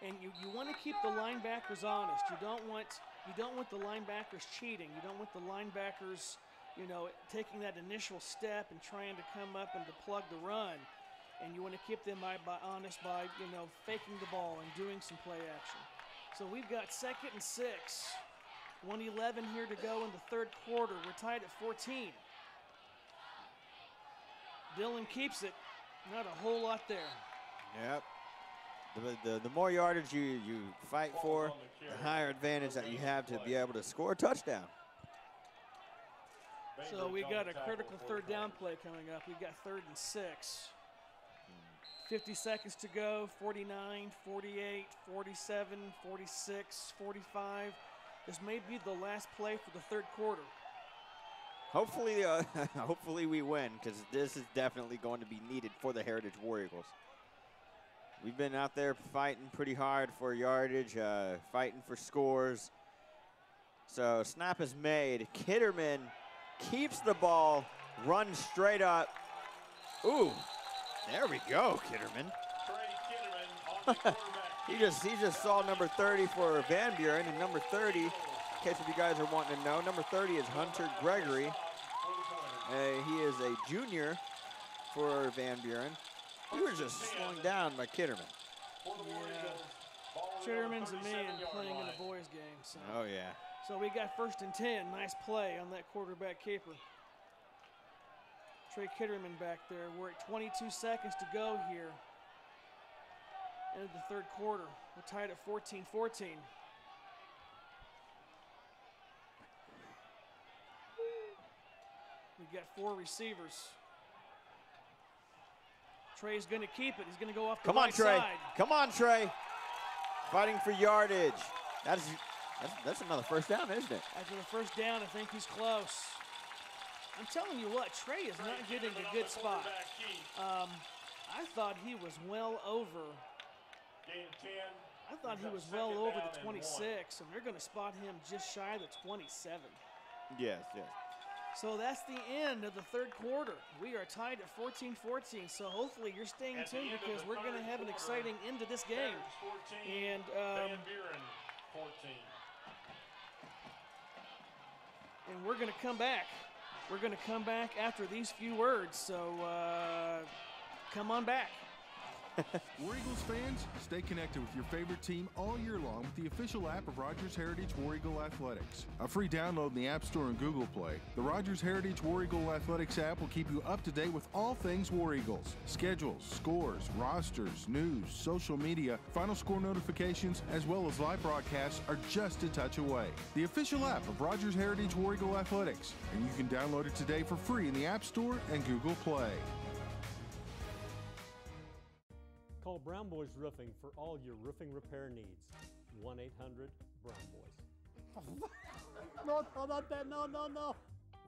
and you want to keep the linebackers honest. You don't want the linebackers cheating. You don't want the linebackers, you know, taking that initial step and trying to come up and to plug the run. And you want to keep them honest by, you know, faking the ball and doing some play action. So we've got 2nd and 6. 1:11 here to go in the third quarter. We're tied at 14. Dylan keeps it. Not a whole lot there. Yep. The more yardage you fight for, the higher advantage that you have to be able to score a touchdown. So we got a critical third down play coming up. We've got 3rd and 6. 50 seconds to go. 49, 48, 47, 46, 45. This may be the last play for the third quarter. Hopefully, hopefully we win, because this is definitely going to be needed for the Heritage War Eagles. We've been out there fighting pretty hard for yardage, fighting for scores. So snap is made. Kitterman keeps the ball, runs straight up. Ooh, there we go, Kitterman. he just saw number 30 for Van Buren, and number 30, in case if you guys are wanting to know, number 30 is Hunter Gregory. He is a junior for Van Buren. He was just slowing down by Kitterman. Yeah. Kitterman's a man playing in a boys game. So. Oh, yeah. So we got 1st and 10. Nice play on that quarterback keeper. Trey Kitterman back there. We're at 22 seconds to go here. End of the third quarter. We're tied at 14-14. We've got 4 receivers. Trey's going to keep it. He's going to go off the right side. Come on, Trey. Come on, Trey. Fighting for yardage. That's another first down, isn't it? After the first down, I think he's close. I'm telling you what, Trey is not getting a good spot. I thought he was well over. I thought he was well over the 26, and they're going to spot him just shy of the 27. Yes, yes. So that's the end of the third quarter. We are tied at 14-14, so hopefully you're staying tuned because we're going to have an exciting end to this game. And we're going to come back. We're going to come back after these few words, so come on back. War Eagles fans, stay connected with your favorite team all year long with the official app of Rogers Heritage War Eagle Athletics. A free download in the App Store and Google Play, the Rogers Heritage War Eagle Athletics app will keep you up to date with all things War Eagles. Schedules, scores, rosters, news, social media, final score notifications, as well as live broadcasts are just a touch away. The official app of Rogers Heritage War Eagle Athletics, and you can download it today for free in the App Store and Google Play. Call Brown Boys Roofing for all your roofing repair needs. 1-800-BROWN BOYS. No, not that. No.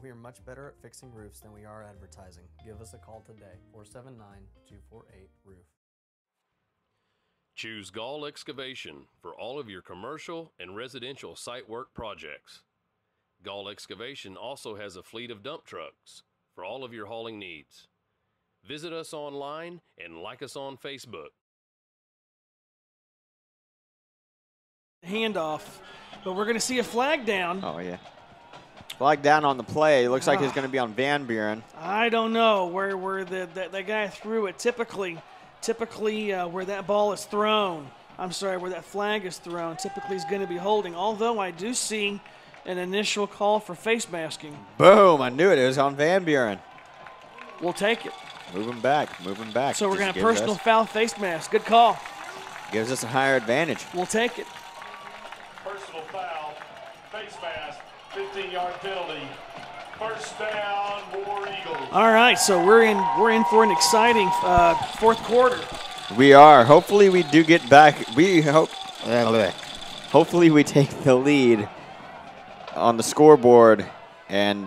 We are much better at fixing roofs than we are advertising. Give us a call today, 479-248-ROOF. Choose Gall Excavation for all of your commercial and residential site work projects. Gall Excavation also has a fleet of dump trucks for all of your hauling needs. Visit us online and like us on Facebook. Handoff, but we're going to see a flag down. Oh, yeah. Flag down on the play. It looks like it's going to be on Van Buren. I don't know where the guy threw it. Typically where that ball is thrown, I'm sorry, where that flag is thrown. Typically he's going to be holding, although I do see an initial call for face masking. Boom, I knew it. It was on Van Buren. We'll take it. Move him back, move him back. So we're going to have personal foul face mask. Good call. Gives us a higher advantage. We'll take it. Personal foul, face mask, 15-yard penalty. First down, War Eagles. All right, so we're in for an exciting fourth quarter. We are. Hopefully we do get back. Hopefully we take the lead on the scoreboard and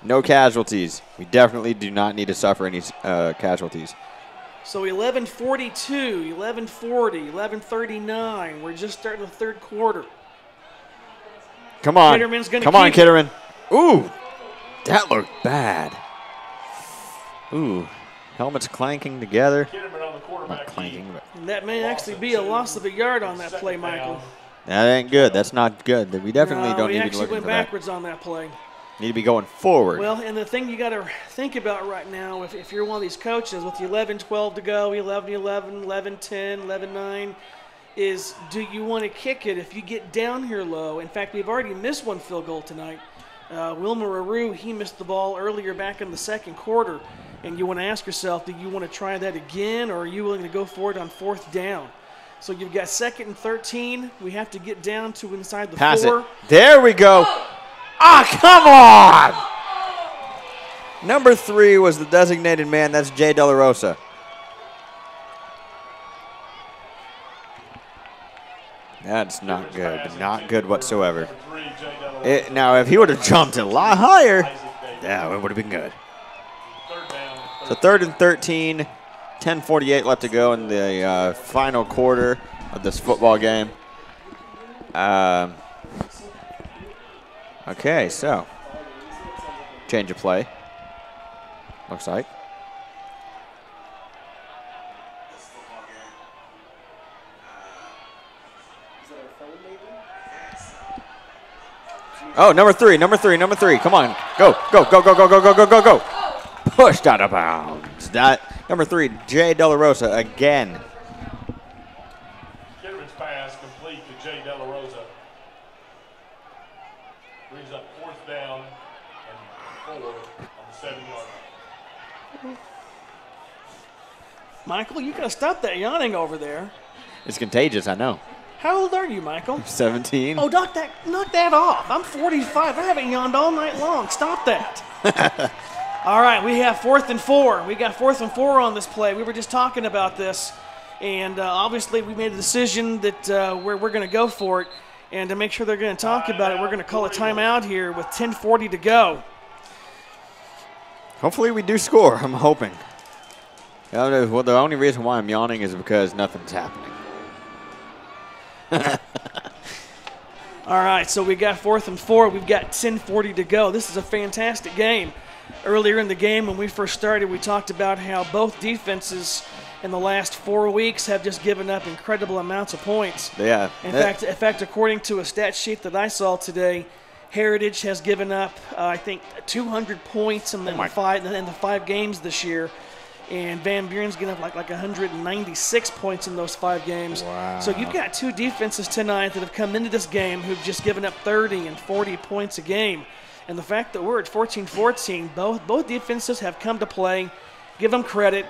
no casualties. We definitely do not need to suffer any casualties. So 11:42, 11:40, 11:39. We're just starting the third quarter. Come on. Kitterman's gonna Come on, keep it. Kitterman. Ooh, that looked bad. Ooh, helmets clanking together. Not clanking, but And that may actually be a loss of a yard on that play, Michael. that ain't good. That's not good. We definitely don't need to be actually looking went for that. backwards on that play. Need to be going forward. Well, and the thing you got to think about right now, if you're one of these coaches with 11-12 to go, 11-11, 11-10, 11-9, is do you want to kick it if you get down here low? In fact, we've already missed one field goal tonight. Wilmer Aru, he missed the ball earlier back in the second quarter. And you want to ask yourself, do you want to try that again, or are you willing to go for it on fourth down? So you've got 2nd and 13. We have to get down to inside the Pass 4. it. There we go. Ah, come on! Number 3 was the designated man. That's Jay De La Rosa. That's not good. Not good whatsoever. Now, if he would have jumped a lot higher, yeah, it would have been good. So 3rd and 13, 10:48 left to go in the final quarter of this football game. Okay, so change of play. Looks like. Oh, number three. Come on. Go. Pushed out of bounds. That number 3, Jay De La Rosa again. Kitterman's pass complete to Jay De La Rosa. Brings up 4th down and 4 on the 7-yard line. Michael, you got to stop that yawning over there. It's contagious, I know. How old are you, Michael? 17. Oh, knock that off. I'm 45. I haven't yawned all night long. Stop that. All right, we have 4th and 4. We got 4th and 4 on this play. We were just talking about this, and obviously we made a decision that we're going to go for it. And to make sure they're going to talk about it, we're going to call a timeout here with 10:40 to go. Hopefully we do score, I'm hoping. Well, the only reason why I'm yawning is because nothing's happening. All right, so we got 4th and 4. We've got 10:40 to go. This is a fantastic game. Earlier in the game when we first started, we talked about how both defenses in the last 4 weeks have just given up incredible amounts of points. Yeah. In fact, according to a stat sheet that I saw today, Heritage has given up, I think, 200 points in the 5 games this year. And Van Buren's given up like 196 points in those 5 games. Wow. So you've got 2 defenses tonight that have come into this game who've just given up 30 and 40 points a game. And the fact that we're at 14-14, both defenses have come to play. Give them credit.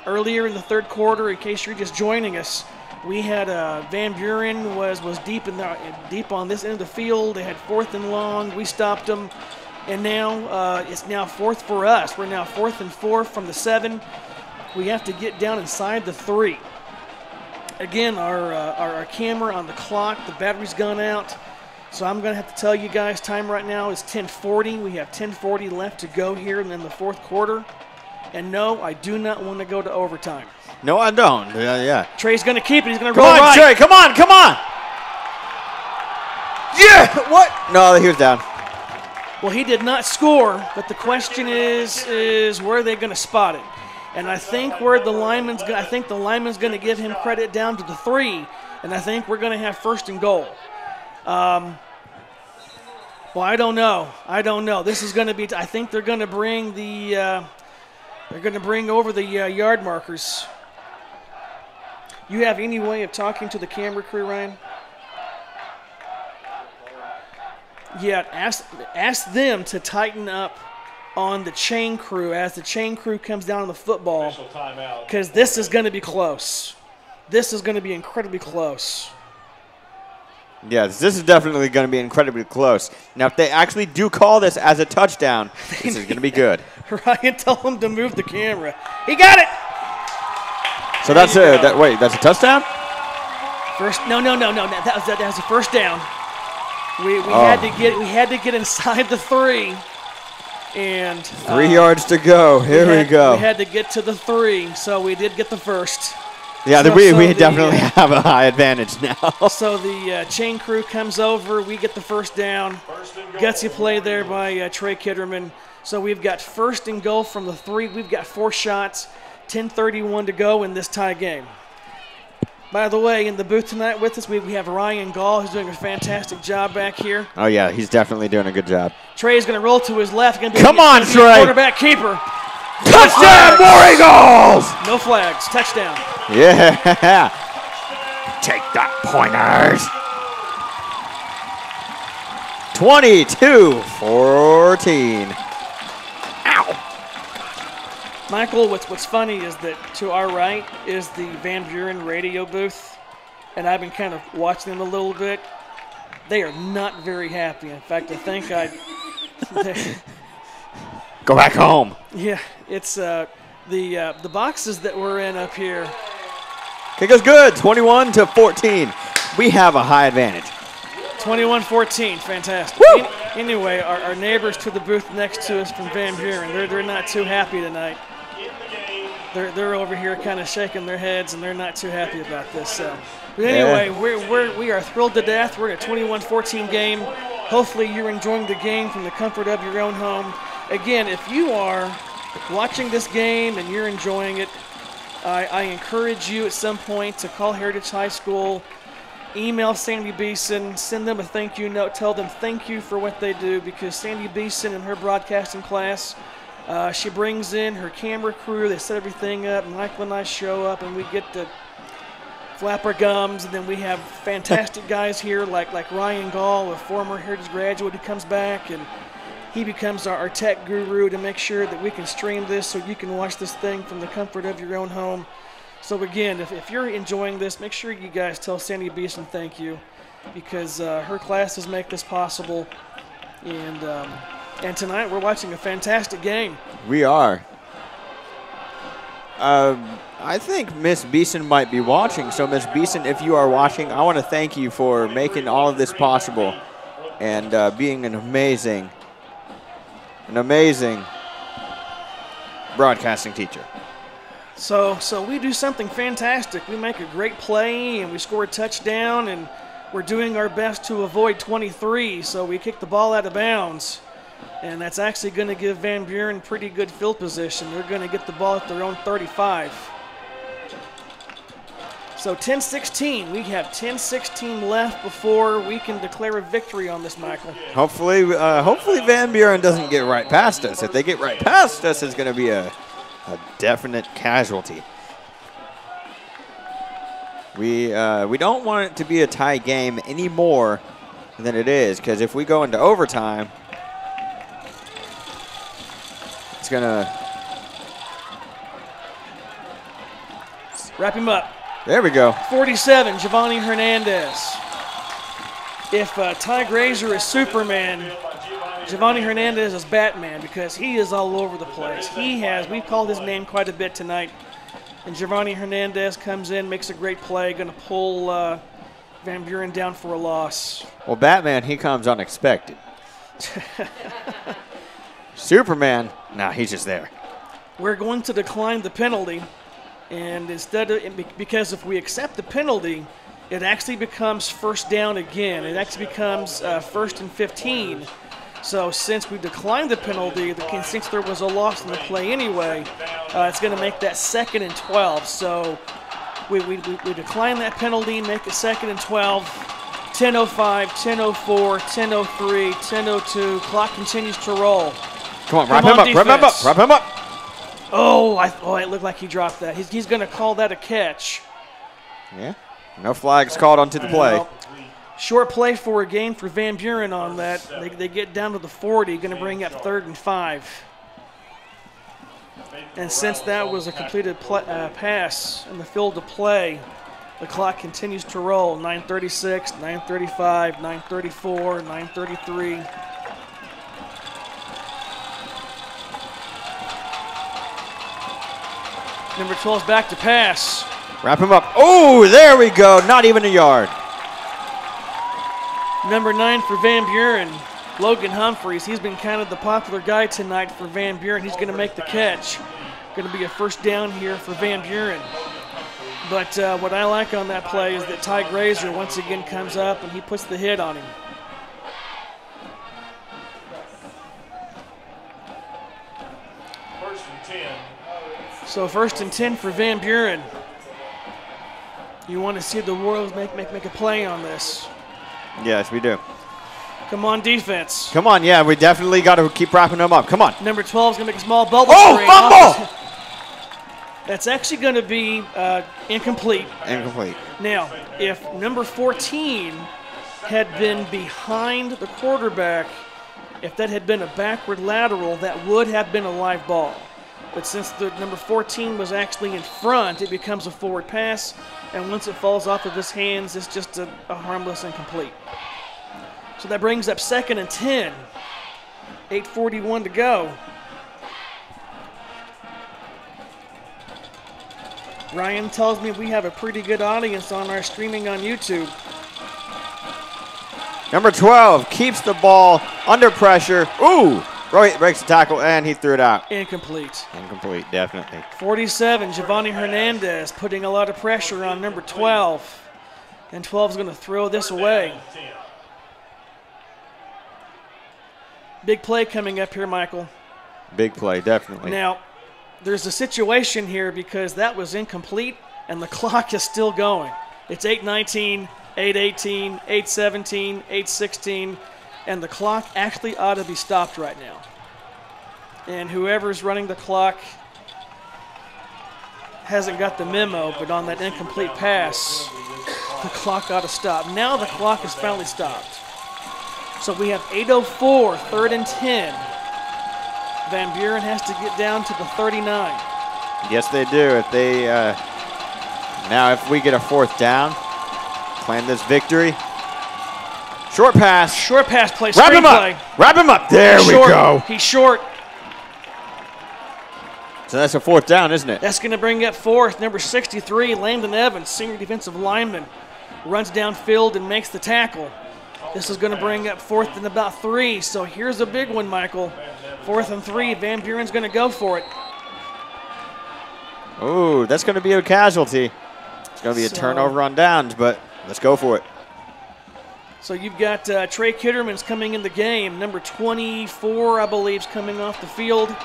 Earlier in the third quarter, in case you're just joining us, we had Van Buren was deep on this end of the field. They had 4th and long. We stopped them. And now it's now 4th for us. We're now 4th and 4 from the 7. We have to get down inside the 3. Again, our camera on the clock, the battery's gone out. So I'm going to have to tell you guys, time right now is 10:40. We have 10:40 left to go here in the fourth quarter. And no, I do not want to go to overtime. No, I don't. Yeah. Trey's going to keep it. He's going to roll right. right. Trey, come on. Yeah, what? No, he was down. Well, he did not score, but the question is where are they going to spot it? And I think the lineman's going to give him credit down to the 3, and I think we're going to have 1st and goal. Well, I don't know. This is going to be. I think they're going to bring over the yard markers. You have any way of talking to the camera crew, Ryan? Yeah, ask them to tighten up on the chain crew as the chain crew comes down on the football, because this is going to be close. This is going to be incredibly close. Yes, this is definitely going to be incredibly close. Now, if they actually do call this as a touchdown, this is going to be good. Ryan, tell him to move the camera. He got it. So that's a wait, that's a touchdown? No. That was a first down. We had to get inside the 3, and 3 yards to go. Here we go. We had to get to the 3, so we did get the first. Yeah, we definitely have a high advantage now. So the chain crew comes over. We get the first down. Gutsy play there by Trey Kitterman. So we've got first and goal from the 3. We've got 4 shots, 10:31 to go in this tie game. By the way, in the booth tonight with us, we have Ryan Gall, who's doing a fantastic job back here. Oh, yeah, he's definitely doing a good job. Trey's going to roll to his left. Come on, Trey. Quarterback keeper. Touchdown, War Eagles! No flags. Touchdown. Yeah. Take that, pointers. 22-14. Ow. Michael, what's funny is that to our right is the Van Buren radio booth, and I've been kind of watching them a little bit. They are not very happy. In fact, I think go back home. Yeah, it's the boxes that we're in up here. Kick is good, 21-14. We have a high advantage. 21-14, fantastic. Anyway, our neighbors to the booth next to us from Van Buren, they're not too happy tonight. They're over here kind of shaking their heads, and they're not too happy about this. So, but anyway, we are thrilled to death. We're in a 21-14 game. Hopefully, you're enjoying the game from the comfort of your own home. Again, if you are watching this game and you're enjoying it, I encourage you at some point to call Heritage High School, email Sandy Beeson, send them a thank you note, tell them thank you for what they do, because Sandy Beeson in her broadcasting class, she brings in her camera crew, they set everything up, Michael and I show up, and we get to flap our gums, and then we have fantastic guys here like Ryan Gall, a former Heritage graduate, who comes back, and he becomes our tech guru to make sure that we can stream this so you can watch this thing from the comfort of your own home. So again, if you're enjoying this, make sure you guys tell Sandy Beeson thank you, because her classes make this possible. And tonight we're watching a fantastic game. We are. I think Miss Beeson might be watching. So Miss Beeson, if you are watching, I want to thank you for making all of this possible and being an amazing broadcasting teacher. So we do something fantastic. We make a great play and we score a touchdown, and we're doing our best to avoid 23. So we kick the ball out of bounds, and that's actually going to give Van Buren pretty good field position. They're going to get the ball at their own 35. So 10-16. We have 10-16 left before we can declare a victory on this, Michael. Hopefully Van Buren doesn't get right past us. If they get right past us, it's going to be a definite casualty. We don't want it to be a tie game any more than it is, because if we go into overtime, it's going to wrap him up. There we go. 47, Giovanni Hernandez. If Ty Grazer is Superman, Giovanni Hernandez is Batman, because he is all over the place. We've called his name quite a bit tonight. And Giovanni Hernandez comes in, makes a great play, going to pull Van Buren down for a loss. Well, Batman, he comes unexpected. Superman, nah, he's just there. We're going to decline the penalty. And because if we accept the penalty, it actually becomes first down again. It actually becomes 1st and 15. So since we declined the penalty, since there was a loss in the play anyway, it's going to make that 2nd and 12. So we decline that penalty, make it 2nd and 12. 10:05, 10:04, 10:03, 10:02. Clock continues to roll. Come on, wrap him up. Oh, it looked like he dropped that. He's going to call that a catch. Yeah. No flags called onto the play. Well, short play for a gain for Van Buren on that. They get down to the 40, going to bring up 3rd and 5. And since that was a completed pass in the field of play, the clock continues to roll. 9:36, 9:35, 9:34, 9:33. Number 12's back to pass. Wrap him up. Oh, there we go. Not even a yard. Number 9 for Van Buren, Logan Humphreys. He's been kind of the popular guy tonight for Van Buren. He's going to make the catch. Going to be a first down here for Van Buren. But what I like on that play is that Ty Grazer once again comes up and he puts the hit on him. First and 10. So 1st and 10 for Van Buren. You want to see the Royals make a play on this. Yes, we do. Come on, defense. Come on, yeah, we definitely got to keep wrapping them up. Come on. Number 12 is going to make a small bubble screen. Fumble! That's actually going to be incomplete. Incomplete. Now, if number 14 had been behind the quarterback, if that had been a backward lateral, that would have been a live ball. But since the number 14 was actually in front, it becomes a forward pass, and once it falls off of his hands, it's just a harmless incomplete. So that brings up 2nd and 10. 8:41 to go. Ryan tells me we have a pretty good audience on our streaming on YouTube. Number 12 keeps the ball under pressure. Ooh! Breaks the tackle, and he threw it out. Incomplete. Incomplete, definitely. 47, Giovanni Hernandez putting a lot of pressure on number 12. And 12 is going to throw this away. Big play coming up here, Michael. Big play, definitely. Now, there's a situation here because that was incomplete, and the clock is still going. It's 8:19, 8:18, 8:17, 8:16, and the clock actually ought to be stopped right now. And whoever's running the clock hasn't got the memo, but on that incomplete pass, the clock ought to stop. Now the clock is finally stopped. So we have 8:04, 3rd and 10. Van Buren has to get down to the 39. Yes, they do. If they now, if we get a 4th down, claim this victory. Short pass. Short pass play. Wrap him up. Play. Wrap him up. There we go. He's short. So that's a 4th down, isn't it? That's going to bring up 4th. Number 63, Landon Evans, senior defensive lineman, runs downfield and makes the tackle. This is going to bring up 4th and about 3. So here's a big one, Michael. 4th and 3. Van Buren's going to go for it. Ooh, that's going to be a casualty. It's going to be a turnover on downs, but let's go for it. So you've got Trey Kitterman's coming in the game. Number 24, I believe, is coming off the field.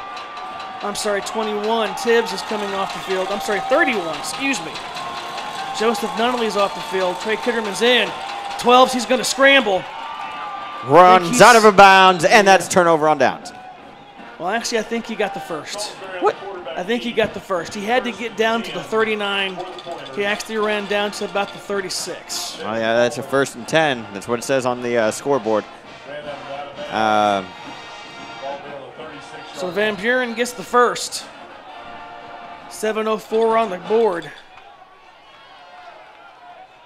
I'm sorry, 21. Tibbs is coming off the field. I'm sorry, 31, excuse me. Joseph Nunnally's off the field. Trey Kitterman's in. 12s, he's going to scramble. Runs out of bounds, and that's turnover on downs. Well, actually, I think he got the first. What? I think he got the first. He had to get down to the 39. He actually ran down to about the 36. Oh, yeah, that's a 1st and 10. That's what it says on the scoreboard. So Van Buren gets the first. 7:04 on the board.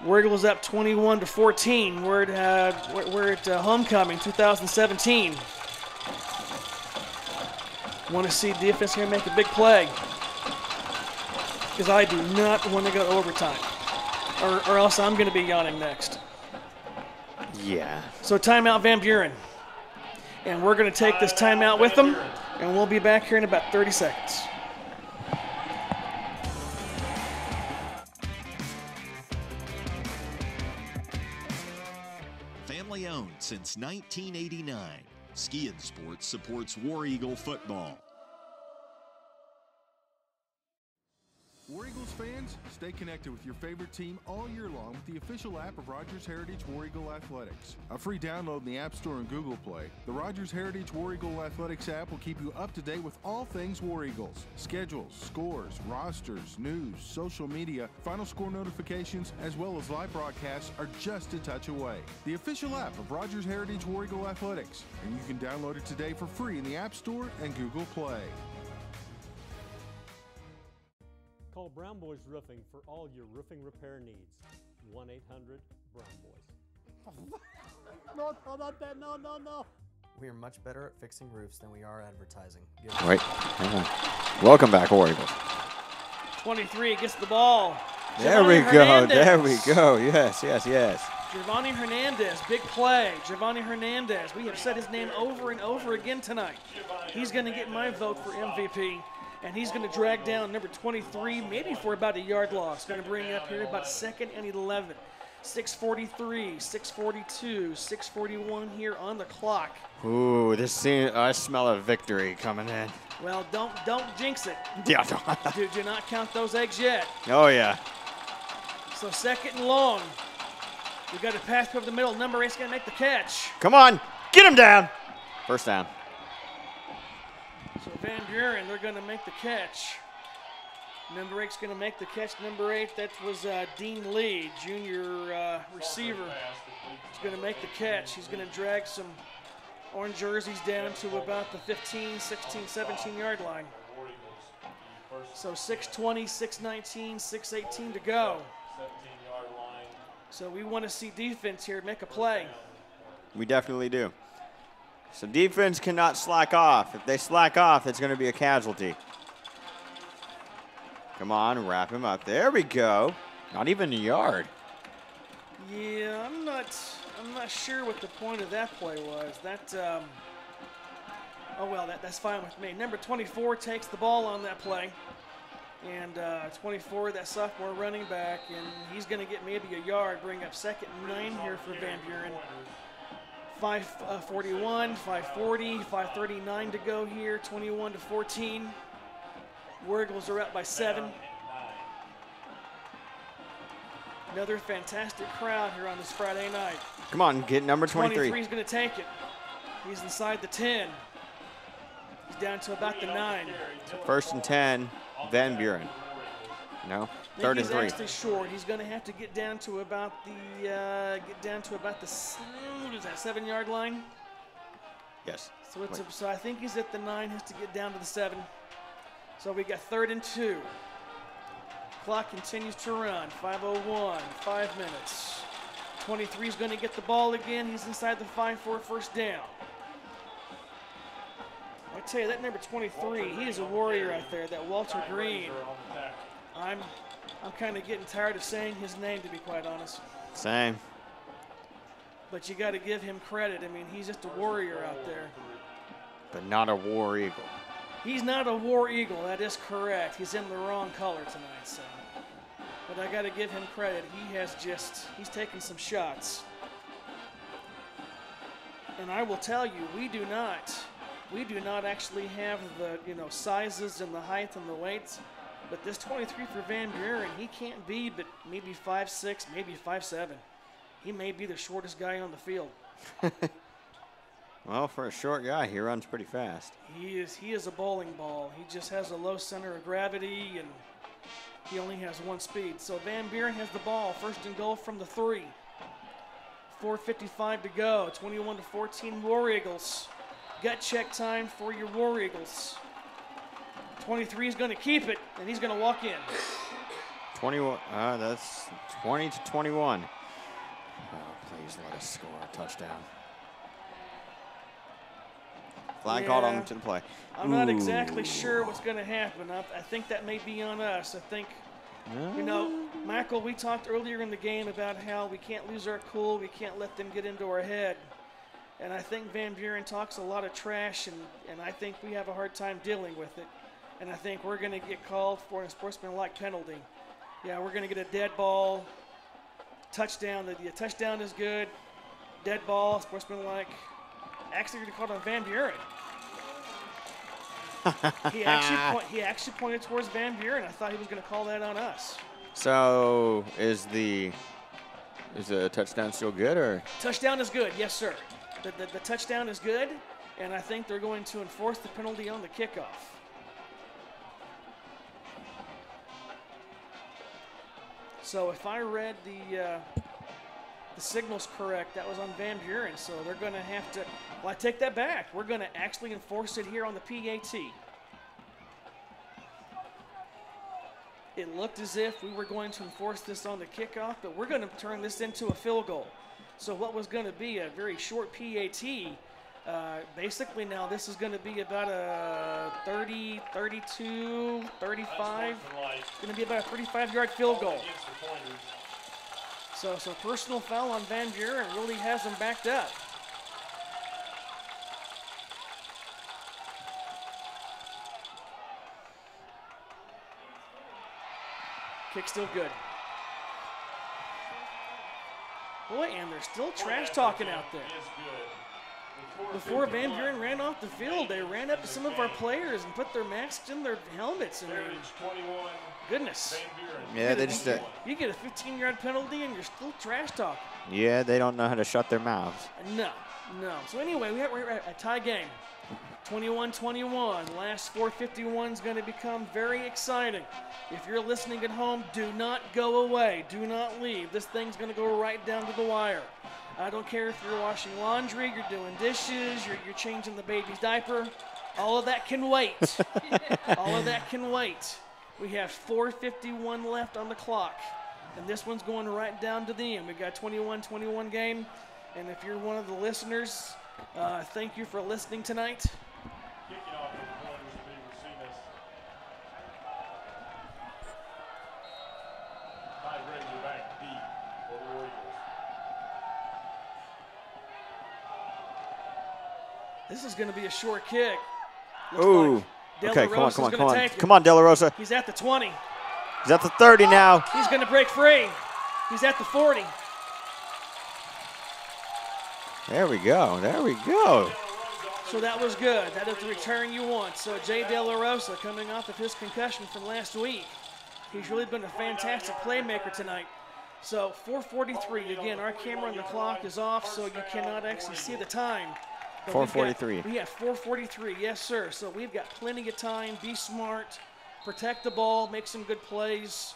War Eagles up 21-14. We're at homecoming 2017. Want to see defense here make a big play, because I do not want to go overtime, or else I'm going to be yawning next. Yeah. So timeout, Van Buren. And we're going to take this timeout with them, and we'll be back here in about 30 seconds. Family owned since 1989. Skiing Sports supports War Eagle football. War Eagles Eagles fans, stay connected with your favorite team all year long with the official app of Rogers Heritage War Eagle Athletics. A free download in the App Store and Google Play, the Rogers Heritage War Eagle Athletics app will keep you up to date with all things War Eagles. Schedules, scores, rosters, news, social media, final score notifications, as well as live broadcasts are just a touch away. The official app of Rogers Heritage War Eagle Athletics, and you can download it today for free in the App Store and Google Play. Call Brown Boys Roofing for all your roofing repair needs. 1-800-BROWN BOYS. No, not that. No, no, no. We are much better at fixing roofs than we are advertising. Wait, hang on. Welcome back, War Eagles. 23 gets the ball. There we go. There we go. Yes, yes, yes. Giovanni Hernandez, big play. Giovanni Hernandez. We have said his name over and over again tonight. He's going to get my vote for MVP. And he's going to drag down number 23, maybe for about a yard loss. Going to bring up here about 2nd and 11. 6:43, 6:42, 6:41 here on the clock. Ooh, this scene, I smell a victory coming in. Well, don't jinx it. Yeah. do not count those eggs yet. Oh, yeah. So 2nd and long. We got a pass over the middle. Number 8's going to make the catch. Come on, get him down. First down. So Van Buren, they're going to make the catch. Number 8's going to make the catch. Number 8, that was Dean Lee, junior receiver. He's going to make the catch. He's going to drag some orange jerseys down to about the 15, 16, 17-yard line. So 6:20, 6:19, 6:18 to go. So we want to see defense here make a play. We definitely do. So defense cannot slack off. If they slack off, it's going to be a casualty. Come on, wrap him up. There we go. Not even a yard. Yeah, I'm not sure what the point of that play was. That oh well, that's fine with me. Number 24 takes the ball on that play. And 24, that sophomore running back, and he's going to get maybe a yard, bring up 2nd and 9 here for Van Buren. 5:41, 5:40, 5:39 to go here, 21-14. War Eagles are up by 7. Another fantastic crowd here on this Friday night. Come on, get number 23. 23's going to take it. He's inside the 10. He's down to about the 9. 1st and 10, Van Buren. No, 3rd and 3. He's actually short. He's going to have to get down to about the 7-yard line. Yes. So I think he's at the 9. Has to get down to the 7. So we got 3rd and 2. Clock continues to run. 5:01, 5 minutes. 23 is going to get the ball again. He's inside the 5 for a first down. I tell you, that number 23, he is a warrior out there. That Walter Green. I'm kind of getting tired of saying his name, to be quite honest. Same. But you got to give him credit. I mean, he's just a warrior out there. But not a War Eagle. He's not a War Eagle, that is correct. He's in the wrong color tonight, so. But I got to give him credit. He's taken some shots. And I will tell you, we do not actually have the, sizes and the height and the weights. But this 23 for Van Buren, he can't be but maybe 5'6", maybe 5'7". He may be the shortest guy on the field. Well, for a short guy, he runs pretty fast. He is a bowling ball. He just has a low center of gravity, and he only has one speed. So Van Buren has the ball, 1st and goal from the 3. 4:55 to go, 21-14 War Eagles. Gut check time for your War Eagles. 23 is going to keep it, and he's going to walk in. 21. That's 20-21. Oh, please let us score a touchdown. Flag called on to the play. I'm not exactly sure what's going to happen. I think that may be on us. I think, Michael, we talked earlier in the game about how we can't lose our cool. We can't let them get into our head. And I think Van Buren talks a lot of trash, and I think we have a hard time dealing with it. And I think we're going to get called for a sportsmanlike penalty. Yeah, we're going to get a dead ball, touchdown. The touchdown is good. Dead ball, sportsmanlike. Actually, going to call it on Van Buren. He actually pointed towards Van Buren. I thought he was going to call that on us. So is the touchdown still good, or? Touchdown is good, yes, sir. The touchdown is good, and I think they're going to enforce the penalty on the kickoff. So if I read the signals correct, that was on Van Buren, so they're going to have to, well, I take that back. We're going to actually enforce it here on the PAT. It looked as if we were going to enforce this on the kickoff, but we're going to turn this into a field goal. So what was going to be a very short PAT, basically now this is going to be about a 30, 32, 35. It's going to be about a 35-yard field goal. So personal foul on Van Buren really has them backed up. Kick still good. Boy, and they're still trash talking out there. Before Van Buren ran off the field, they ran up to some of our players and put their masks in their helmets. And goodness. Yeah, they just. You get a 15-yard penalty and you're still trash talking. Yeah, they don't know how to shut their mouths. No. So anyway, we're at a tie game. 21-21. The last 4:51 is going to become very exciting. If you're listening at home, do not go away. Do not leave. This thing's going to go right down to the wire. I don't care if you're washing laundry, you're doing dishes, you're changing the baby's diaper. All of that can wait. All of that can wait. We have 4:51 left on the clock, and this one's going right down to the end. We've got 21-21 game, and if you're one of the listeners, thank you for listening tonight. This is going to be a short kick. Ooh. Like okay, come on, De La Rosa. He's at the 20. He's at the 30 now. He's going to break free. He's at the 40. There we go. So that was good. That is the return you want. So Jay De La Rosa coming off of his concussion from last week. He's really been a fantastic playmaker tonight. So 4:43. Again, our camera on the clock is off, so you cannot actually see the time. 4:43. We have 4:43, yes, sir. So we've got plenty of time. Be smart, protect the ball, make some good plays,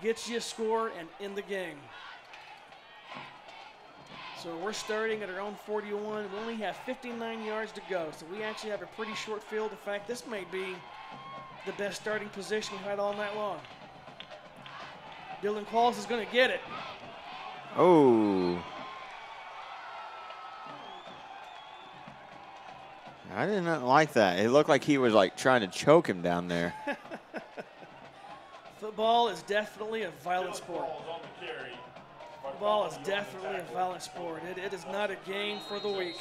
get you a score, and end the game. So we're starting at our own 41. We only have 59 yards to go, so we actually have a pretty short field. In fact, this may be the best starting position we've had all night long. Dylan Qualls is going to get it. Oh. I did not like that. It looked like he was like trying to choke him down there. Football is definitely a violent sport. Football is definitely a violent sport. It is not a game for the weak.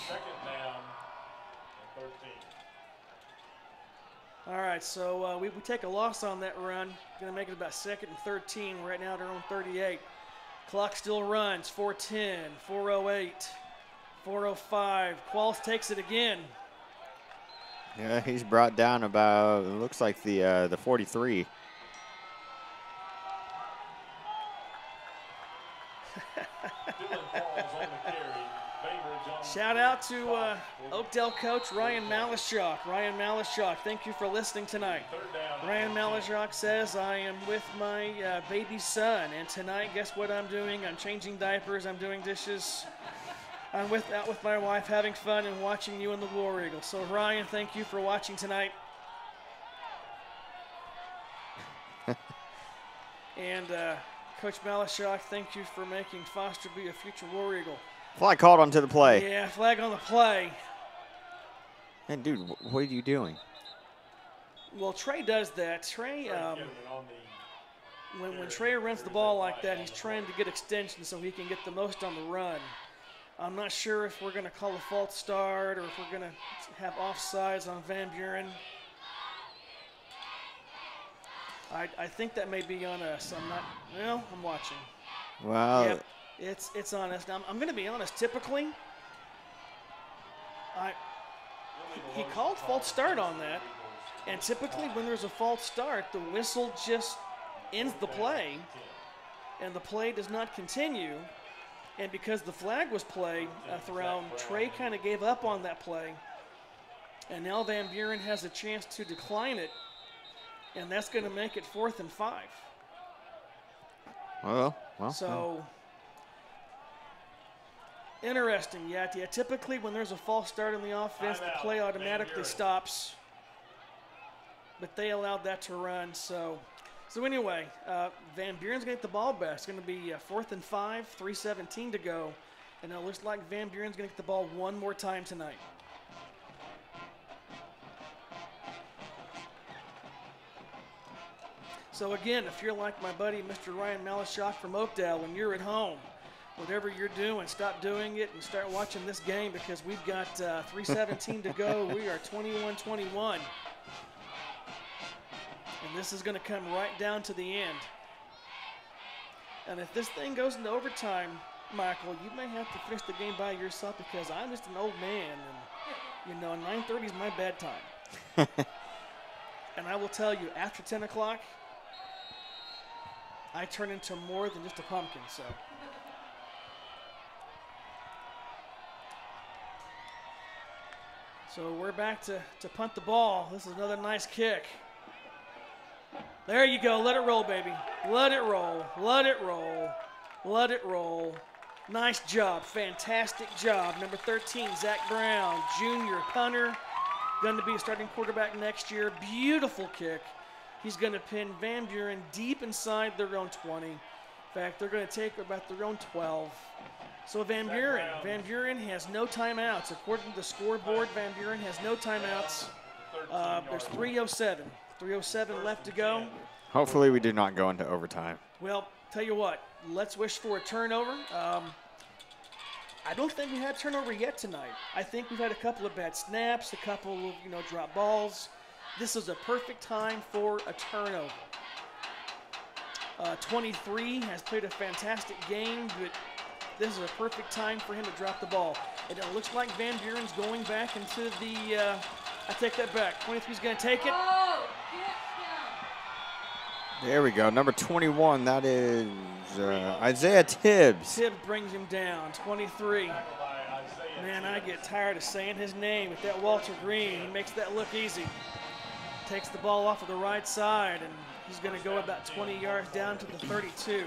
All right, so we take a loss on that run. Going to make it about 2nd and 13. We're right now at our own 38. Clock still runs. 4:10, 4:08, 4:05. Qualls takes it again. Yeah, he's brought down about, it looks like the 43. Shout out to Oakdale coach Ryan Malashok. Ryan Malashok, thank you for listening tonight. Ryan Malashok says, I am with my baby son, and tonight, guess what I'm doing? I'm changing diapers, I'm doing dishes. I'm out with my wife having fun and watching you in the War Eagles. So, Ryan, thank you for watching tonight. And Coach Malashok, thank you for making Foster be a future War Eagle. Flag called onto the play. Yeah, flag on the play. And, dude, what are you doing? Well, Trey does that. Trey, when Trey runs the ball like that, he's trying to get extension so he can get the most on the run. I'm not sure if we're going to call a false start or if we're going to have offsides on Van Buren. I think that may be on us. I'm watching. Wow. Yep, it's on us. Now, I'm going to be honest. Typically, he called false start on that. And typically when there's a false start, the whistle just ends the play, and the play does not continue. And because the flag was played thrown, Trey kind of gave up on that play. And now Van Buren has a chance to decline it, and that's going to make it 4th and 5. Well. So, interesting. Yeah, typically when there's a false start in the offense, the play automatically stops. But they allowed that to run. So anyway, Van Buren's going to get the ball back. It's going to be 4th and 5, 3:17 to go. And it looks like Van Buren's going to get the ball one more time tonight. So again, if you're like my buddy, Mr. Ryan Malashok from Oakdale, and you're at home, whatever you're doing, stop doing it and start watching this game, because we've got 3:17 to go. We are 21-21. And this is going to come right down to the end. And if this thing goes into overtime, Michael, you may have to finish the game by yourself, because I'm just an old man, and 9:30 is my bedtime. And I will tell you, after 10 o'clock, I turn into more than just a pumpkin. So we're back to punt the ball. This is another nice kick. There you go. Let it roll, baby. Let it roll. Let it roll. Let it roll. Nice job. Fantastic job. Number 13, Zach Brown, junior punter. Going to be a starting quarterback next year. Beautiful kick. He's going to pin Van Buren deep inside their own 20. In fact, they're going to take about their own 12. So Van Buren has no timeouts. According to the scoreboard, Van Buren has no timeouts. There's 3:07 left to go. Hopefully we do not go into overtime. Well, tell you what, let's wish for a turnover. I don't think we had a turnover yet tonight. I think we've had a couple of bad snaps, a couple of drop balls. This is a perfect time for a turnover. 23 has played a fantastic game, but this is a perfect time for him to drop the ball. And it looks like Van Buren's going back into the, I take that back. 23's going to take it. There we go. Number 21, that is Isaiah Tibbs. Tibbs brings him down, 23. Man, I get tired of saying his name with that Walter Green. He makes that look easy. Takes the ball off of the right side, and he's going to go about 20 yards down to the 32.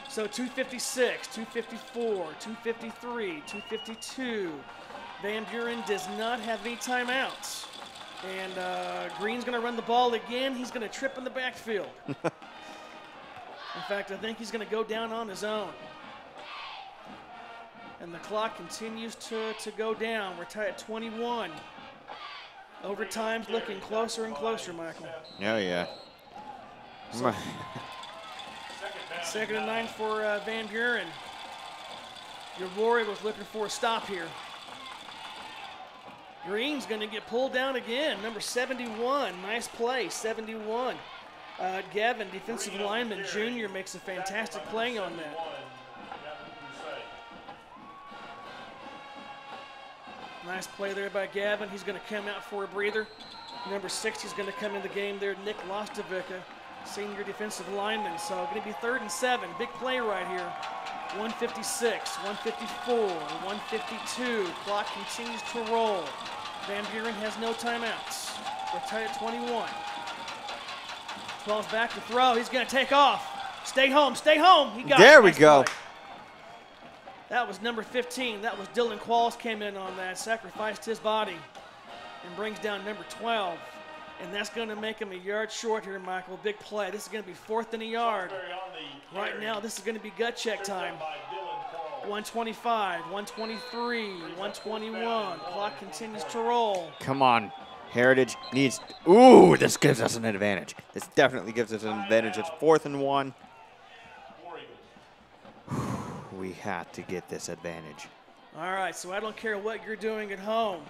So 256, 254, 253, 252. Van Buren does not have any timeouts. And Green's going to run the ball again. He's going to trip in the backfield. In fact, I think he's going to go down on his own. And the clock continues to go down. We're tied at 21. Overtime's looking closer and closer, Michael. Oh, yeah. So, 2nd and 9 for Van Buren. Your Warrior was looking for a stop here. Green's going to get pulled down again. Number 71, nice play, 71. Gavin, defensive lineman, junior, makes a fantastic play on that. Nice play there by Gavin. He's going to come out for a breather. Number 60 is going to come in the game there, Nick Lostovica, senior defensive lineman. So going to be 3rd and 7. Big play right here. 156, 154, 152. Clock continues to roll. Van Buren has no timeouts. We're tied at 21. 12's back to throw. He's going to take off. Stay home, stay home. He got it. There we go. Play. That was number 15. That was Dylan Qualls came in on that, sacrificed his body, and brings down number 12. And that's going to make him a yard short here, Michael. Big play. This is going to be 4th and a yard. Right now, this is going to be gut check time. 125, 123, 121. Clock continues to roll. Come on. Heritage needs. Ooh, this gives us an advantage. This definitely gives us an advantage. It's 4th and 1. We have to get this advantage. All right, so I don't care what you're doing at home.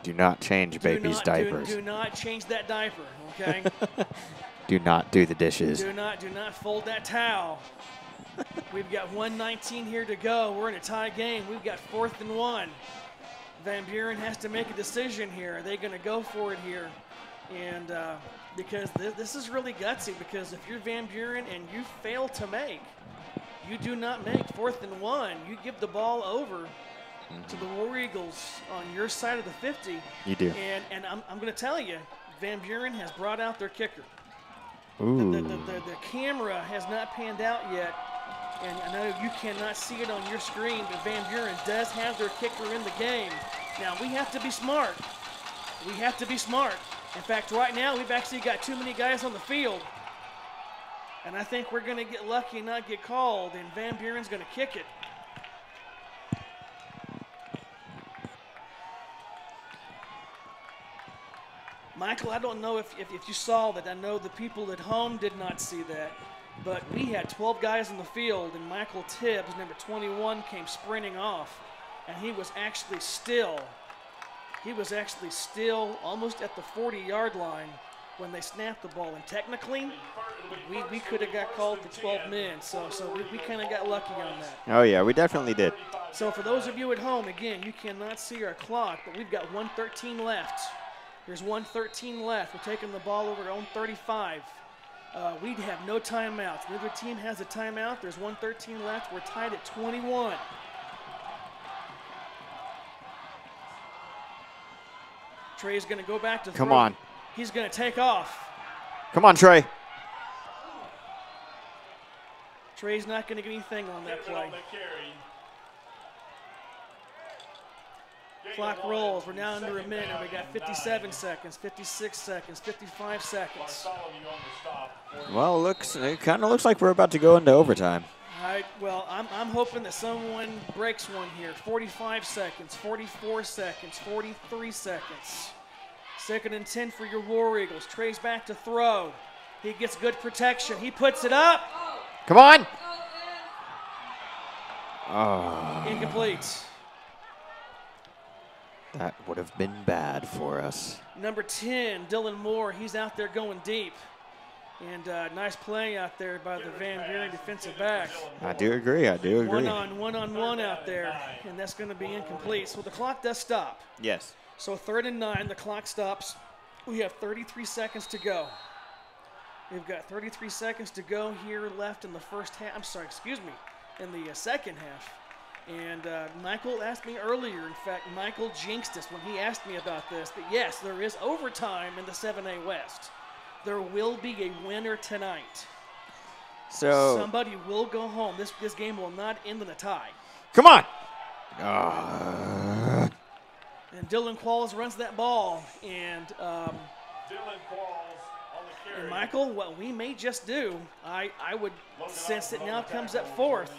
Do not change baby's diapers. Do not change that diaper, okay? Do not do the dishes. Do not fold that towel. We've got 1:19 here to go. We're in a tie game. We've got 4th and 1. Van Buren has to make a decision here. Are they going to go for it here? And because this is really gutsy, because if you're Van Buren and you fail to make, you do not make 4th and 1. You give the ball over to the War Eagles on your side of the 50. You do. And I'm going to tell you, Van Buren has brought out their kicker. Ooh. The camera has not panned out yet, and I know you cannot see it on your screen, but Van Buren does have their kicker in the game. Now, we have to be smart. We have to be smart. In fact, right now, we've actually got too many guys on the field, and I think we're going to get lucky and not get called, and Van Buren's going to kick it. Michael, I don't know if you saw that. I know the people at home did not see that, but we had 12 guys in the field, and Michael Tibbs, number 21, came sprinting off, and he was actually still almost at the 40-yard line when they snapped the ball. And technically, we could have got called for 12 men, so we kind of got lucky on that. Oh, yeah, we definitely did. So for those of you at home, again, you cannot see our clock, but we've got 1:13 left. There's 1:13 left. We're taking the ball over our own 35. We have no timeouts. Neither team has a timeout. There's 1:13 left. We're tied at 21. Trey's going to go back to throw. Come on. He's going to take off. Come on, Trey. Trey's not going to get anything on that play. Clock rolls. We're now under a minute. We got 57 seconds, 56 seconds, 55 seconds. Well, it kind of looks like we're about to go into overtime. All right. Well, I'm hoping that someone breaks one here. 45 seconds, 44 seconds, 43 seconds. 2nd and 10 for your War Eagles. Trey's back to throw. He gets good protection. He puts it up. Come on. Oh. Incomplete. That would have been bad for us. Number 10, Dylan Moore, he's out there going deep. And nice play out there by the Van Buren defensive back. I do agree. One-on-one out there, and that's going to be incomplete. So the clock does stop. Yes. So 3rd and 9, the clock stops. We have 33 seconds to go. We've got 33 seconds to go here left in the first half. In the second half. And Michael asked me earlier, in fact, Michael jinxed us when he asked me about this, but yes, there is overtime in the 7A West. There will be a winner tonight. So somebody will go home. This game will not end in a tie. Come on. And Dylan Qualls runs that ball. And and Michael, what we may just do, I would, since it now comes up 4th,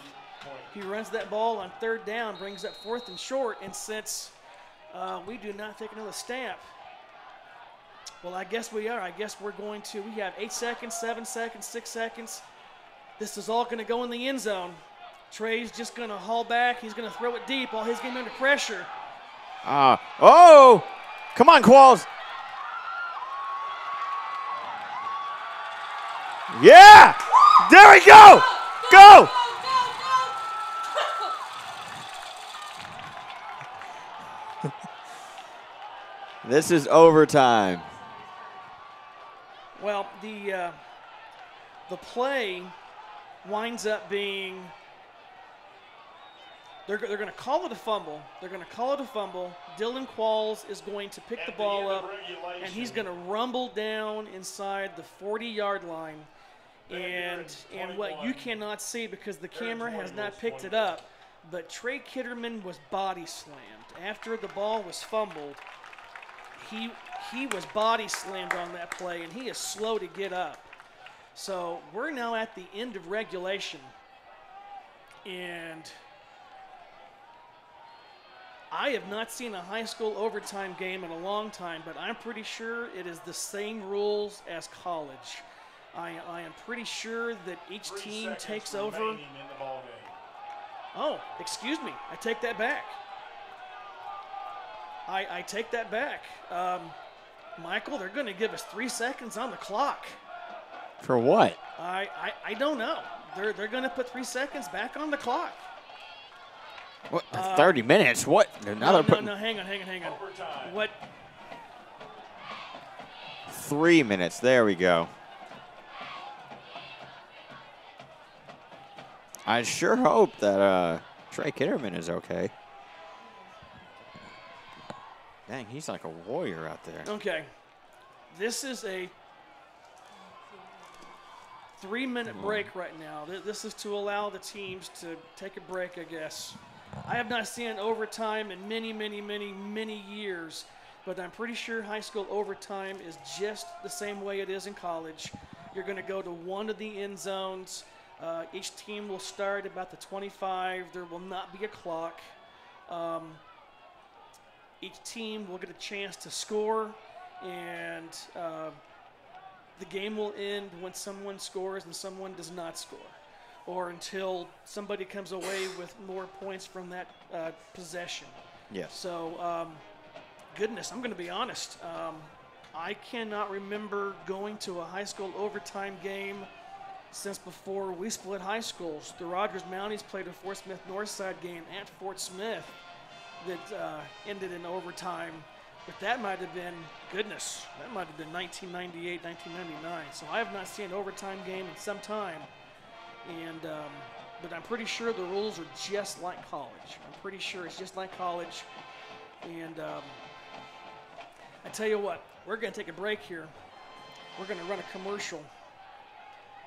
he runs that ball on 3rd down, brings up 4th and short, and since we do not take another snap, well, I guess we are. I guess we're going to. We have 8 seconds, 7 seconds, 6 seconds. This is all going to go in the end zone. Trey's just going to haul back. He's going to throw it deep. All his game under pressure. Oh! Come on, Qualls. Yeah! There we go! Go! This is overtime. Well, the play winds up being they're going to call it a fumble. They're going to call it a fumble. Dylan Qualls is going to pick the ball up, and he's going to rumble down inside the 40-yard line. And what you cannot see because the camera has not picked it up, but Trey Kitterman was body slammed. After the ball was fumbled, he was body slammed on that play, and he is slow to get up. So we're now at the end of regulation, and I have not seen a high school overtime game in a long time, but I'm pretty sure it is the same rules as college. I am pretty sure that each team takes over. Oh, excuse me. I take that back. I take that back. Michael, they're going to give us 3 seconds on the clock. For what? I don't know. They're going to put 3 seconds back on the clock. What? 30 minutes? What? No, hang on. What? 3 minutes. There we go. I sure hope that Trey Kitterman is okay. Dang, he's like a warrior out there. Okay. This is a 3-minute break right now. This is to allow the teams to take a break, I guess. I have not seen overtime in many years, but I'm pretty sure high school overtime is just the same way it is in college. You're going to go to one of the end zones. Each team will start about the 25. There will not be a clock. Each team will get a chance to score, and the game will end when someone scores and someone does not score, or until somebody comes away with more points from that possession. Yes. So, goodness, I'm going to be honest. I cannot remember going to a high school overtime game since before we split high schools. The Rogers Mounties played a Fort Smith Northside game at Fort Smith that ended in overtime. But that might have been, goodness, that might have been 1998, 1999. So I have not seen an overtime game in some time. And but I'm pretty sure the rules are just like college. I'm pretty sure it's just like college. And I tell you what, we're going to take a break here. We're going to run a commercial.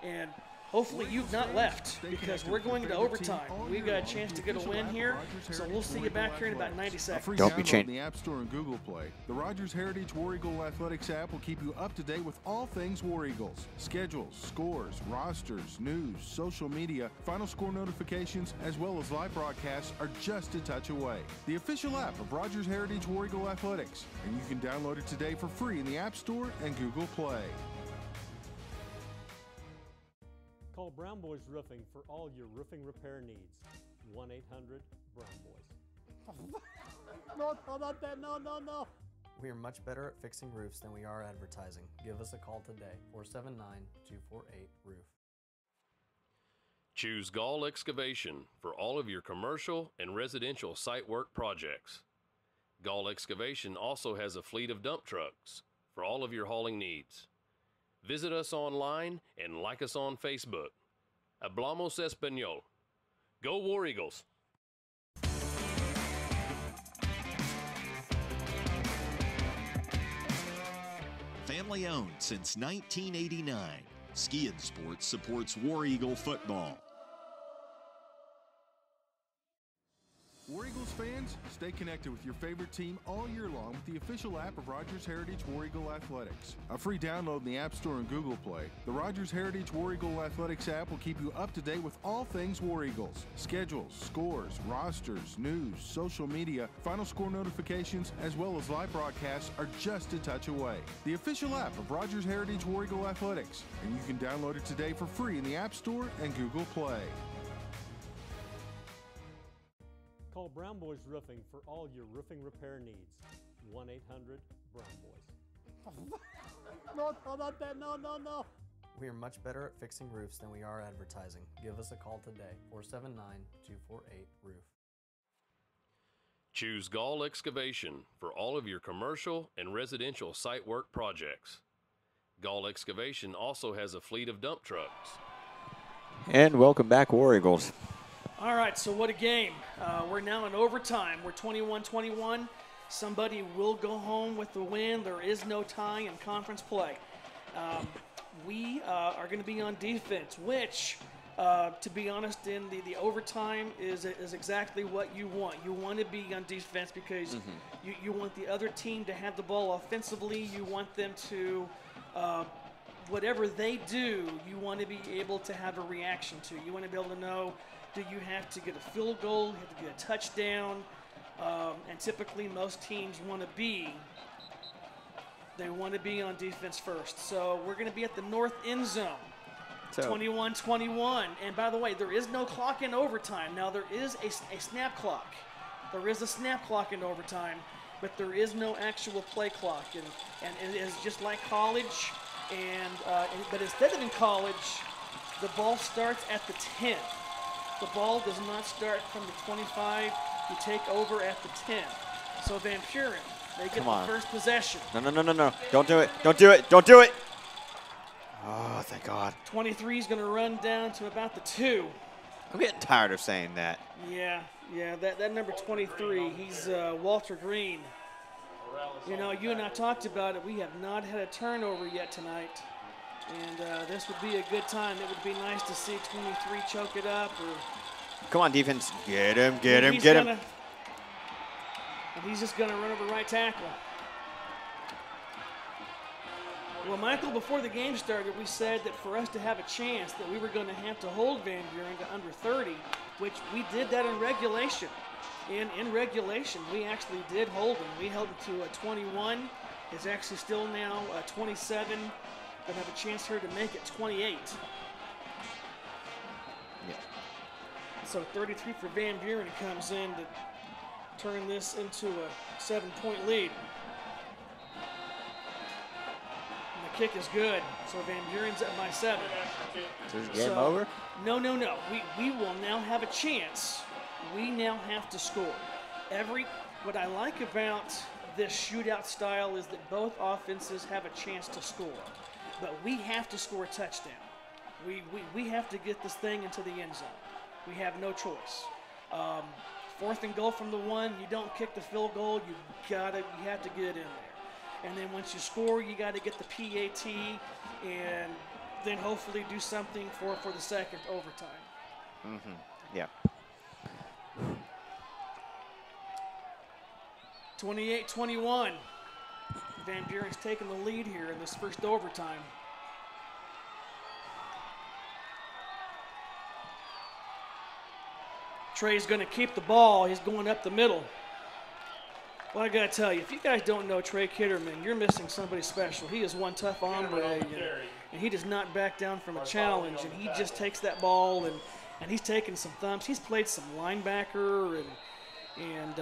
And hopefully you've not left, because we're going into overtime. We got a chance to get a win here, so we'll see you back here in about 90 seconds. Don't be changing. The App Store and Google Play. The Rogers Heritage War Eagle Athletics app will keep you up to date with all things War Eagles. Schedules, scores, rosters, news, social media, final score notifications, as well as live broadcasts are just a touch away. The official app of Rogers Heritage War Eagle Athletics, and you can download it today for free in the App Store and Google Play. Call Brown Boys Roofing for all your roofing repair needs. 1-800-BROWN BOYS. No, not that. No. We are much better at fixing roofs than we are advertising. Give us a call today, 479-248-ROOF. Choose Gall Excavation for all of your commercial and residential site work projects. Gall Excavation also has a fleet of dump trucks for all of your hauling needs. Visit us online and like us on Facebook. Hablamos Español. Go War Eagles! Family owned since 1989, Ski and Sports supports War Eagle football. War Eagles fans, stay connected with your favorite team all year long with the official app of Rogers Heritage War Eagle Athletics. A free download in the App Store and Google Play. The Rogers Heritage War Eagle Athletics app will keep you up to date with all things War Eagles. Schedules, scores, rosters, news, social media, final score notifications, as well as live broadcasts are just a touch away. The official app of Rogers Heritage War Eagle Athletics, and you can download it today for free in the App Store and Google Play. Call Brown Boys Roofing for all your roofing repair needs. 1-800-BROWN BOYS. No, not that. No. We are much better at fixing roofs than we are advertising. Give us a call today, 479-248-ROOF. Choose Gall Excavation for all of your commercial and residential site work projects. Gall Excavation also has a fleet of dump trucks. And welcome back, War Eagles. All right, so what a game. We're now in overtime. We're 21-21. Somebody will go home with the win. There is no tie in conference play. We are going to be on defense, which, to be honest, in the overtime is exactly what you want. You want to be on defense because you want the other team to have the ball offensively. You want them to, whatever they do, you want to be able to have a reaction to. You want to be able to know, do you have to get a field goal, you have to get a touchdown, and typically most teams want to be on defense first. So we're going to be at the north end zone, 21-21. And by the way, there is no clock in overtime. Now there is a snap clock. There is a snap clock in overtime, but there is no actual play clock. And it is just like college. But instead of in college, the ball starts at the 10. The ball does not start from the 25. You take over at the 10. So Van Buren, They get the first possession. No. Don't do it. Don't do it. Don't do it. Oh, thank God. 23 is going to run down to about the 2. I'm getting tired of saying that. Yeah, that number 23, he's Walter Green. You know, you and I talked about it. We have not had a turnover yet tonight. And this would be a good time. It would be nice to see 23 choke it up. Come on, defense. Get him. And he's just going to run over right tackle. Well, Michael, before the game started, we said that for us to have a chance that we were going to have to hold Van Buren to under 30, which we did that in regulation. In regulation, we actually did hold him. We held him to a 21. It's actually still now 27. Going to have a chance here to make it 28. Yeah. So 33 for Van Buren comes in to turn this into a 7-point lead. Kick is good, so Van Buren's at my 7. So is game over? No. We will now have a chance. We now have to score. What I like about this shootout style is that both offenses have a chance to score, but we have to score a touchdown. We have to get this thing into the end zone. We have no choice. 4th and goal from the 1. You don't kick the field goal. You have to get in there. And then once you score, you got to get the PAT and then hopefully do something for the second overtime. Mm-hmm. Yeah. 28-21. Van Buren's taking the lead here in this first overtime. Trey's going to keep the ball. He's going up the middle. Well, I got to tell you, if you guys don't know Trey Kitterman, you're missing somebody special. He is one tough hombre, and he does not back down from a challenge, and he just takes that ball, and he's taking some thumps. He's played some linebacker, and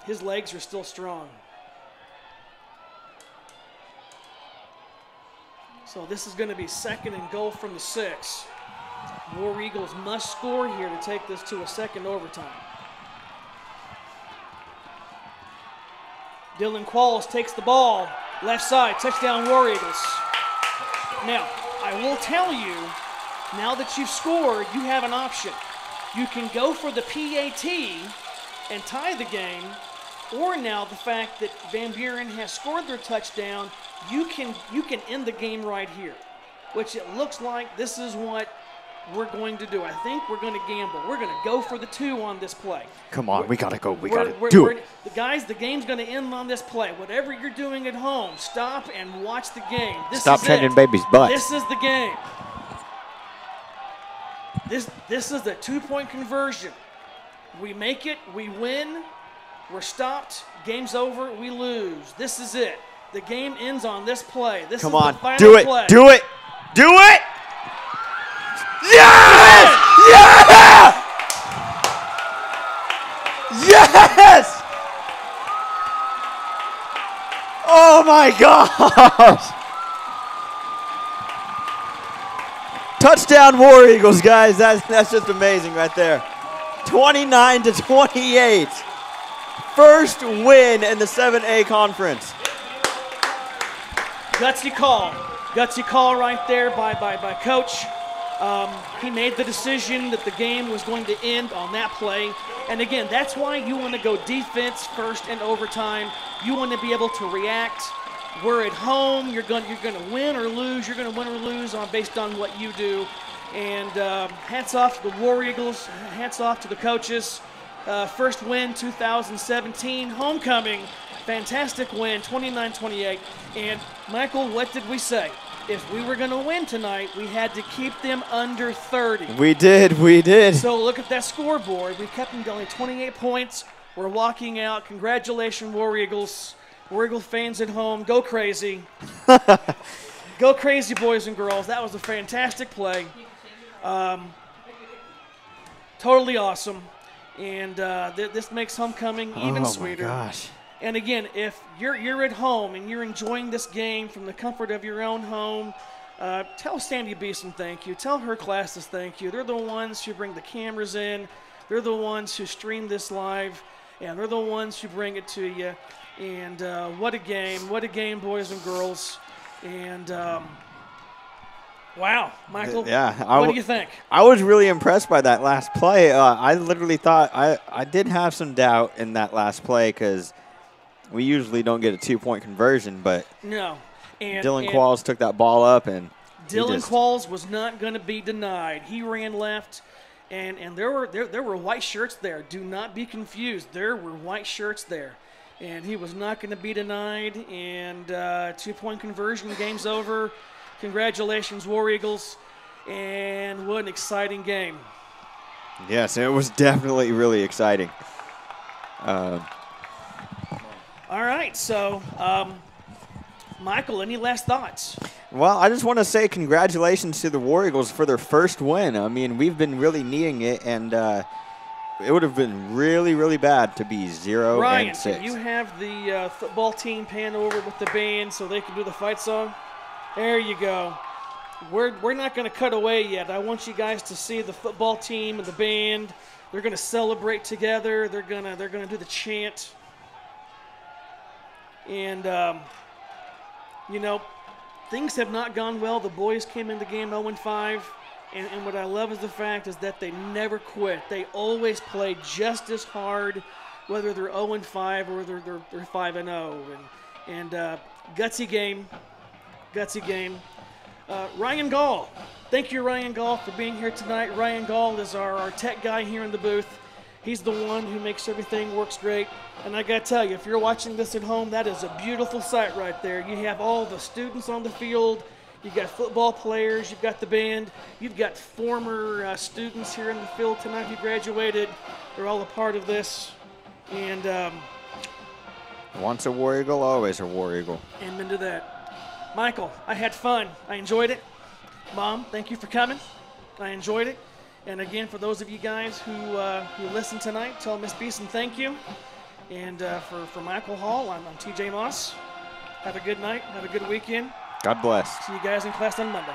his legs are still strong. So this is going to be 2nd and goal from the 6. War Eagles must score here to take this to a second overtime. Dylan Qualls takes the ball, left side, touchdown War Eagles. Now, I will tell you, now that you've scored, you have an option. You can go for the PAT and tie the game, or now the fact that Van Buren has scored their touchdown, you can end the game right here, which it looks like this is what we're going to do. I think we're going to gamble. We're going to go for the 2 on this play. Come on, we got to go. We got to do it. The game's going to end on this play. Whatever you're doing at home, stop and watch the game. Stop trending baby's butt. This is the game. This is the 2-point conversion. We make it, we win, we're stopped, game's over, we lose. This is it. The game ends on this play. This is the final play. Do it. Do it. Yes! Yeah! Yes! Oh my gosh! Touchdown War Eagles, guys. That's just amazing right there. 29-28. First win in the 7A conference. Gutsy call right there by Coach. He made the decision that the game was going to end on that play. And again, that's why you want to go defense first in overtime. You want to be able to react. We're at home. You're going to win or lose. You're going to win or lose based on what you do. And hats off to the War Eagles. Hats off to the coaches. First win 2017. Homecoming. Fantastic win, 29-28. And Michael, what did we say? If we were going to win tonight, we had to keep them under 30. We did. So look at that scoreboard. We kept them to only 28 points. We're walking out. Congratulations, War Eagles. War Eagle fans at home, go crazy. Go crazy, boys and girls. That was a fantastic play. Totally awesome. And this makes homecoming even sweeter. Oh, my gosh. And again, if you're at home and you're enjoying this game from the comfort of your own home, tell Sandy Beeson thank you. Tell her classes thank you. They're the ones who bring the cameras in. They're the ones who stream this live. and they're the ones who bring it to you. And what a game, boys and girls. And wow, Michael, what do you think? I was really impressed by that last play. I literally thought I did have some doubt in that last play because we usually don't get a 2-point conversion, but no. And Dylan Qualls took that ball up, and Dylan Qualls was not going to be denied. He ran left, and there were white shirts there. Do not be confused. There were white shirts there, and he was not going to be denied. And 2-point conversion, game's over. Congratulations, War Eagles, and what an exciting game. Yes, it was definitely really exciting. All right, so Michael, any last thoughts? Well, I just want to say congratulations to the War Eagles for their first win. I mean, we've been really needing it, and it would have been really, really bad to be 0-6. Ryan, can you have the football team pan over with the band so they can do the fight song? There you go. We're not going to cut away yet. I want you guys to see the football team and the band. They're going to celebrate together. They're gonna do the chant. And you know, things have not gone well. The boys came in the game 0-5, and what I love is the fact is that they never quit. They always play just as hard, whether they're 0-5 or they're 5-0. And gutsy game. Ryan Gall. Thank you, Ryan Gall, for being here tonight. Ryan Gall is our tech guy here in the booth. He's the one who makes everything works great. And I got to tell you, if you're watching this at home, that is a beautiful sight right there. You have all the students on the field. You've got football players. You've got the band. You've got former students here in the field tonight who graduated. They're all a part of this. And once a War Eagle, always a War Eagle. Amen to that. Michael, I had fun. I enjoyed it. Mom, thank you for coming. I enjoyed it. And again, for those of you guys who listened tonight, tell Miss Beeson thank you. And for Michael Hall, I'm TJ Moss. Have a good night. Have a good weekend. God bless. See you guys in class on Monday.